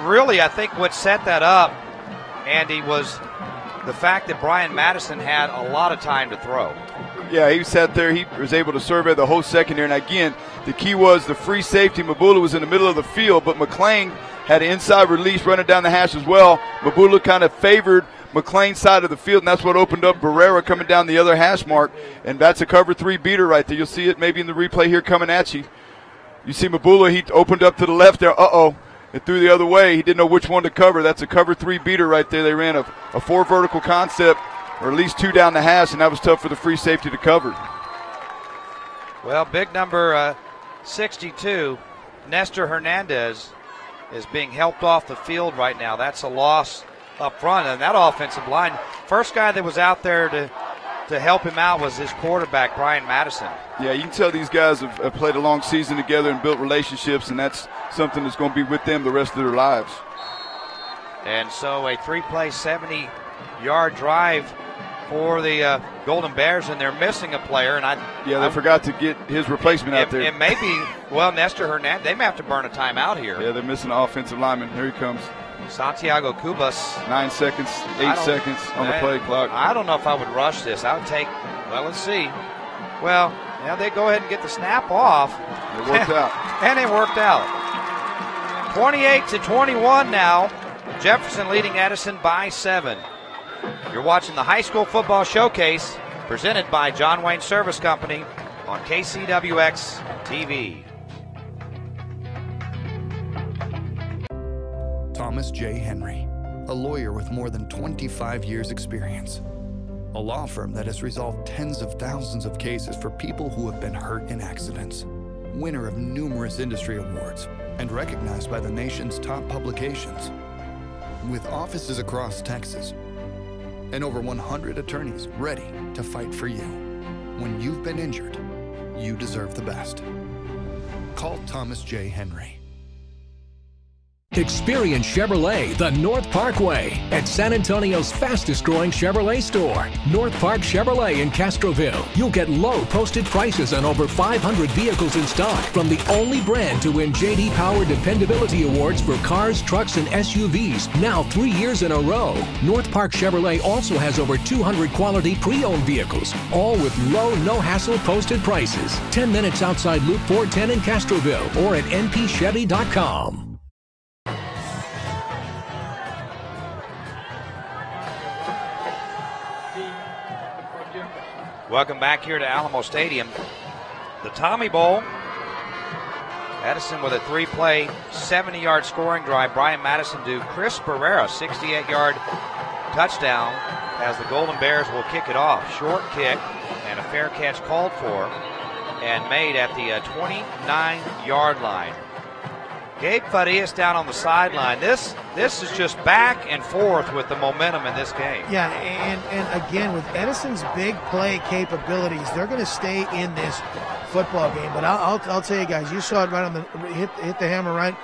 really, I think what set that up, Andy, was the fact that Brian Madison had a lot of time to throw. Yeah, he sat there. He was able to survey the whole secondary. And again, the key was the free safety. Mabula was in the middle of the field, but McClain had an inside release running down the hash as well. Mabula kind of favored McClain's side of the field, and that's what opened up Barrera coming down the other hash mark. And that's a cover 3 beater right there. You'll see it maybe in the replay here coming at you. You see Mabula, he opened up to the left there. It threw the other way. He didn't know which one to cover. That's a cover 3 beater right there. They ran a 4 vertical concept, or at least 2 down the hash, and that was tough for the free safety to cover. Well, big number 62, Nestor Hernandez, is being helped off the field right now. That's a loss up front, and that offensive line, first guy that was out there to help him out was his quarterback, Brian Madison. Yeah, you can tell these guys have played a long season together and built relationships, and that's something that's going to be with them the rest of their lives. And so a 3-play, 70-yard drive for the Golden Bears, and they're missing a player. And they forgot to get his replacement out there. It may be, Nestor Hernandez. They may have to burn a timeout here. Yeah, they're missing an offensive lineman. Here he comes. Santiago Cubas. 9 seconds, 8 seconds on the play clock. I don't know if I would rush this. I would take Well, let's see. Well, now they go ahead and get the snap off. It worked out. And it worked out. 28-21 now. Jefferson leading Edison by 7. You're watching the High School Football Showcase presented by John Wayne Service Company on KCWX TV. Thomas J. Henry, a lawyer with more than 25 years' experience. A law firm that has resolved tens of thousands of cases for people who have been hurt in accidents. Winner of numerous industry awards and recognized by the nation's top publications. With offices across Texas and over 100 attorneys ready to fight for you. When you've been injured, you deserve the best. Call Thomas J. Henry. Experience Chevrolet the North Parkway at San Antonio's fastest growing Chevrolet store, North Park Chevrolet in Castroville. You'll get low posted prices on over 500 vehicles in stock from the only brand to win J.D. Power Dependability Awards for cars, trucks, and SUVs, now 3 years in a row. North Park Chevrolet also has over 200 quality pre-owned vehicles, all with low, no-hassle posted prices. 10 minutes outside Loop 410 in Castroville or at npchevy.com. Welcome back here to Alamo Stadium. The Tommy Bowl. Edison with a 3-play, 70-yard scoring drive. Brian Madison to Chris Barrera, 68-yard touchdown as the Golden Bears will kick it off. Short kick and a fair catch called for and made at the 29-yard line. Gabe Farias down on the sideline. This is just back and forth with the momentum in this game. Yeah, and again, with Edison's big play capabilities, they're going to stay in this football game. But I'll tell you guys, you saw it right on the hit the hammer right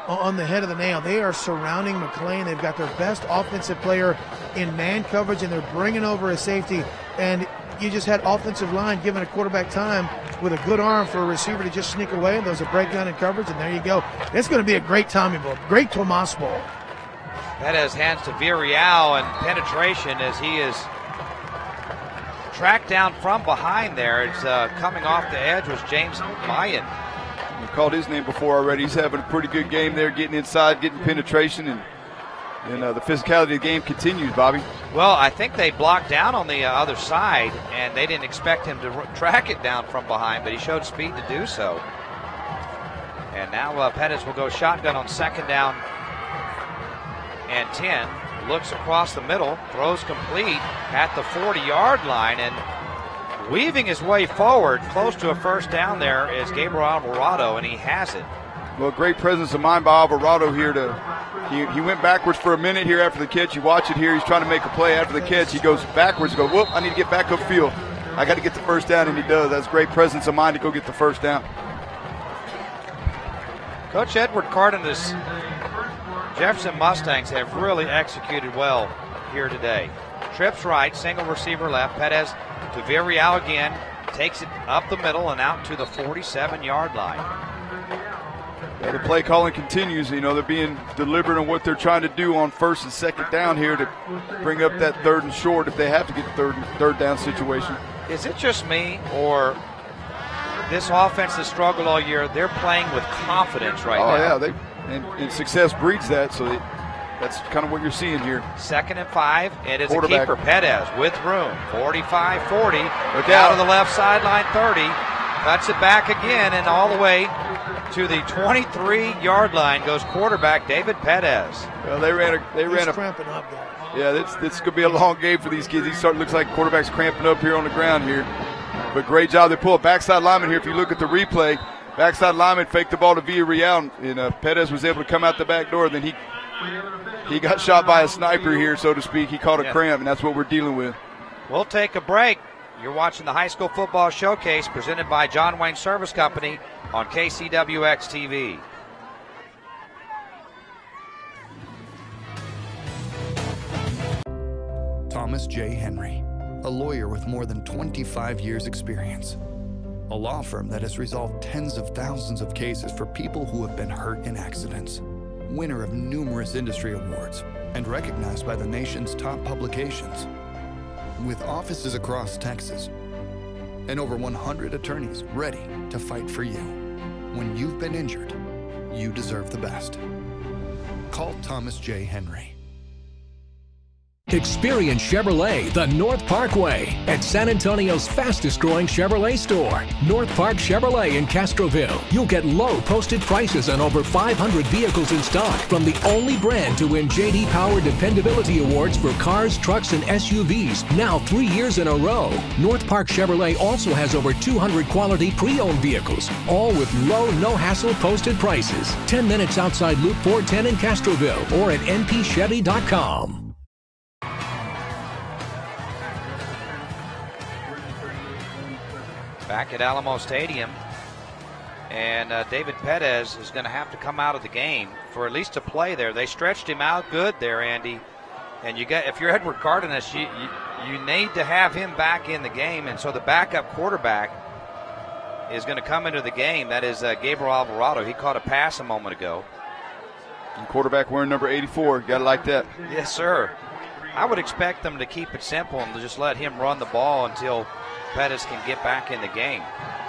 on the head of the nail. They are surrounding McClain. They've got their best offensive player in man coverage, and they're bringing over a safety. And you just had offensive line giving a quarterback time with a good arm for a receiver to just sneak away. There's a breakdown in coverage, and there you go. It's going to be a great Tommy Bowl, great Tomas Bowl. Pettis hands to Villarreal, and penetration as he is tracked down from behind there. It's coming off the edge was James Mayan. We called his name before already. He's having a pretty good game there, getting inside, getting penetration, and the physicality of the game continues, Bobby. Well, I think they blocked down on the other side, and they didn't expect him to track it down from behind, but he showed speed to do so. And now Pettis will go shotgun on 2nd down and 10. Looks across the middle, throws complete at the 40-yard line, and weaving his way forward close to a 1st down there is Gabriel Alvarado, and he has it. Well, great presence of mind by Alvarado here. He went backwards for a minute here after the catch. You watch it here. He's trying to make a play after the catch. He goes backwards, whoop, I need to get back upfield. I got to get the 1st down, and he does. That's great presence of mind to go get the 1st down. Coach Edward Cardenas, Jefferson Mustangs have really executed well here today. Trips right, single receiver left. Pettis to Villarreal again. Takes it up the middle and out to the 47-yard line. Yeah, the play calling continues. They're being deliberate on what they're trying to do on 1st and 2nd down here to bring up that 3rd and short if they have to get the third down situation. Is it just me, or this offense has struggled all year? They're playing with confidence right now. Oh, yeah. And success breeds that, so that's kind of what you're seeing here. 2nd and 5. It is a keeper, Pettis, with room. 45-40. Look out of the left sideline, 30. Cuts it back again, and all the way to the 23-yard line goes quarterback David Pettis. Well, they ran a cramping up, guys. Yeah, this could be a long game for these kids. Looks like quarterback's cramping up here on the ground here. But great job. They pull a backside lineman here. If you look at the replay, backside lineman faked the ball to Villarreal, and Pettis was able to come out the back door. Then he got shot by a sniper here, so to speak. He caught a cramp, and that's what we're dealing with. We'll take a break. You're watching the High School Football Showcase presented by John Wayne Service Company on KCWX TV. Thomas J. Henry, a lawyer with more than 25 years' experience. A law firm that has resolved tens of thousands of cases for people who have been hurt in accidents. Winner of numerous industry awards and recognized by the nation's top publications. With offices across Texas and over 100 attorneys ready to fight for you. When you've been injured, you deserve the best. Call Thomas J. Henry. Experience Chevrolet the North Parkway at San Antonio's fastest growing Chevrolet store, North Park Chevrolet in Castroville. You'll get low posted prices on over 500 vehicles in stock from the only brand to win J.D. Power Dependability Awards for cars, trucks, and SUVs, now 3 years in a row. North Park Chevrolet also has over 200 quality pre-owned vehicles, all with low, no-hassle posted prices. 10 minutes outside Loop 410 in Castroville or at npchevy.com. Back at Alamo Stadium, and David Perez is going to have to come out of the game for at least a play there. They stretched him out good there, Andy, and if you're Edward Cardenas, you need to have him back in the game, and so the backup quarterback is going to come into the game. That is Gabriel Alvarado. He caught a pass a moment ago. And quarterback wearing number 84. Got to like that. Yes, sir. I would expect them to keep it simple and just let him run the ball until Pettis can get back in the game.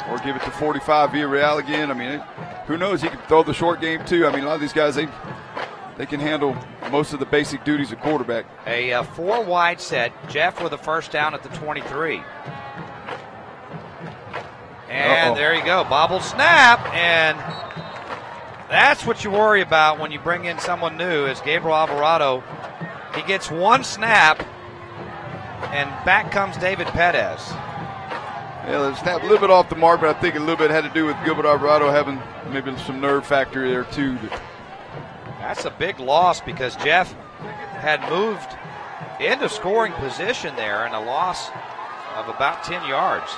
Or give it to 45 Villarreal again. I mean, who knows? He can throw the short game too. I mean, a lot of these guys, they can handle most of the basic duties of quarterback. A 4 wide set. Jeff with a first down at the 23. And there you go. Bobble snap. And that's what you worry about when you bring in someone new, is Gabriel Alvarado. He gets one snap, and back comes David Perez. Yeah, the snap a little bit off the mark, but I think a little bit had to do with Gilbert Alvarado having maybe some nerve factor there too. That's a big loss because Jeff had moved into scoring position there, and a loss of about 10 yards.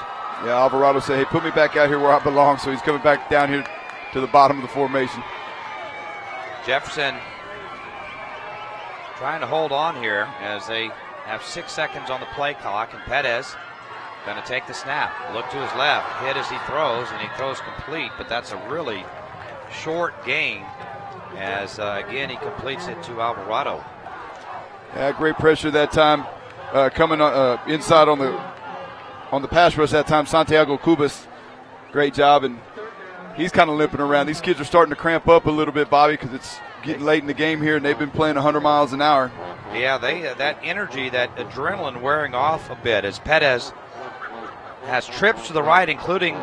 Yeah, Alvarado said, hey, put me back out here where I belong, so he's coming back down here to the bottom of the formation. Jefferson trying to hold on here as they have 6 seconds on the play clock, and Perez going to take the snap. Look to his left, hit as he throws, and he throws complete, but that's a really short gain as, again, he completes it to Alvarado. Yeah, great pressure that time. Coming inside on the pass rush that time, Santiago Cubas, great job, and he's kind of limping around. These kids are starting to cramp up a little bit, Bobby, because it's getting late in the game here, and they've been playing 100 miles an hour. Yeah, that energy, that adrenaline wearing off a bit as Perez has trips to the right, including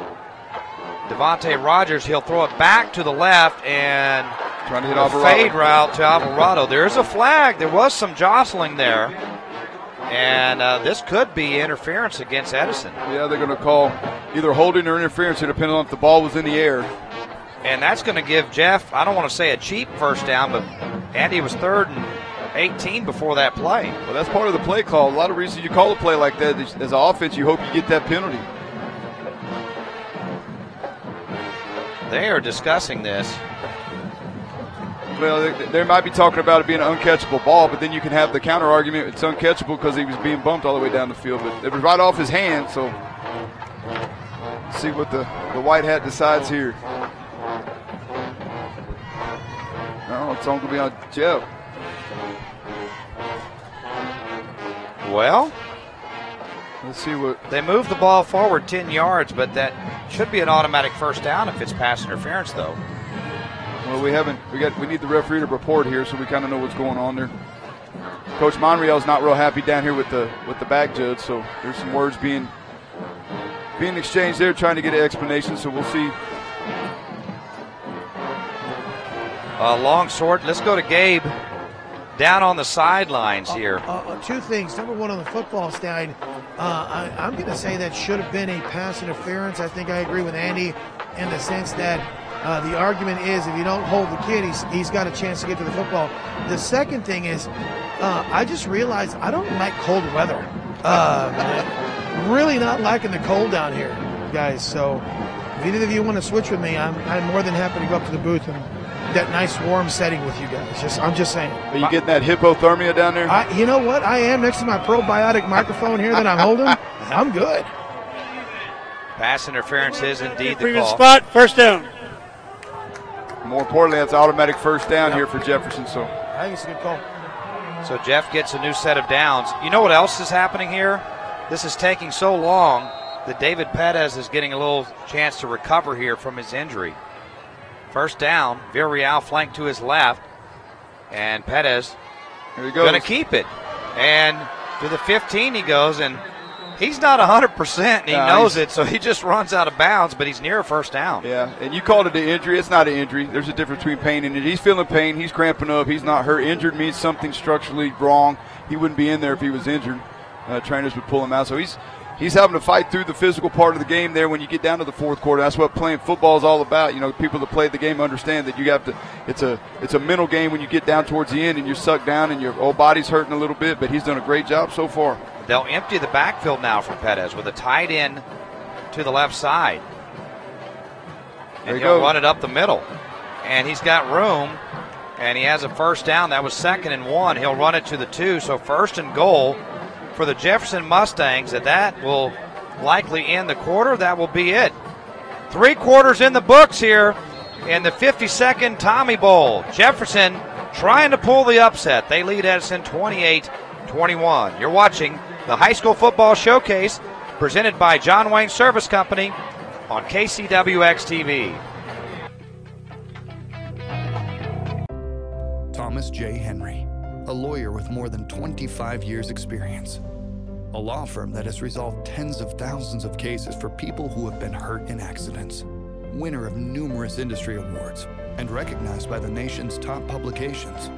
Devontae Rogers. He'll throw it back to the left and trying to hit a fade route to Alvarado. There's a flag. There was some jostling there, and this could be interference against Edison. Yeah, they're going to call either holding or interference, depending on if the ball was in the air. And that's going to give Jeff, I don't want to say a cheap first down, but Andy was 3rd and 18 before that play. Well, that's part of the play call. A lot of reasons you call a play like that, as an offense, you hope you get that penalty. They are discussing this. Well, they might be talking about it being an uncatchable ball, but then you can have the counter argument it's uncatchable because he was being bumped all the way down the field. But it was right off his hand, so let's see what the white hat decides here. No, it's only going to be on Jeff. Well, let's see what they move the ball forward 10 yards, but that should be an automatic first down if it's pass interference, though. Well, we need the referee to report here, so we kind of know what's going on there. Coach Monreal's not real happy down here with the back judge, so there's some words being exchanged there, trying to get an explanation. So we'll see. Long short. Let's go to Gabe down on the sidelines here. 2 things. Number one, on the football side, I'm going to say that should have been a pass interference. I think I agree with Andy in the sense that the argument is if you don't hold the kid, he's got a chance to get to the football. The second thing is I just realized I don't like cold weather. Really not liking the cold down here, guys. So if either of you want to switch with me, I'm more than happy to go up to the booth and that nice warm setting with you guys. I'm just saying. Are you getting that hypothermia down there? You know what? I am, next to my probiotic microphone here that I'm holding. I'm good. Pass interference is indeed the Previous call. spot, first down. More importantly, that's automatic first down here for Jefferson. So I think it's a good call. So Jeff gets a new set of downs. You know what else is happening here? This is taking so long that David Pettis is getting a little chance to recover here from his injury. First down, Villarreal flanked to his left, and Pettis going to keep it. And to the 15 he goes, and he's not 100%, and he knows it, so he just runs out of bounds, but he's near a first down. Yeah, and you called it an injury. It's not an injury. There's a difference between pain and injury. He's feeling pain. He's cramping up. He's not hurt. Injured means something structurally wrong. He wouldn't be in there if he was injured. Trainers would pull him out. So he's having to fight through the physical part of the game there when you get down to the fourth quarter. That's what playing football is all about. You know, people that play the game understand that you have to. It's a mental game when you get down towards the end and you're sucked down and your whole body's hurting a little bit. But he's done a great job so far. They'll empty the backfield now for Pettis with a tight end to the left side. And he'll run it up the middle. And he's got room, and he has a first down. That was 2nd and 1. He'll run it to the 2, so 1st and goal for the Jefferson Mustangs. That will likely end the quarter. That will be it. 3 quarters in the books here in the 52nd Tommy Bowl. Jefferson trying to pull the upset. They lead Edison 28-21. You're watching the High School Football Showcase presented by John Wayne Service Company on KCWX-TV. Thomas J. Henry, a lawyer with more than 25 years' experience. A law firm that has resolved tens of thousands of cases for people who have been hurt in accidents. Winner of numerous industry awards and recognized by the nation's top publications.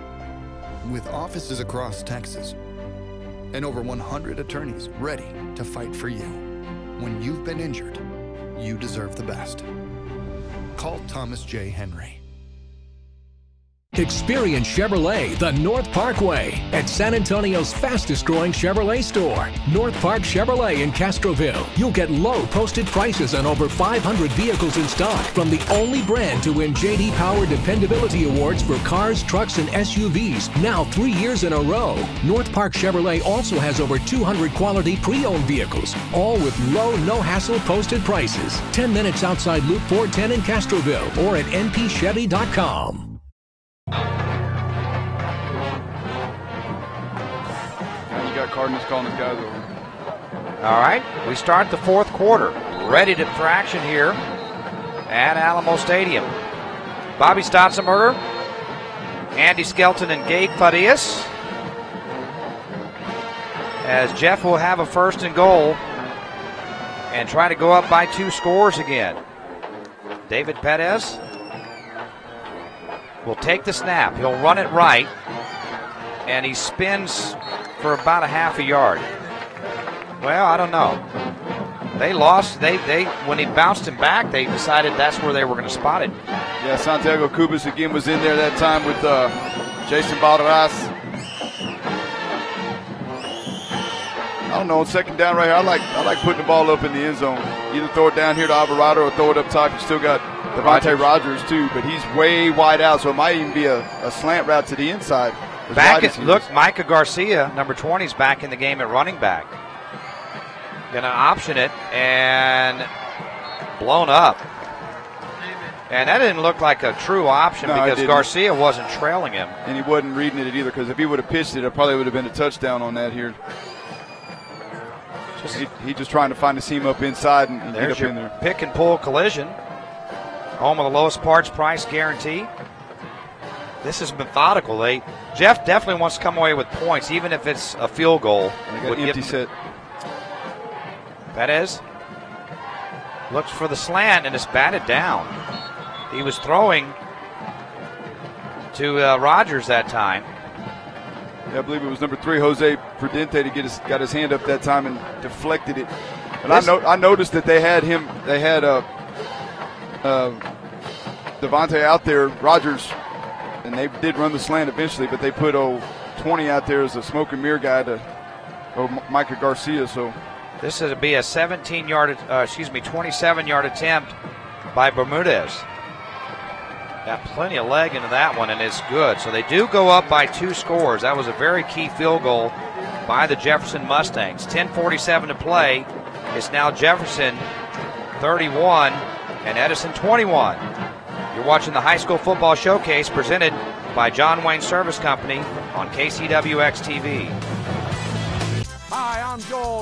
With offices across Texas and over 100 attorneys ready to fight for you. When you've been injured, you deserve the best. Call Thomas J. Henry. Experience Chevrolet the North Parkway at San Antonio's fastest growing Chevrolet store, North Park Chevrolet in Castroville. You'll get low posted prices on over 500 vehicles in stock from the only brand to win J.D. Power Dependability Awards for cars, trucks, and SUVs, now 3 years in a row. North Park Chevrolet also has over 200 quality pre-owned vehicles, all with low, no-hassle posted prices. 10 minutes outside Loop 410 in Castroville or at npchevy.com. Cardinals calling his guys over. All right, we start the fourth quarter. Ready for action here at Alamo Stadium. Bobby Stotzenberger, Andy Skelton, and Gabe Farias. As Jeff will have a 1st and goal and try to go up by 2 scores again. David Pettis will take the snap. He'll run it right, and he spins for about a half a yard. Well, I don't know. They lost. They when he bounced him back, they decided that's where they were going to spot it. Yeah, Santiago Cubas again was in there that time with Jason Balderas. I don't know, 2nd down right here. I like putting the ball up in the end zone. Either throw it down here to Alvarado or throw it up top. You still got Devontae Rogers too, but he's way wide out, so it might even be a slant route to the inside. Look, Micah Garcia, number 20, is back in the game at running back. Going to option it, and blown up. And that didn't look like a true option because Garcia wasn't trailing him. And he wasn't reading it either, because if he would have pitched it, it probably would have been a touchdown on that here. He just trying to find a seam up inside and get up in there. Pick and pull collision. Home of the lowest parts price guarantee. This is methodical. Jeff definitely wants to come away with points, even if it's a field goal. Empty set. Pettis looks for the slant and is batted down. He was throwing to Rogers that time. Yeah, I believe it was number 3, Jose Prudente, got his hand up that time and deflected it. But I noticed that they had Devontae out there, Rogers. And they did run the slant eventually, but they put 20 out there as a smoke and mirror guy to Micah Garcia. So this would be a 27-yard attempt by Bermudez. Got plenty of leg into that one, and it's good. So they do go up by 2 scores. That was a very key field goal by the Jefferson Mustangs. 10:47 to play. It's now Jefferson 31 and Edison 21. You're watching the High School Football Showcase presented by John Wayne Service Company on KCWX-TV. Hi, I'm Joel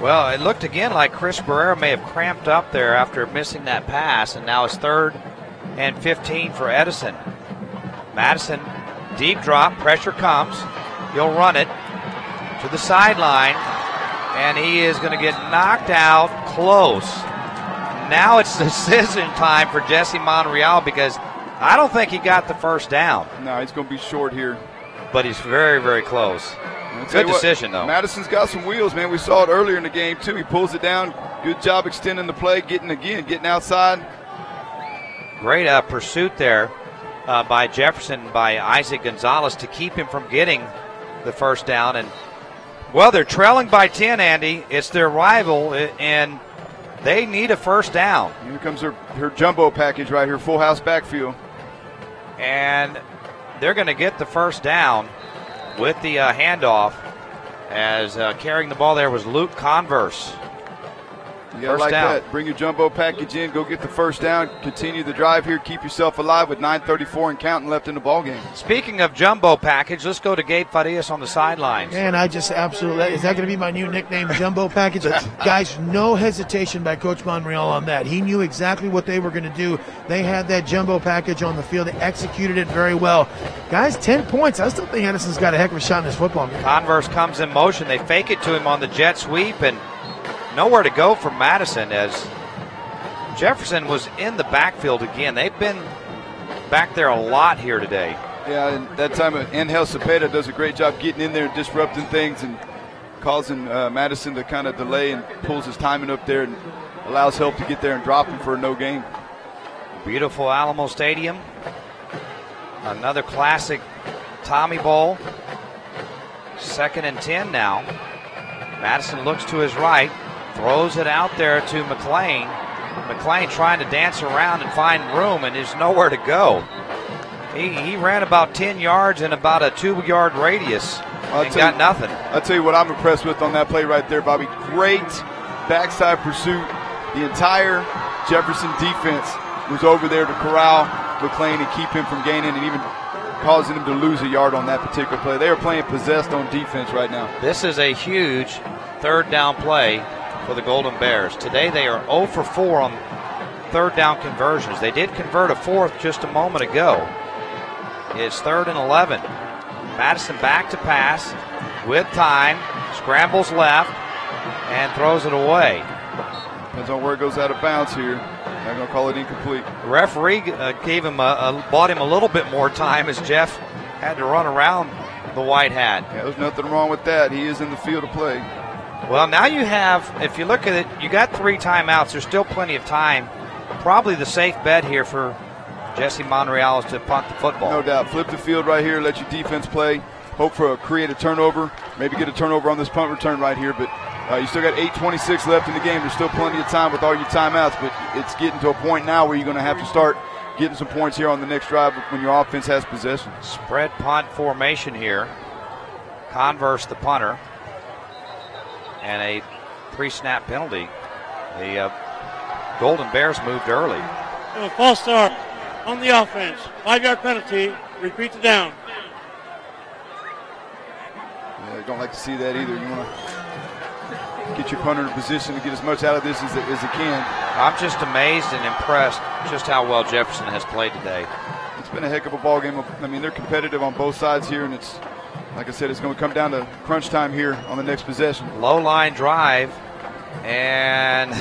Well, it looked again like Chris Barrera may have cramped up there after missing that pass, and now it's 3rd and 15 for Edison. Madison, deep drop, pressure comes. He'll run it to the sideline, and he is going to get knocked out close. Now it's decision time for Jesse Monreal because I don't think he got the first down. No, he's going to be short here. But he's very, very close. Good decision, though. Madison's got some wheels, man. We saw it earlier in the game, too. He pulls it down. Good job extending the play, getting outside. Great pursuit there by Jefferson, by Isaac Gonzalez to keep him from getting the first down. And, well, they're trailing by 10, Andy. It's their rival, and they need a first down. Here comes her jumbo package right here, full house backfield. And they're going to get the first down with the handoff, as carrying the ball there was Luke Converse. You gotta like that. Bring your jumbo package in, go get the first down, continue the drive here, keep yourself alive with 9:34 and counting left in the ball game. Speaking of jumbo package, let's go to Gabe Farias on the sidelines. Man, I just absolutely, is that going to be my new nickname, jumbo package? Guys, no hesitation by Coach Monreal on that. He knew exactly what they were going to do. They had that jumbo package on the field. They executed it very well. Guys, 10 points. I still think Edison's got a heck of a shot in this football game. Converse comes in motion. They fake it to him on the jet sweep, and nowhere to go for Madison as Jefferson was in the backfield again. They've been back there a lot here today. Yeah, and that time Angel Cepeda does a great job getting in there and disrupting things and causing Madison to kind of delay, and pulls his timing up there and allows help to get there and drop him for a no gain. Beautiful Alamo Stadium. Another classic Tommy Bowl. 2nd and 10 now. Madison looks to his right. Throws it out there to McClain. McClain trying to dance around and find room, and there's nowhere to go. He ran about 10 yards in about a 2-yard radius and got nothing. I'll tell you what I'm impressed with on that play right there, Bobby. Great backside pursuit. The entire Jefferson defense was over there to corral McClain and keep him from gaining and even causing him to lose a yard on that particular play. They are playing possessed on defense right now. This is a huge 3rd down play for the Golden Bears. Today they are 0 for 4 on 3rd down conversions. They did convert a 4th just a moment ago. It's 3rd and 11. Madison back to pass with time, scrambles left, and throws it away. Depends on where it goes out of bounds here. I'm going to call it incomplete. The referee gave him bought him a little bit more time as Jeff had to run around the white hat. Yeah, there's nothing wrong with that. He is in the field of play. Well, now you have, if you look at it, you got 3 timeouts. There's still plenty of time. Probably the safe bet here for Jesse Monreal is to punt the football. No doubt. Flip the field right here, let your defense play. Hope for create a turnover. Maybe get a turnover on this punt return right here. But you still got 8:26 left in the game. There's still plenty of time with all your timeouts. But it's getting to a point now where you're going to have to start getting some points here on the next drive when your offense has possession. Spread punt formation here. Converse the punter. And a pre-snap penalty. The Golden Bears moved early. A false start on the offense. 5-yard penalty. Repeat the down. Yeah, I don't like to see that either. You want to get your punter in a position to get as much out of this as he can. I'm just amazed and impressed just how well Jefferson has played today. It's been a heck of a ball game. I mean, they're competitive on both sides here, and it's, like I said, it's going to come down to crunch time here on the next possession. Low line drive, and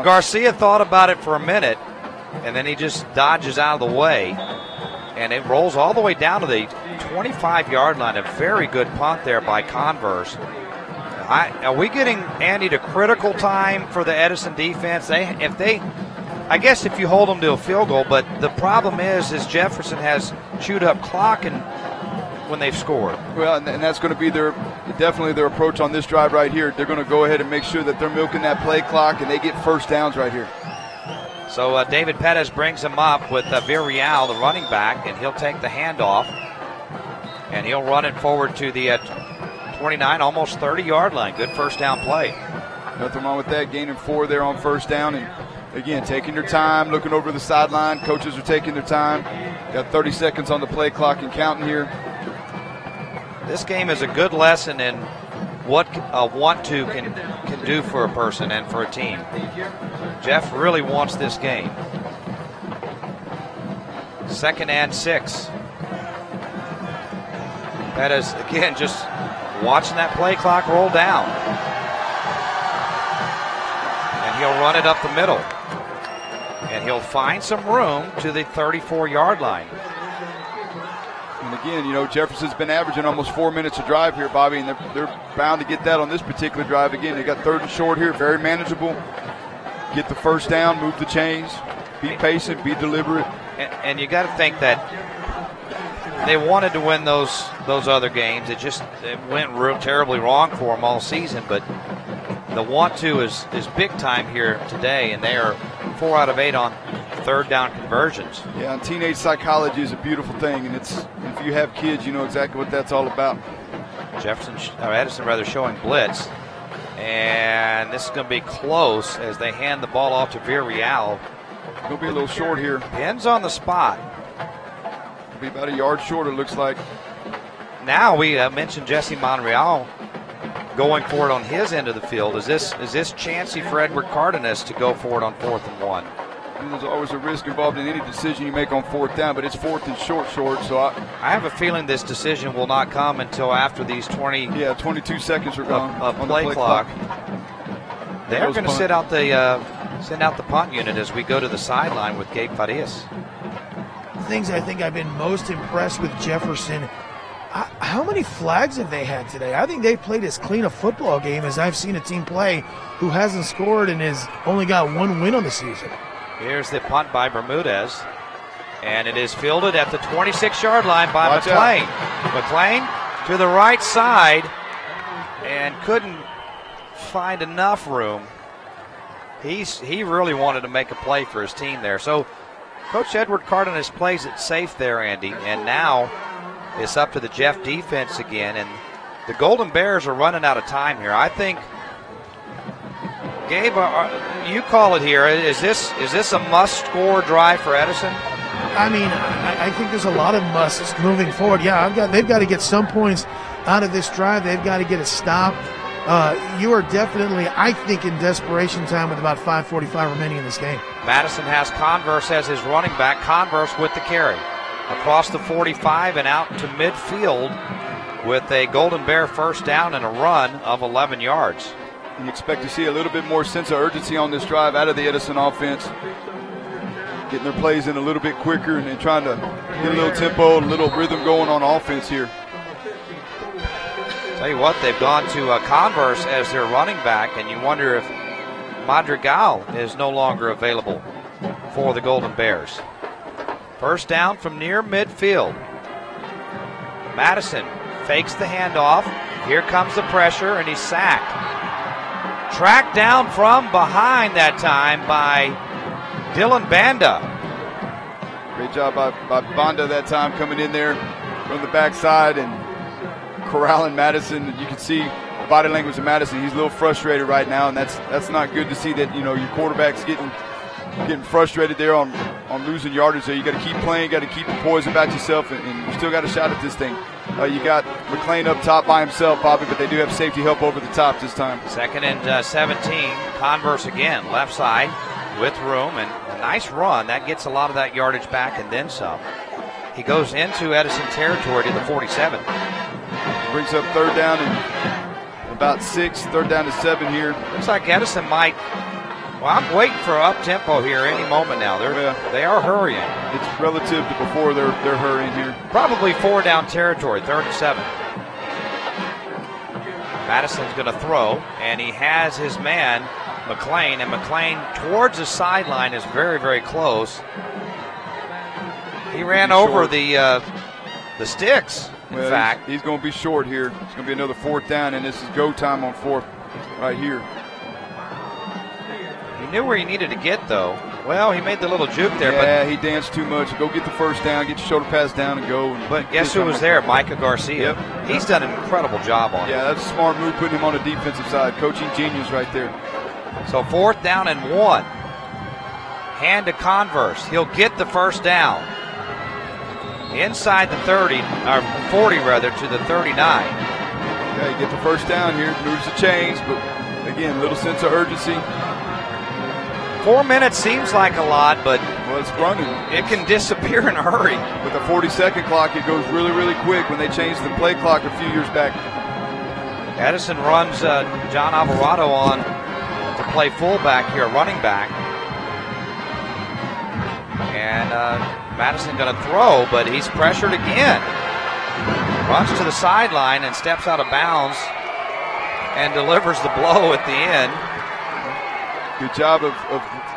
Garcia thought about it for a minute, and then he just dodges out of the way, and it rolls all the way down to the 25-yard line. A very good punt there by Converse. Are we getting, Andy, to critical time for the Edison defense? I guess if you hold them to a field goal, but the problem is Jefferson has chewed up clock and when they've scored. Well, and that's going to be definitely their approach on this drive right here. They're going to go ahead and make sure that they're milking that play clock and they get first downs right here. So David Pettis brings him up with Villarreal, the running back, and he'll take the handoff, and he'll run it forward to the 29, almost 30-yard line. Good first down play. Nothing wrong with that. Gaining 4 there on first down, and again, taking your time, looking over the sideline. Coaches are taking their time. Got 30 seconds on the play clock and counting here. This game is a good lesson in what a want-to can do for a person and for a team. Jeff really wants this game. 2nd and 6. Pettis, again, just watching that play clock roll down. And he'll run it up the middle. And he'll find some room to the 34-yard line. And again, you know, Jefferson's been averaging almost 4 minutes of drive here, Bobby, and they're bound to get that on this particular drive. Again, they got 3rd and short here, very manageable. Get the first down, move the chains, be patient, be deliberate. And you got to think that they wanted to win those other games. It went real terribly wrong for them all season, but the want-to is big time here today, and they are 4 out of 8 on 3rd down conversions. Yeah, and teenage psychology is a beautiful thing, and if you have kids, you know exactly what that's all about. Edison showing blitz, and this is going to be close as they hand the ball off to Villarreal. Going to be a little short here. Pins on the spot. It'll be about a yard short, it looks like. Now we mentioned Jesse Monreal going for it on his end of the field. Is this chancy for Edward Cardenas to go for it on 4th and 1? There's always a risk involved in any decision you make on 4th down, but it's 4th and short, so I have a feeling this decision will not come until after these 22 seconds are gone on the play clock. They're going to send out the punt unit as we go to the sideline with Gabe Farias. Things I think I've been most impressed with Jefferson. How many flags have they had today? I think they played as clean a football game as I've seen a team play who hasn't scored and has only got 1 win on the season. Here's the punt by Bermudez, and it is fielded at the 26-yard line by McClain. McClain to the right side and couldn't find enough room. He really wanted to make a play for his team there. So Coach Edward Cardenas plays it safe there, Andy, and now it's up to the Jeff defense again, and the Golden Bears are running out of time here. I think, Gabe, you call it here. Is this a must-score drive for Edison? I mean, I think there's a lot of musts moving forward. Yeah, they've got to get some points out of this drive. They've got to get a stop. You are definitely, I think, in desperation time with about 5:45 remaining in this game. Madison has Converse as his running back. Converse with the carry. Across the 45 and out to midfield with a Golden Bear first down and a run of 11 yards. You expect to see a little bit more sense of urgency on this drive out of the Edison offense. Getting their plays in a little bit quicker and trying to get a little tempo, a little rhythm going on offense here. Tell you what, they've gone to Converse as their running back, and you wonder if Madrigal is no longer available for the Golden Bears. First down from near midfield. Madison fakes the handoff. Here comes the pressure, and he's sacked. Tracked down from behind that time by Dylan Banda. Great job by Banda that time, coming in there from the backside and corralling Madison. You can see the body language of Madison. He's a little frustrated right now, and that's not good to see that, you know, your quarterback's getting frustrated there on losing yardage there. You got to keep playing, got to keep the poise about yourself, and you still got a shot at this thing. You got McClain up top by himself, Bobby, but they do have safety help over the top this time. 2nd and 17. Converse again, left side with room, and a nice run. That gets a lot of that yardage back and then some. He goes into Edison territory to the 47. Brings up 3rd down and about 6, 3rd down to 7 here. Looks like Edison might. Well, I'm waiting for up-tempo here any moment now. They are hurrying. It's relative to before they're hurrying here. Probably 4 down territory, 3rd and 7. Madison's going to throw, and he has his man, McClain, and McClain towards the sideline is very, very close. He ran over the sticks, in fact. He's going to be short here. It's going to be another 4th down, and this is go time on 4th right here. He knew where he needed to get, though. Well, he made the little juke there. Yeah, he danced too much. Go get the first down, get your shoulder pass down, and go. But guess who was there? Micah Garcia. Yep. He's done an incredible job on it. Yeah, that's a smart move, putting him on the defensive side. Coaching genius right there. So 4th down and 1. Hand to Converse. He'll get the first down. Inside the 30, or 40 rather, to the 39. Yeah, you get the first down here, moves the chains, but again, little sense of urgency. 4 minutes seems like a lot, but it's running. It can disappear in a hurry. With a 40-second clock, it goes really, really quick when they changed the play clock a few years back. Edison runs John Alvarado on to play fullback here, running back. And Madison going to throw, but he's pressured again. Runs to the sideline and steps out of bounds and delivers the blow at the end. Good job of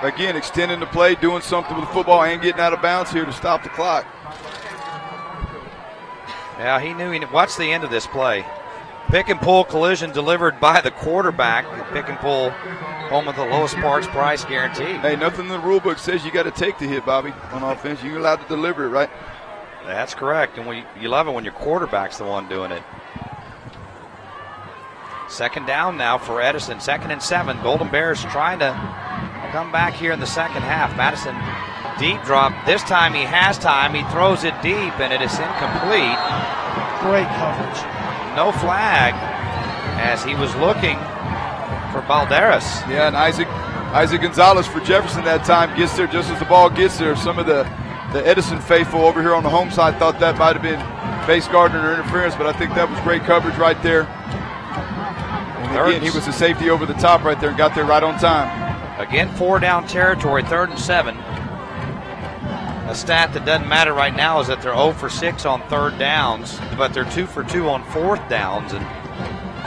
again, extending the play, doing something with the football and getting out of bounds here to stop the clock. Yeah, he knew. Watch the end of this play. Pick and pull collision delivered by the quarterback. Pick and pull home with the lowest parts price guaranteed. Hey, nothing in the rule book says you got to take the hit, Bobby, on offense. You're allowed to deliver it, right? That's correct, and you love it when your quarterback's the one doing it. Second down now for Edison, 2nd and 7. Golden Bears trying to come back here in the second half. Madison, deep drop. This time he has time. He throws it deep, and it is incomplete. Great coverage. No flag as he was looking for Balderas. Yeah, and Isaac Gonzalez for Jefferson that time gets there just as the ball gets there. Some of the Edison faithful over here on the home side thought that might have been base guarding or interference, but I think that was great coverage right there. And again, he was a safety over the top right there and got there right on time. Again, 4 down territory, 3rd and 7. A stat that doesn't matter right now is that they're 0 for 6 on 3rd downs, but they're 2 for 2 on 4th downs, and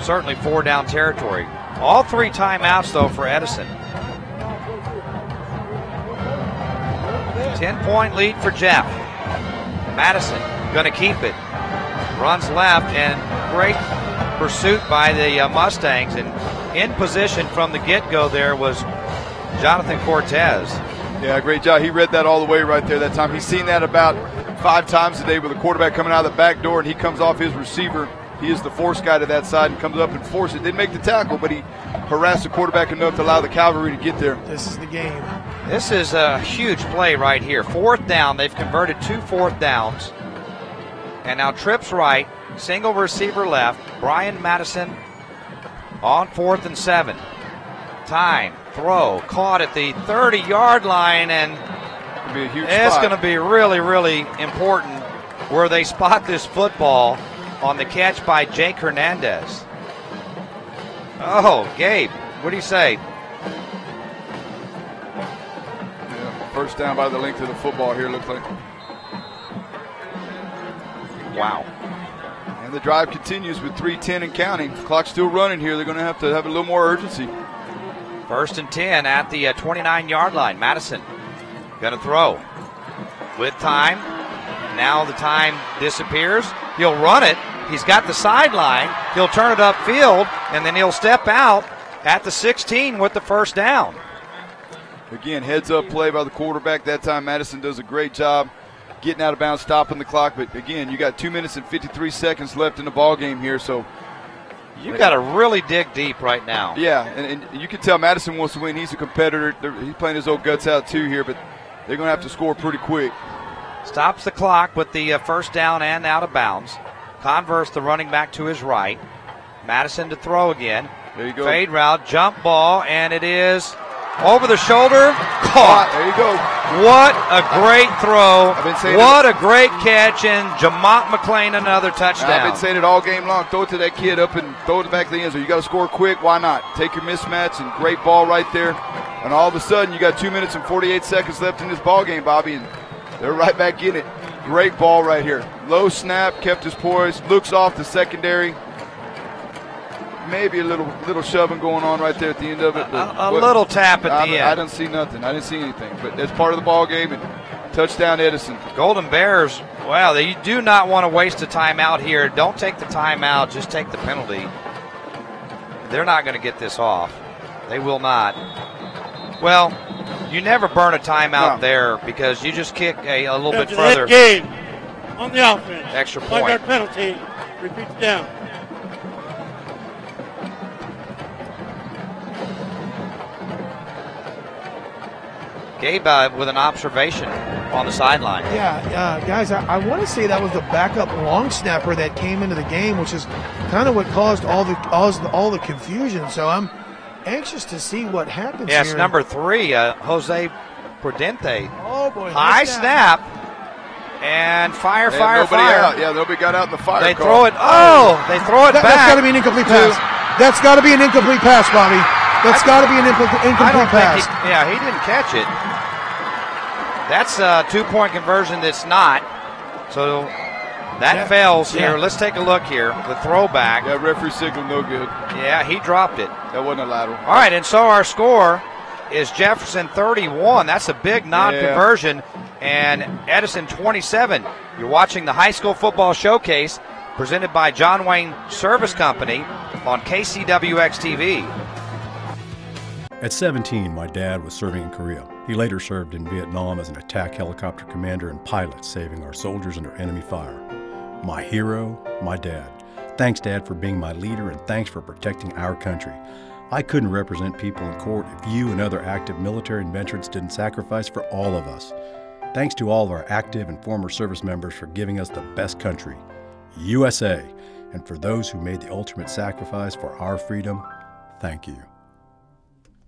certainly 4 down territory. All 3 timeouts, though, for Edison. 10-point lead for Jeff. Madison going to keep it. Runs left, and great pursuit by the Mustangs. And in position from the get-go there was Jonathan Cortez. Yeah, great job. He read that all the way right there that time. He's seen that about 5 times a day with a quarterback coming out of the back door, and he comes off his receiver. He is the force guy to that side and comes up and forces it. Didn't make the tackle, but he harassed the quarterback enough to allow the cavalry to get there. This is the game. This is a huge play right here. 4th down. They've converted 2 4th downs. And now trips right, single receiver left. Brian Madison on 4th and 7. Time, throw, caught at the 30-yard line, and it's going to be really, really important where they spot this football on the catch by Jake Hernandez. Oh, Gabe, what do you say? Yeah, first down by the length of the football here, looks like. Wow. And the drive continues with 3:10 and counting. Clock's still running here. They're going to have a little more urgency. 1st and 10 at the 29-yard line. Madison going to throw with time. Now the time disappears. He'll run it. He's got the sideline. He'll turn it upfield, and then he'll step out at the 16 with the first down. Again, heads-up play by the quarterback. That time Madison does a great job getting out of bounds, stopping the clock. But, again, you got 2 minutes and 53 seconds left in the ball game here, so you got to really dig deep right now. Yeah, and you can tell Madison wants to win. He's a competitor. He's playing his old guts out too here, but they're going to have to score pretty quick. Stops the clock with the first down and out of bounds. Converse, the running back to his right. Madison to throw again. There you go. Fade route, jump ball, and it is over the shoulder. Caught. There you go. What a great throw. What a great catch, and Jamaat Mcclain another touchdown. I've been saying it all game long. Throw it to that kid up and throw it back to the end zone. You got to score quick. Why not? Take your mismatch, and great ball right there. And all of a sudden, you got 2 minutes and 48 seconds left in this ball game, Bobby, and they're right back in it. Great ball right here. Low snap, kept his poise, looks off the secondary. Maybe a little shoving going on right there at the end of it. A little tap at the end. I didn't see nothing. I didn't see anything. But that's part of the ball game. And touchdown Edison. Golden Bears, wow, they do not want to waste a timeout here. Don't take the timeout. Just take the penalty. They're not going to get this off. They will not. Well, you never burn a timeout there because you just kick a little bit further. Game on the offense. Extra point. 5-yard penalty. Repeat the down. Gabe with an observation on the sideline. Yeah, guys, I want to say that was the backup long snapper that came into the game, which is kind of what caused all the confusion. So I'm anxious to see what happens here. Yes, number 3, Jose Prudente. Oh, boy. High snap. And fire. Out. Yeah, nobody got out in the fire. They car. throw it. Oh, they throw it back. That's got to be an incomplete pass. That's got to be an incomplete pass, Bobby. That's got to be an incomplete pass. He didn't catch it. That's a 2-point conversion that's not. So that fails here. Let's take a look here. The throwback. Yeah, referee signal no good. Yeah, he dropped it. That wasn't a lateral. All right, and so our score is Jefferson 31. That's a big non-conversion. And Edison 27. You're watching the High School Football Showcase presented by John Wayne Service Company on KCWX-TV. At 17, my dad was serving in Korea. He later served in Vietnam as an attack helicopter commander and pilot, saving our soldiers under enemy fire. My hero, my dad. Thanks, Dad, for being my leader, and thanks for protecting our country. I couldn't represent people in court if you and other active military and veterans didn't sacrifice for all of us. Thanks to all of our active and former service members for giving us the best country, USA. And for those who made the ultimate sacrifice for our freedom, thank you.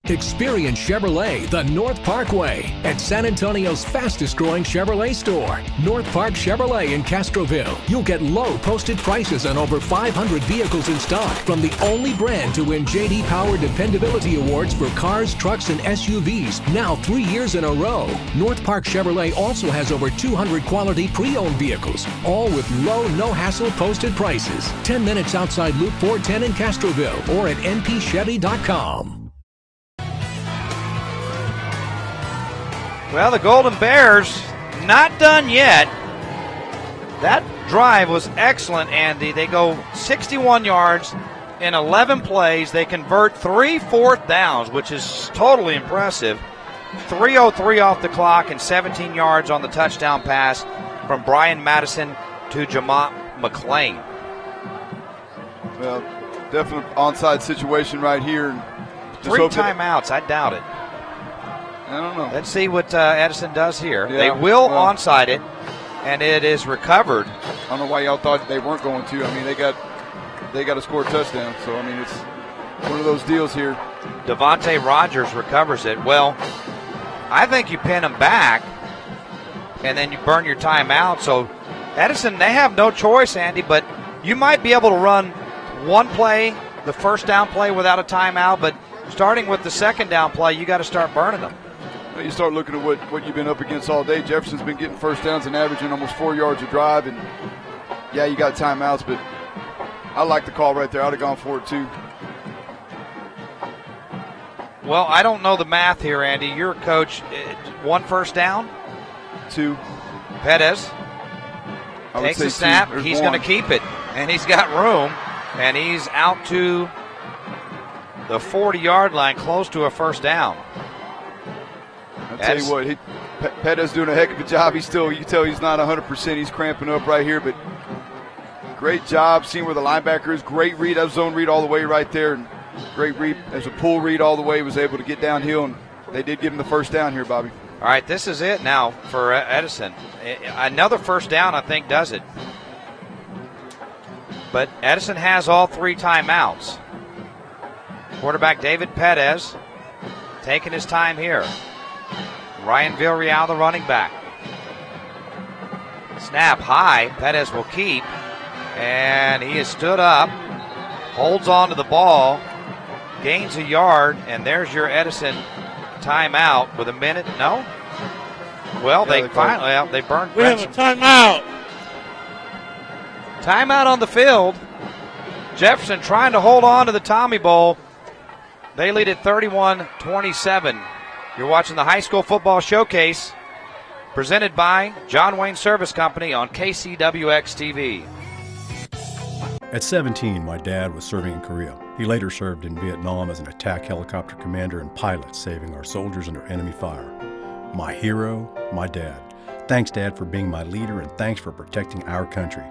Experience Chevrolet the North Parkway at San Antonio's fastest growing Chevrolet store, North Park Chevrolet in Castroville. You'll get low posted prices on over 500 vehicles in stock from the only brand to win J.D. Power Dependability Awards for cars, trucks, and SUVs, now 3 years in a row. North Park Chevrolet also has over 200 quality pre-owned vehicles, all with low, no-hassle posted prices. 10 minutes outside Loop 410 in Castroville or at npchevy.com. Well, the Golden Bears not done yet. That drive was excellent, Andy. They go 61 yards in 11 plays. They convert 3 fourth downs, which is totally impressive. 3:03 off the clock and 17 yards on the touchdown pass from Brian Madison to Jamaat Mcclain. Well, definite onside situation right here. Just 3 timeouts. I doubt it. I don't know. Let's see what Edison does here. Yeah, they will onside it, and it is recovered. I don't know why y'all thought they weren't going to. I mean, they got to score a touchdown. So, I mean, it's one of those deals here. Devontae Rogers recovers it. Well, I think you pin them back, and then you burn your timeout. So, Edison, they have no choice, Andy, but you might be able to run one play, the first down play, without a timeout, but starting with the second down play, you got to start burning them. You start looking at what you've been up against all day. Jefferson's been getting first downs and averaging almost 4 yards a drive. And, yeah, you got timeouts, but I like the call right there. I would have gone for it, too. Well, I don't know the math here, Andy. You're a coach. 1 first down? 2. Pettis takes the snap. He's going to keep it, and he's got room, and he's out to the 40-yard line, close to a first down. I'll tell you what, Pettis doing a heck of a job. He's still, you can tell he's not 100%. He's cramping up right here, but great job seeing where the linebacker is. Great read, that zone read all the way right there, and great read as a pull read all the way. He was able to get downhill, and they did give him the first down here, Bobby. All right, this is it now for Edison. Another first down, I think, does it. But Edison has all 3 timeouts. Quarterback David Pettis taking his time here. Ryan Villarreal, the running back. Snap high. Pettis will keep. And he is stood up. Holds on to the ball. Gains a yard. And there's your Edison timeout with a minute. No? Well, they finally, they burned. We have a timeout. Timeout on the field. Jefferson trying to hold on to the Tommy Bowl. They lead at 31-27. You're watching the High School Football Showcase presented by John Wayne Service Company on KCWX-TV. At 17, my dad was serving in Korea. He later served in Vietnam as an attack helicopter commander and pilot, saving our soldiers under enemy fire. My hero, my dad. Thanks, Dad, for being my leader, and thanks for protecting our country.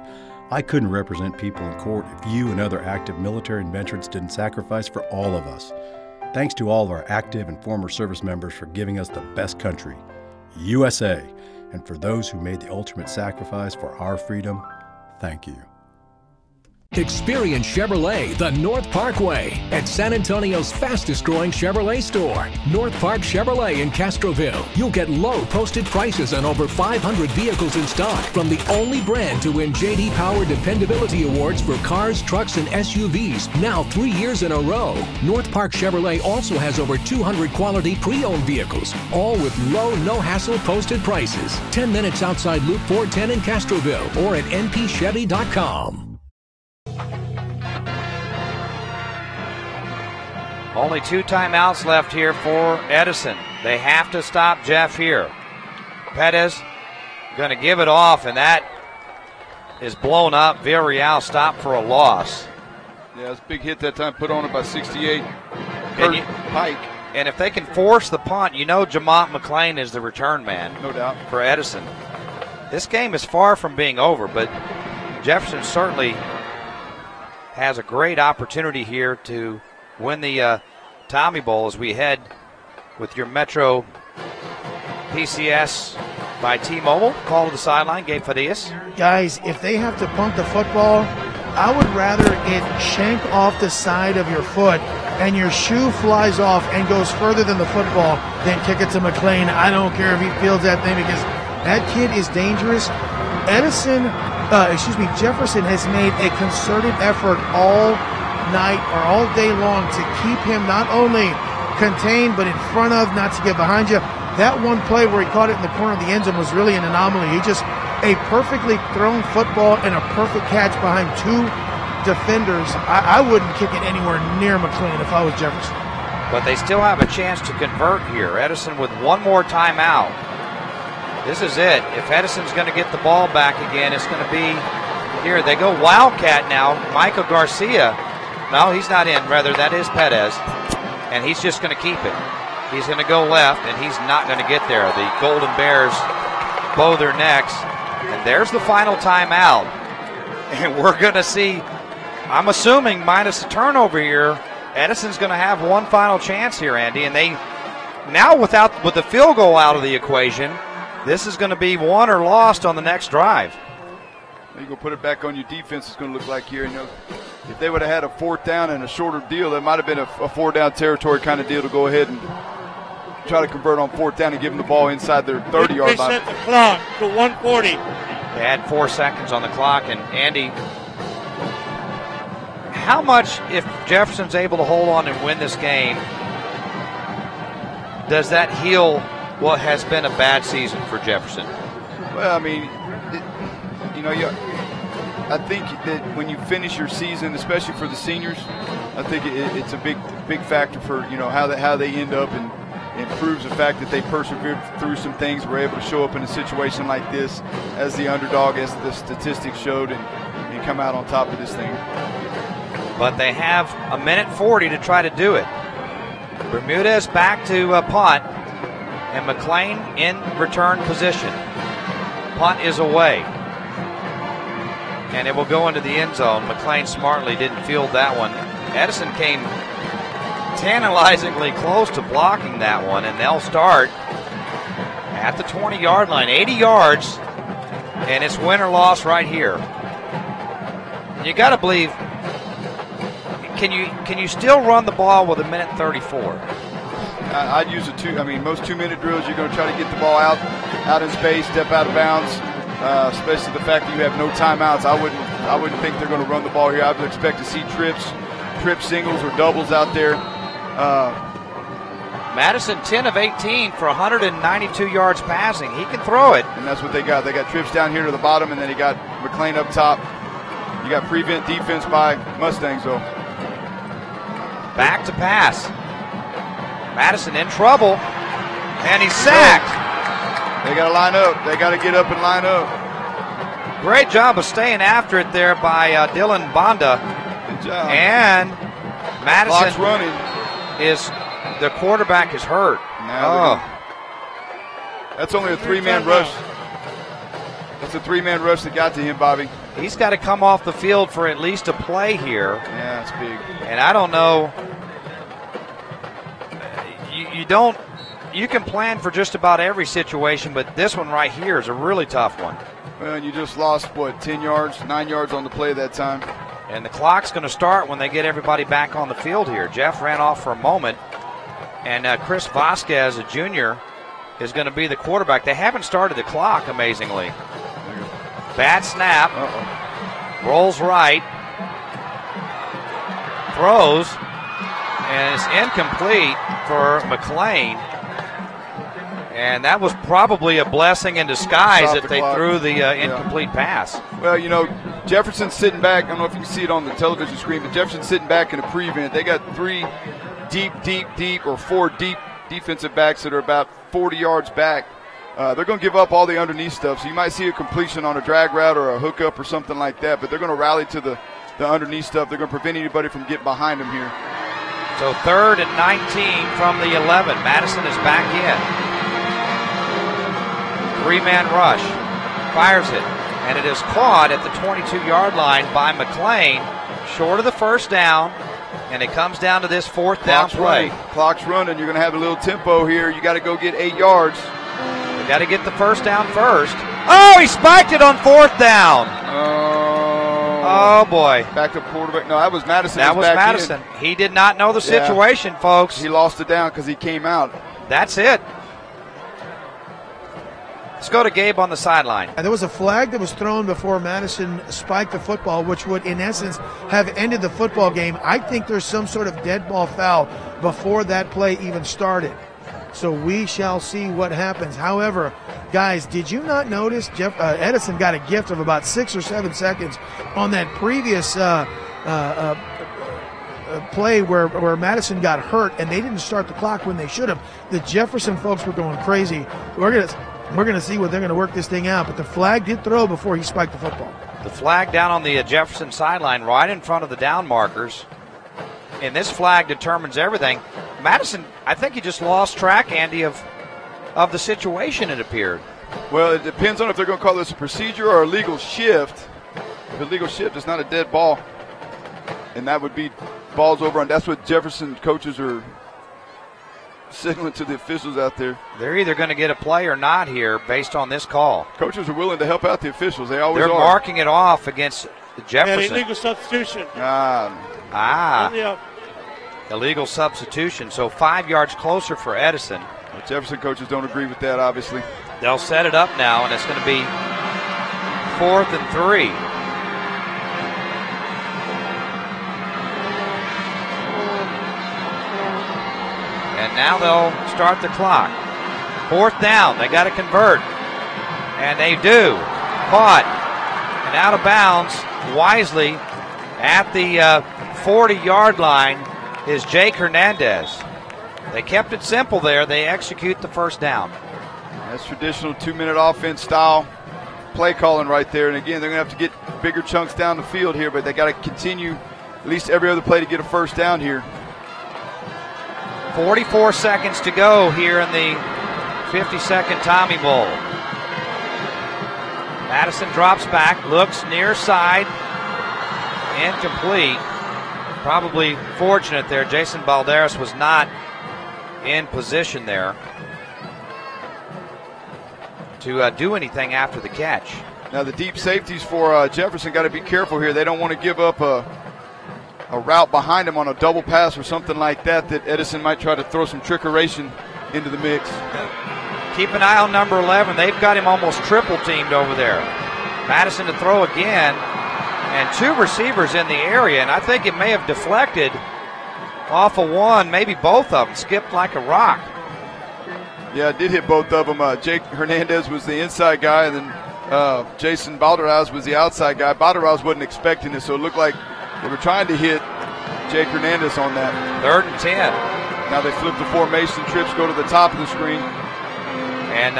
I couldn't represent people in court if you and other active military and veterans didn't sacrifice for all of us. Thanks to all of our active and former service members for giving us the best country, USA. And for those who made the ultimate sacrifice for our freedom, thank you. Experience Chevrolet the North Parkway at San Antonio's fastest growing Chevrolet store, North Park Chevrolet in Castroville. You'll get low posted prices on over 500 vehicles in stock from the only brand to win J.D. Power Dependability Awards for cars, trucks, and SUVs, now 3 years in a row. North Park Chevrolet also has over 200 quality pre-owned vehicles, all with low, no-hassle posted prices. 10 minutes outside Loop 410 in Castroville or at npchevy.com. Only 2 timeouts left here for Edison. They have to stop Jeff here. Pettis going to give it off, and that is blown up. Villarreal stopped for a loss. Yeah, it's a big hit that time, put on it by 68. Pike. And if they can force the punt, you know Jamaat Mcclain is the return man. No doubt. For Edison. This game is far from being over, but Jefferson certainly has a great opportunity here to win the Tommy Bowl as we head with your Metro PCS by T-Mobile. Call to the sideline, Gabe Fadias. Guys, if they have to punt the football, I would rather it shank off the side of your foot and your shoe flies off and goes further than the football than kick it to McClain. I don't care if he fields that thing because that kid is dangerous. Jefferson has made a concerted effort all night or all day long to keep him not only contained but in front of, not to get behind you. That one play where he caught it in the corner of the end zone was really an anomaly. He just a perfectly thrown football and a perfect catch behind 2 defenders. I wouldn't kick it anywhere near McClain if I was Jefferson. But they still have a chance to convert here. Edison with one more timeout. This is it. If Edison's going to get the ball back again, it's going to be here. They go Wildcat now. Michael Garcia. No, he's not in. Rather, that is Pettis. And he's just going to keep it. He's going to go left, and he's not going to get there. The Golden Bears bow their necks. And there's the final timeout. And we're going to see, I'm assuming, minus the turnover here, Edison's going to have one final chance here, Andy. And they, now with the field goal out of the equation, this is going to be won or lost on the next drive. You're going to put it back on your defense. It's going to look like here, if they would have had a 4th down and a shorter deal, that might have been a 4-down territory kind of deal to go ahead and try to convert on 4th down and give them the ball inside their 30-yard line. They set the clock to 140. They had 4 seconds on the clock, and Andy, how much, if Jefferson's able to hold on and win this game, does that heal what has been a bad season for Jefferson? Well, I mean, I think that when you finish your season, especially for the seniors, I think it's a big factor for how they end up, and it proves the fact that they persevered through some things, were able to show up in a situation like this as the underdog, as the statistics showed, and come out on top of this thing. But they have 1:40 to try to do it. Bermudez back to punt, and McClain in return position. Punt is away. And it will go into the end zone. McClain smartly didn't field that one. Edison came tantalizingly close to blocking that one, and they'll start at the 20-yard line, 80 yards, and it's win or loss right here. You got to believe, can you still run the ball with 1:34? I'd use most 2-minute drills, you're going to try to get the ball out in space, step out of bounds, especially the fact that you have no timeouts. I wouldn't think they're going to run the ball here. I would expect to see trip singles or doubles out there. Madison 10 of 18 for 192 yards passing. He can throw it. And that's what they got. They got trips down here to the bottom, and then he got McClain up top. You got prevent defense by Mustangs, though. Back to pass. Madison in trouble, and he's sacked. They got to line up. They got to get up and line up. Great job of staying after it there by Dylan Bonda. Good job. And Madison Clock's running. The quarterback is hurt. That's only a 3-man rush. That's a 3-man rush that got to him, Bobby. He's got to come off the field for at least a play here. Yeah, it's big. And I don't know. You can plan for just about every situation, but this one right here is a really tough one. Well, you just lost, 10 yards, 9 yards on the play that time. And the clock's going to start when they get everybody back on the field here. Jeff ran off for a moment, and Chris Vasquez, a junior, is going to be the quarterback. They haven't started the clock, amazingly. Bad snap. Rolls right. Throws. And it's incomplete for McClain. And that was probably a blessing in disguise if they threw the incomplete pass. Well, you know, Jefferson's sitting back. I don't know if you can see it on the television screen, but Jefferson's sitting back in a prevent. They got 3 deep, or 4 deep defensive backs that are about 40 yards back. They're going to give up all the underneath stuff. So you might see a completion on a drag route or a hookup or something like that, but they're going to rally to the underneath stuff. They're going to prevent anybody from getting behind them here. So 3rd and 19 from the 11. Madison is back in. 3-man rush. Fires it. And it is caught at the 22-yard line by McClain. Short of the first down. And it comes down to this 4th down play. Clock's running. You're going to have a little tempo here. You got to go get 8 yards. You got to get the first down first. Oh, he spiked it on 4th down. Oh, boy. Back to quarterback. No, that was Madison. That was Madison. He did not know the situation, folks. He lost it down because he came out. That's it. Let's go to Gabe on the sideline. And there was a flag that was thrown before Madison spiked the football, which would, in essence, have ended the football game. I think there's some sort of dead ball foul before that play even started. So we shall see what happens. However, guys, did you not notice Edison got a gift of about 6 or 7 seconds on that previous play where Madison got hurt and they didn't start the clock when they should have. The Jefferson folks were going crazy. We're gonna see what they're gonna work this thing out. But the flag did throw before he spiked the football. The flag down on the Jefferson sideline, right in front of the down markers. And this flag determines everything. Madison, I think he just lost track, Andy, of the situation, it appeared. Well, it depends on if they're going to call this a procedure or a legal shift. If a legal shift, it's not a dead ball. And that would be balls over. And that's what Jefferson coaches are signaling to the officials out there. They're either going to get a play or not here based on this call. Coaches are willing to help out the officials. They always are. They're marking it off against the Jefferson. And illegal substitution. Illegal substitution. So 5 yards closer for Edison. The Jefferson coaches don't agree with that, obviously. They'll set it up now, and it's going to be 4th and 3. And now they'll start the clock. 4th down. They got to convert. And they do. Caught and out of bounds wisely at the 40-yard line is Jake Hernandez. They kept it simple there. They execute the first down. That's traditional 2-minute offense style play calling right there. And again, they're going to have to get bigger chunks down the field here, but they got to continue at least every other play to get a first down here. 44 seconds to go here in the 52nd Tommy Bowl. Madison drops back, looks near side, incomplete. Probably fortunate there. Jason Balderas was not in position there to do anything after the catch. Now the deep safeties for Jefferson got to be careful here. They don't want to give up a route behind him on a double pass or something like that Edison might try to throw some trickeration into the mix. Keep an eye on number 11. They've got him almost triple teamed over there. Madison to throw again, and 2 receivers in the area, and I think it may have deflected off of one, maybe both of them, skipped like a rock. Yeah, it did hit both of them. Jake Hernandez was the inside guy, and then Jason Balderas was the outside guy. Balderas wasn't expecting it, so it looked like they were trying to hit Jake Hernandez on that. 3rd and 10. Now they flip the formation, trips go to the top of the screen. And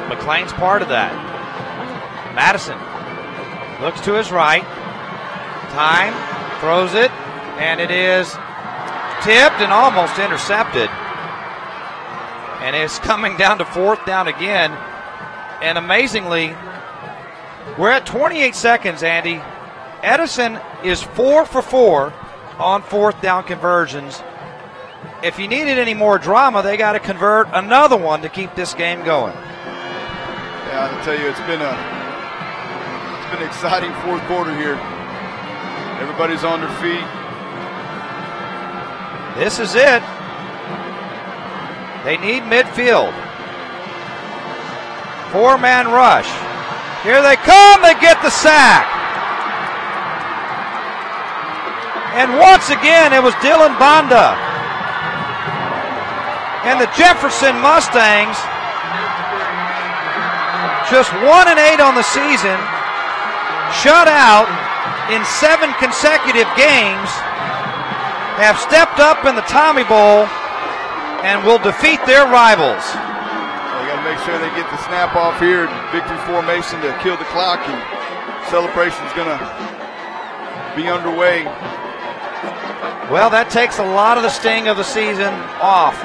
McClain's part of that. Madison looks to his right. Time, throws it, and it is tipped and almost intercepted. And it's coming down to 4th down again. And amazingly, we're at 28 seconds, Andy. Edison is 4 for 4 on 4th down conversions. If you needed any more drama, they got to convert another one to keep this game going. Yeah, I'll tell you, it's been an exciting 4th quarter here. Everybody's on their feet. This is it. They need midfield. 4-man rush. Here they come. They get the sack. And once again, it was Dylan Banda. And the Jefferson Mustangs, just 1-8 on the season, shut out in 7 consecutive games, have stepped up in the Tommy Bowl and will defeat their rivals. They got to make sure they get the snap off here, victory formation to kill the clock, and celebration's going to be underway. Well, that takes a lot of the sting of the season off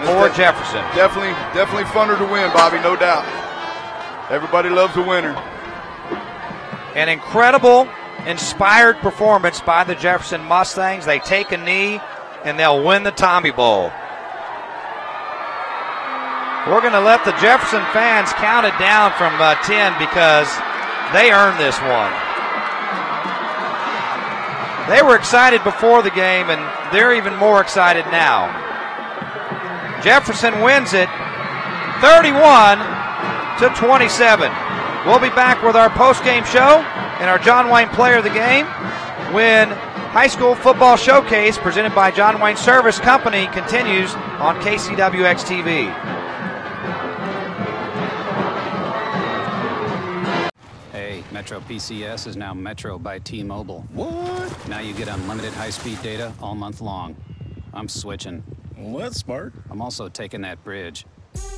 for Jefferson. Definitely funner to win, Bobby, no doubt. Everybody loves a winner. An incredible, inspired performance by the Jefferson Mustangs. They take a knee, and they'll win the Tommy Bowl. We're going to let the Jefferson fans count it down from 10 because they earned this one. They were excited before the game, and they're even more excited now. Jefferson wins it 31-27. We'll be back with our post-game show and our John Wayne Player of the Game when High School Football Showcase presented by John Wayne Service Company continues on KCWX-TV. Hey, Metro PCS is now Metro by T-Mobile. What? Now you get unlimited high-speed data all month long. I'm switching. Well, that's smart. I'm also taking that bridge.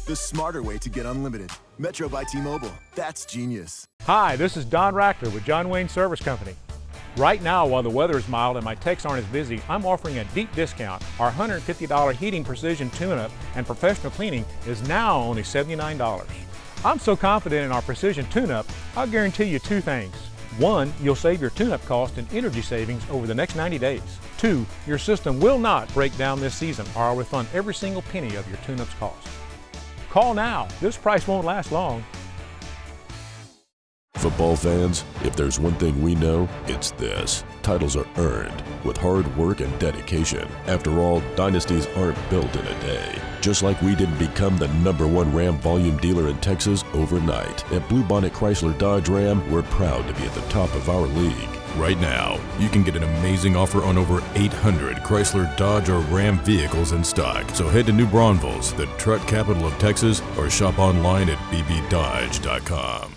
The smarter way to get unlimited. Metro by T-Mobile. That's genius. Hi, this is Don Rackler with John Wayne Service Company. Right now, while the weather is mild and my techs aren't as busy, I'm offering a deep discount. Our $150 heating precision tune-up and professional cleaning is now only $79. I'm so confident in our precision tune-up, I'll guarantee you 2 things. 1, you'll save your tune-up cost and energy savings over the next 90 days. 2, your system will not break down this season, or I'll refund every single penny of your tune-up's cost. Call now. This price won't last long. Football fans, if there's one thing we know, it's this. Titles are earned with hard work and dedication. After all, dynasties aren't built in a day. Just like we didn't become the #1 Ram volume dealer in Texas overnight. At Bluebonnet Chrysler Dodge Ram, we're proud to be at the top of our league. Right now, you can get an amazing offer on over 800 Chrysler, Dodge, or Ram vehicles in stock. So head to New Braunfels, the truck capital of Texas, or shop online at bbdodge.com.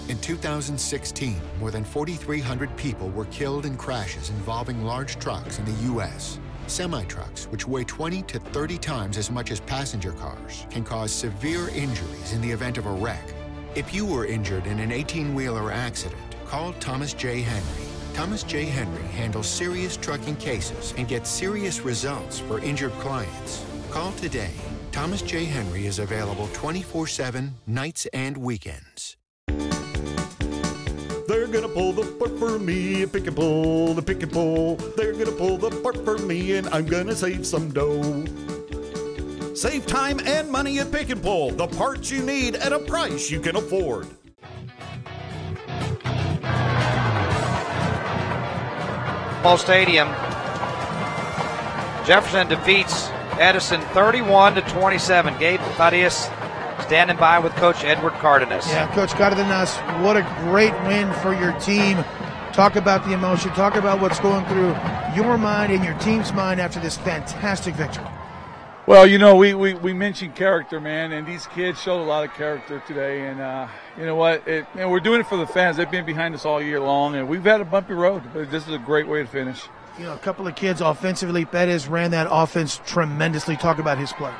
In 2016, more than 4,300 people were killed in crashes involving large trucks in the U.S. Semi-trucks, which weigh 20 to 30 times as much as passenger cars, can cause severe injuries in the event of a wreck. If you were injured in an 18-wheeler accident, call Thomas J. Henry. Thomas J. Henry handles serious trucking cases and gets serious results for injured clients. Call today. Thomas J. Henry is available 24/7, nights and weekends. They're gonna pull the part for me, pick and pull, the pick and pull. They're gonna pull the part for me, and I'm gonna save some dough. Save time and money at Pick and Pull, the parts you need at a price you can afford. Ball Stadium. Jefferson defeats Edison 31-27. Gabe Thaddeus standing by with Coach Edward Cardenas. Yeah, Coach Cardenas, what a great win for your team. Talk about the emotion. Talk about what's going through your mind and your team's mind after this fantastic victory. Well, you know, we mentioned character, man, and these kids showed a lot of character today. And you know what? We're doing it for the fans. They've been behind us all year long, and we've had a bumpy road, but this is a great way to finish. You know, a couple of kids offensively. Perez ran that offense tremendously. Talk about his play.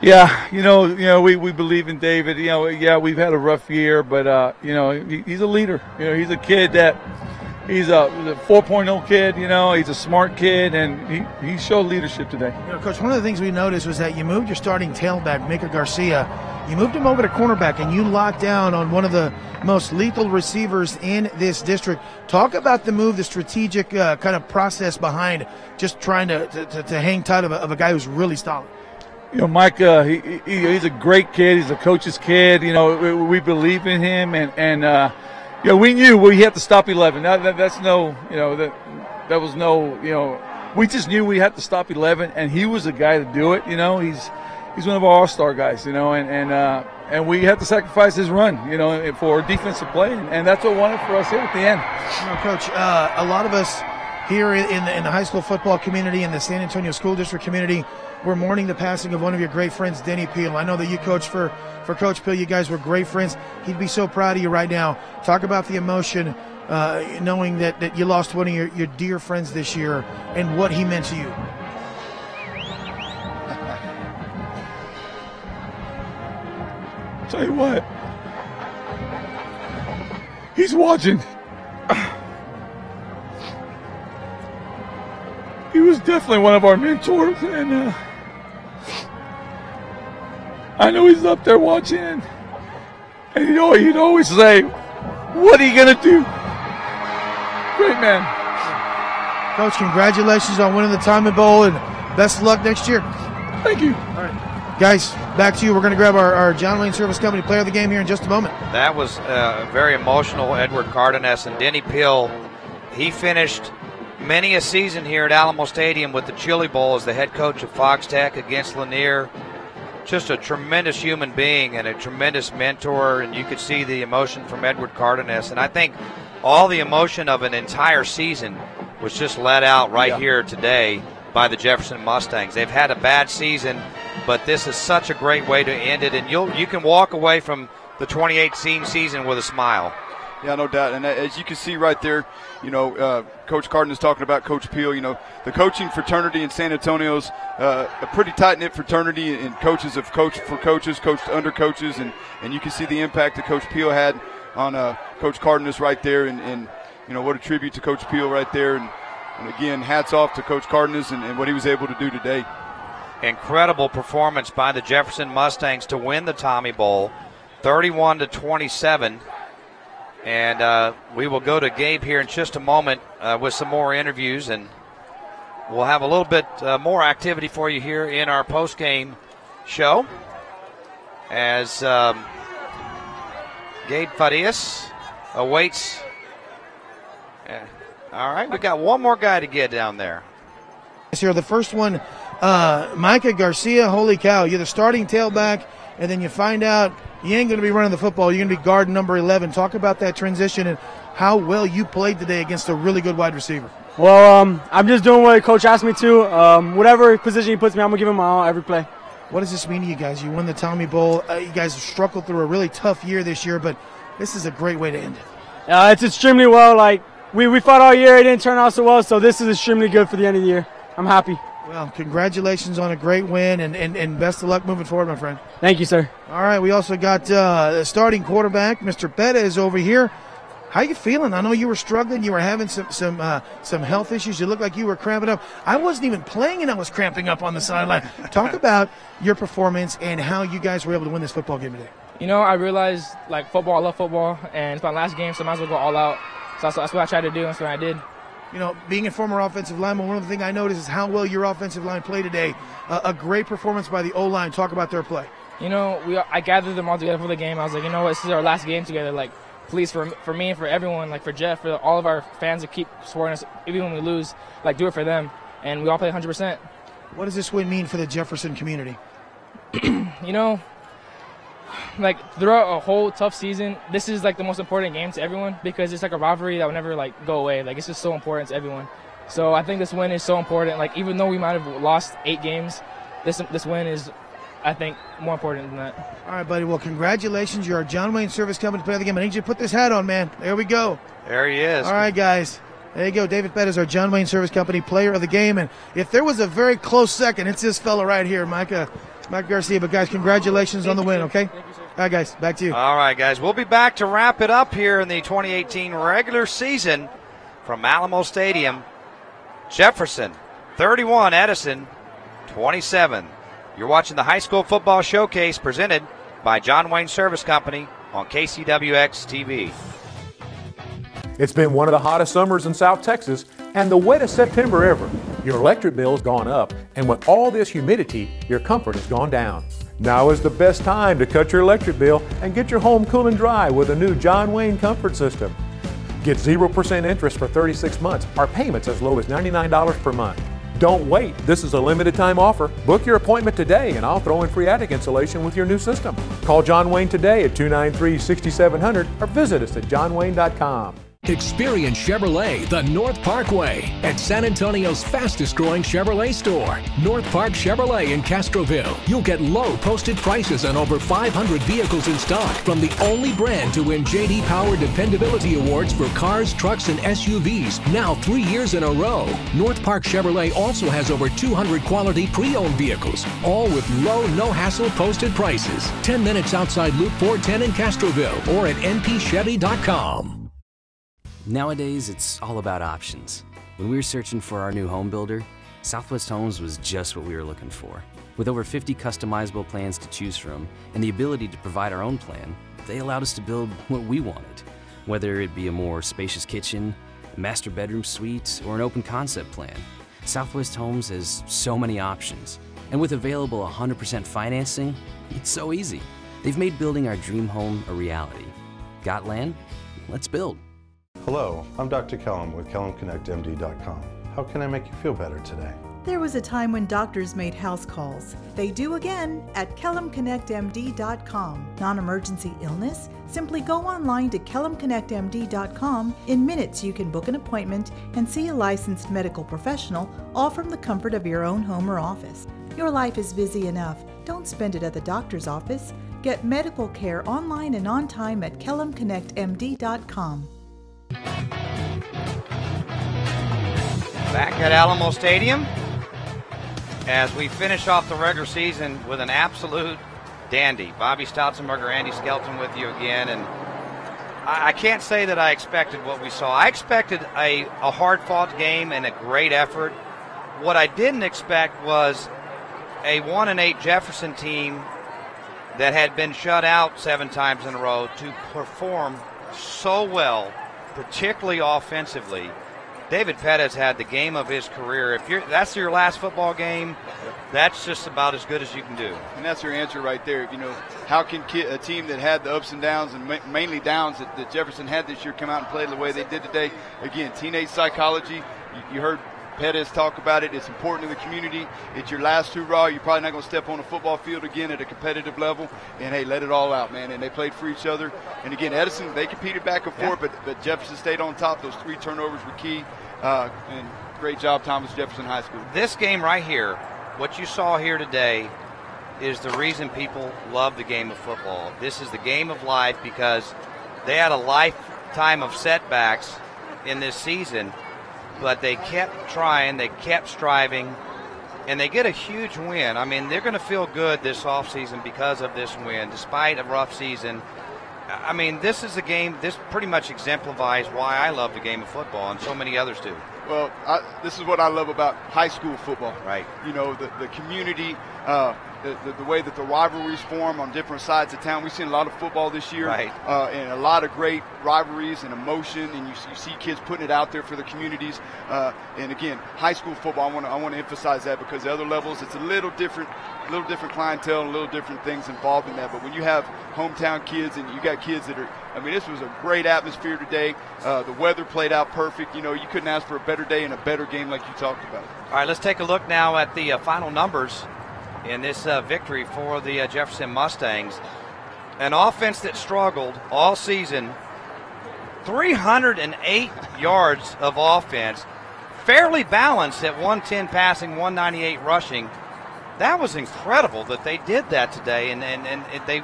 Yeah, you know, we believe in David. You know, yeah, we've had a rough year, but you know, he's a leader. You know, he's a kid that he's a 4.0 kid. You know, he's a smart kid, and he showed leadership today. You know, Coach, one of the things we noticed was that you moved your starting tailback, Micah Garcia. You moved him over to cornerback, and you locked down on one of the most lethal receivers in this district. Talk about the move, the strategic kind of process behind just trying to hang tight of a guy who's really solid. You know, Micah, he's a great kid. He's a coach's kid. You know, we believe in him, and Yeah, we knew we had to stop 11. That's no, that was no, we just knew we had to stop 11, and he was the guy to do it. He's one of our all-star guys, and we had to sacrifice his run, for defensive play, and that's what won it for us here at the end. Coach, a lot of us here in the high school football community and the San Antonio School District community, we're mourning the passing of one of your great friends, Denny Peel. I know that you coached for Coach Peel. You guys were great friends. He'd be so proud of you right now. Talk about the emotion, knowing that you lost one of your dear friends this year and what he meant to you. Tell you what, he's watching. He was definitely one of our mentors, and I know he's up there watching, and he'd always say, "What are you gonna do?" Great man. Coach, congratulations on winning the Tommy Bowl, and best of luck next year. Thank you. All right, guys, back to you. We're going to grab our John Wayne Service Company player of the game here in just a moment. That was very emotional, Edward Cardenas. And Denny Peel, he finished many a season here at Alamo Stadium with the Chili Bowl as the head coach of Fox Tech against Lanier. Just a tremendous human being and a tremendous mentor, and you could see the emotion from Edward Cardenas. And I think all the emotion of an entire season was just let out right here today by the Jefferson Mustangs. They've had a bad season, but this is such a great way to end it, and you can walk away from the 2018 season with a smile. Yeah, no doubt. And as you can see right there, Coach Carden is talking about Coach Peel. The coaching fraternity in San Antonio's a pretty tight-knit fraternity, and coaches have coached for coaches, coached under coaches, and you can see the impact that Coach Peel had on Coach Cardenas right there, and what a tribute to Coach Peel right there. And again, hats off to Coach Cardenas and what he was able to do today. Incredible performance by the Jefferson Mustangs to win the Tommy Bowl, 31-27. And we will go to Gabe here in just a moment with some more interviews, and we'll have a little bit more activity for you here in our post-game show as Gabe Farias awaits. All right, we got one more guy to get down there. Here, the first one, Micah Garcia. Holy cow, you're the starting tailback, and then you find out you ain't going to be running the football. You're going to be guard number 11. Talk about that transition and how well you played today against a really good wide receiver. Well, I'm just doing what Coach asked me to. Whatever position he puts me, I'm going to give him my all every play. What does this mean to you guys? You won the Tommy Bowl. You guys have struggled through a really tough year this year, but this is a great way to end it. It's extremely well. We fought all year. It didn't turn out so well, so this is extremely good for the end of the year. I'm happy. Well, congratulations on a great win, and best of luck moving forward, my friend. Thank you, sir. All right, we also got the starting quarterback, Mr. Betta, is over here. How you feeling? I know you were struggling. You were having some health issues. You looked like you were cramping up. I wasn't even playing, and I was cramping up on the sideline. Talk about your performance and how you guys were able to win this football game today. I realized, football, I love football, and it's my last game, so I might as well go all out. So that's what I tried to do, and that's what I did. Being a former offensive lineman, one of the things I noticed is how well your offensive line played today. A great performance by the O-line. Talk about their play. I gathered them all together for the game. I was like, this is our last game together. Please, for me and for everyone, for Jeff, for all of our fans to keep supporting us, even when we lose, do it for them. And we all play 100%. What does this win mean for the Jefferson community? Throughout a whole tough season, this is the most important game to everyone because it's a rivalry that will never go away. It's just so important to everyone. So I think this win is so important. Even though we might have lost 8 games, this win is, I think, more important than that. All right, buddy. Well, congratulations. You're our John Wayne Service Company player of the game. I need you to put this hat on, man. There we go. There he is. All right, guys. There you go. David Betta is our John Wayne Service Company player of the game. And if there was a very close second, it's this fella right here, Mike Garcia. But, guys, congratulations on the win, okay? Thank you, sir. All right, guys, back to you. All right, guys, we'll be back to wrap it up here in the 2018 regular season from Alamo Stadium. Jefferson, 31, Edison, 27. You're watching the High School Football Showcase presented by John Wayne Service Company on KCWX TV. It's been one of the hottest summers in South Texas and the wettest September ever. Your electric bill's gone up, and with all this humidity, your comfort has gone down. Now is the best time to cut your electric bill and get your home cool and dry with a new John Wayne comfort system. Get 0% interest for 36 months or payments as low as $99 per month. Don't wait. This is a limited time offer. Book your appointment today and I'll throw in free attic insulation with your new system. Call John Wayne today at 293-6700 or visit us at johnwayne.com. Experience Chevrolet the North Parkway at San Antonio's fastest growing Chevrolet store, North Park Chevrolet in Castroville. You'll get low posted prices on over 500 vehicles in stock from the only brand to win J.D. Power Dependability Awards for cars, trucks, and SUVs, now 3 years in a row. North Park Chevrolet also has over 200 quality pre-owned vehicles, all with low, no-hassle posted prices. 10 minutes outside Loop 410 in Castroville or at npchevy.com. Nowadays, it's all about options. When we were searching for our new home builder, Southwest Homes was just what we were looking for. With over 50 customizable plans to choose from and the ability to provide our own plan, they allowed us to build what we wanted. Whether it be a more spacious kitchen, a master bedroom suite, or an open concept plan, Southwest Homes has so many options. And with available 100% financing, it's so easy. They've made building our dream home a reality. Got land? Let's build. Hello, I'm Dr. Kellum with KellumConnectMD.com. How can I make you feel better today? There was a time when doctors made house calls. They do again at KellumConnectMD.com. Non-emergency illness? Simply go online to KellumConnectMD.com. In minutes you can book an appointment and see a licensed medical professional, all from the comfort of your own home or office. Your life is busy enough. Don't spend it at the doctor's office. Get medical care online and on time at KellumConnectMD.com. Back at Alamo Stadium as we finish off the regular season with an absolute dandy. Bobby Stautzenberger, Andy Skelton with you again, and I can't say that I expected what we saw. I expected a hard-fought game and a great effort. What I didn't expect was a 1-8 Jefferson team that had been shut out 7 times in a row to perform so well, particularly offensively. David Pettis had the game of his career. If that's your last football game, that's just about as good as you can do. And that's your answer right there. You know, how can a team that had the ups and downs, and mainly downs that Jefferson had this year, come out and play the way they did today? Again, teenage psychology. You heard Pettis talk about it. It's important to the community. It's your last hurrah. You're probably not going to step on a football field again at a competitive level. And, hey, let it all out, man. And they played for each other. And, again, Edison, they competed back and forth, but Jefferson stayed on top. Those 3 turnovers were key. And great job, Thomas Jefferson High School. This game right here, what you saw here today, is the reason people love the game of football. This is the game of life because they had a lifetime of setbacks in this season, but they kept trying, they kept striving, and they get a huge win. I mean, they're going to feel good this offseason because of this win, despite a rough season. I mean, this is a game, this pretty much exemplifies why I love the game of football, and so many others do. Well, this is what I love about high school football. Right. You know, the community, the way that the rivalries form on different sides of town. We've seen a lot of football this year. Right. And a lot of great rivalries and emotion, and you see kids putting it out there for the communities. And, again, high school football, I want to emphasize that because the other levels, it's a little different clientele and a little different things involved in that. But when you have hometown kids and you got kids that are, I mean, this was a great atmosphere today. The weather played out perfect. You know, you couldn't ask for a better day and a better game like you talked about. All right, let's take a look now at the final numbers in this victory for the Jefferson Mustangs. An offense that struggled all season, 308 yards of offense, fairly balanced at 110 passing, 198 rushing. That was incredible that they did that today, and they,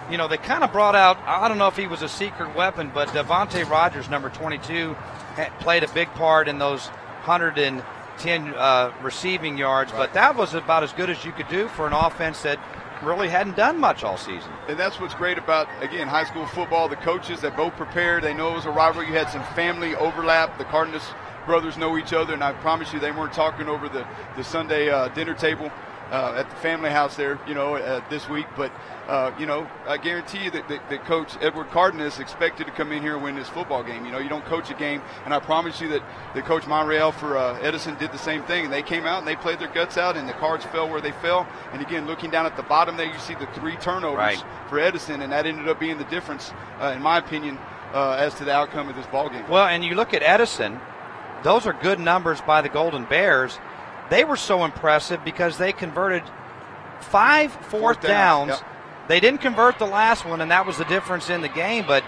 you know, they kind of brought out, I don't know if he was a secret weapon, but Devontae Rogers, number 22, played a big part in those 110 receiving yards, but that was about as good as you could do for an offense that really hadn't done much all season. And that's what's great about, again, high school football. The coaches, they both prepared. They know it was a rivalry. You had some family overlap. The Cardenas brothers know each other, and I promise you they weren't talking over the Sunday dinner table. at the family house there, this week. But, I guarantee you that Coach Edward Cardenas expected to come in here and win this football game. You don't coach a game, and I promise you that Coach Monreal for Edison did the same thing. And they came out and they played their guts out, and the cards fell where they fell. And, again, looking down at the bottom there, you see the 3 turnovers for Edison, and that ended up being the difference, in my opinion, as to the outcome of this ball game. Well, and you look at Edison, those are good numbers by the Golden Bears. They were so impressive because they converted 5 fourth downs. Yep. They didn't convert the last one, and that was the difference in the game, but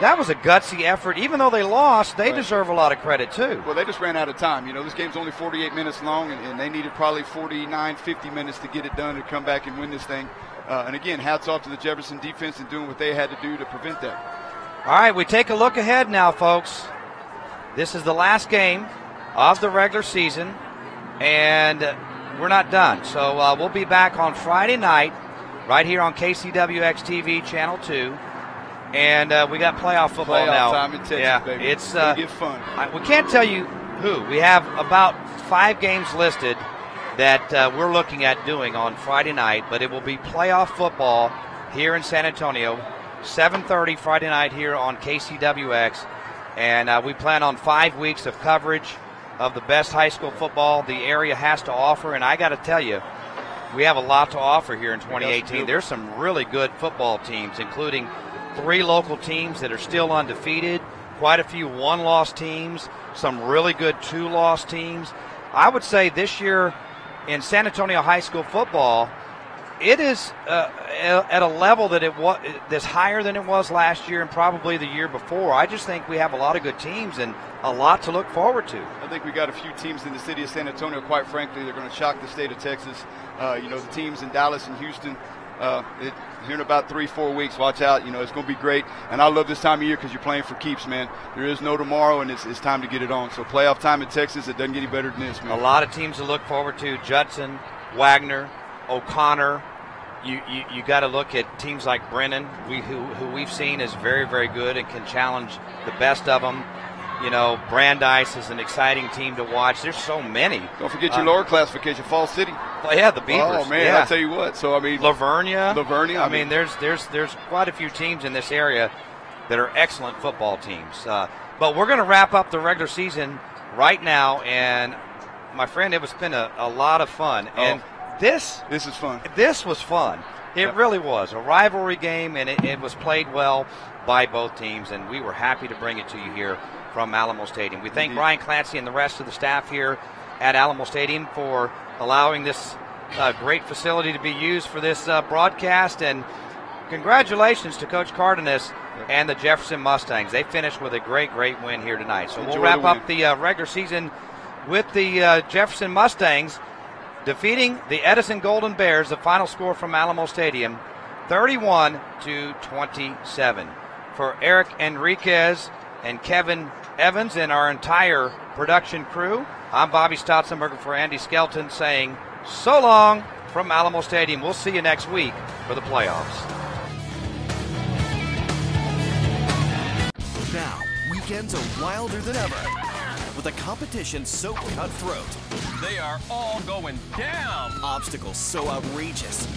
that was a gutsy effort. Even though they lost, they deserve a lot of credit too. Well, they just ran out of time. This game's only 48 minutes long, and they needed probably 49, 50 minutes to get it done to come back and win this thing. And again, hats off to the Jefferson defense and doing what they had to do to prevent that. All right, we take a look ahead now, folks. This is the last game of the regular season, and we're not done. So we'll be back on Friday night right here on KCWX-TV Channel 2. And we got playoff football now. Time in Texas, baby. It's gonna get fun. We can't tell you who. We have about 5 games listed that we're looking at doing on Friday night, but it will be playoff football here in San Antonio, 7:30 Friday night here on KCWX. And we plan on 5 weeks of coverage of the best high school football the area has to offer. And I got to tell you, we have a lot to offer here in 2018. There's some really good football teams, including 3 local teams that are still undefeated, quite a few 1-loss teams, some really good 2-loss teams. I would say this year in San Antonio high school football, it is at a level that's higher than it was last year and probably the year before. I just think we have a lot of good teams and a lot to look forward to. I think we got a few teams in the city of San Antonio, quite frankly, they're going to shock the state of Texas. The teams in Dallas and Houston, here in about 3-4 weeks, watch out. It's going to be great. And I love this time of year because you're playing for keeps, man. There is no tomorrow, and it's time to get it on. So playoff time in Texas, it doesn't get any better than this, man. A lot of teams to look forward to. Judson, Wagner, O'Connor. You got to look at teams like Brennan, who we've seen is very, very good and can challenge the best of them. Brandeis is an exciting team to watch. There's so many. Don't forget your lower classification, Fall City. Well, yeah, the Beavers. Oh man, yeah. I tell you what. So Lavernia. I mean, there's quite a few teams in this area that are excellent football teams. But we're going to wrap up the regular season right now, and my friend, it's been a lot of fun. And this is fun. This was fun. It really was a rivalry game, and it was played well by both teams, and we were happy to bring it to you here from Alamo Stadium. We thank Brian Clancy and the rest of the staff here at Alamo Stadium for allowing this great facility to be used for this broadcast, and congratulations to Coach Cardenas and the Jefferson Mustangs. They finished with a great win here tonight. So we'll wrap up the regular season with the Jefferson Mustangs defeating the Edison Golden Bears. The final score from Alamo Stadium, 31-27. For Eric Enriquez and Kevin Evans and our entire production crew, I'm Bobby Stotzenberger for Andy Skelton saying so long from Alamo Stadium. We'll see you next week for the playoffs. Now, weekends are wilder than ever, with a competition so cutthroat. They are all going down. Obstacles so outrageous.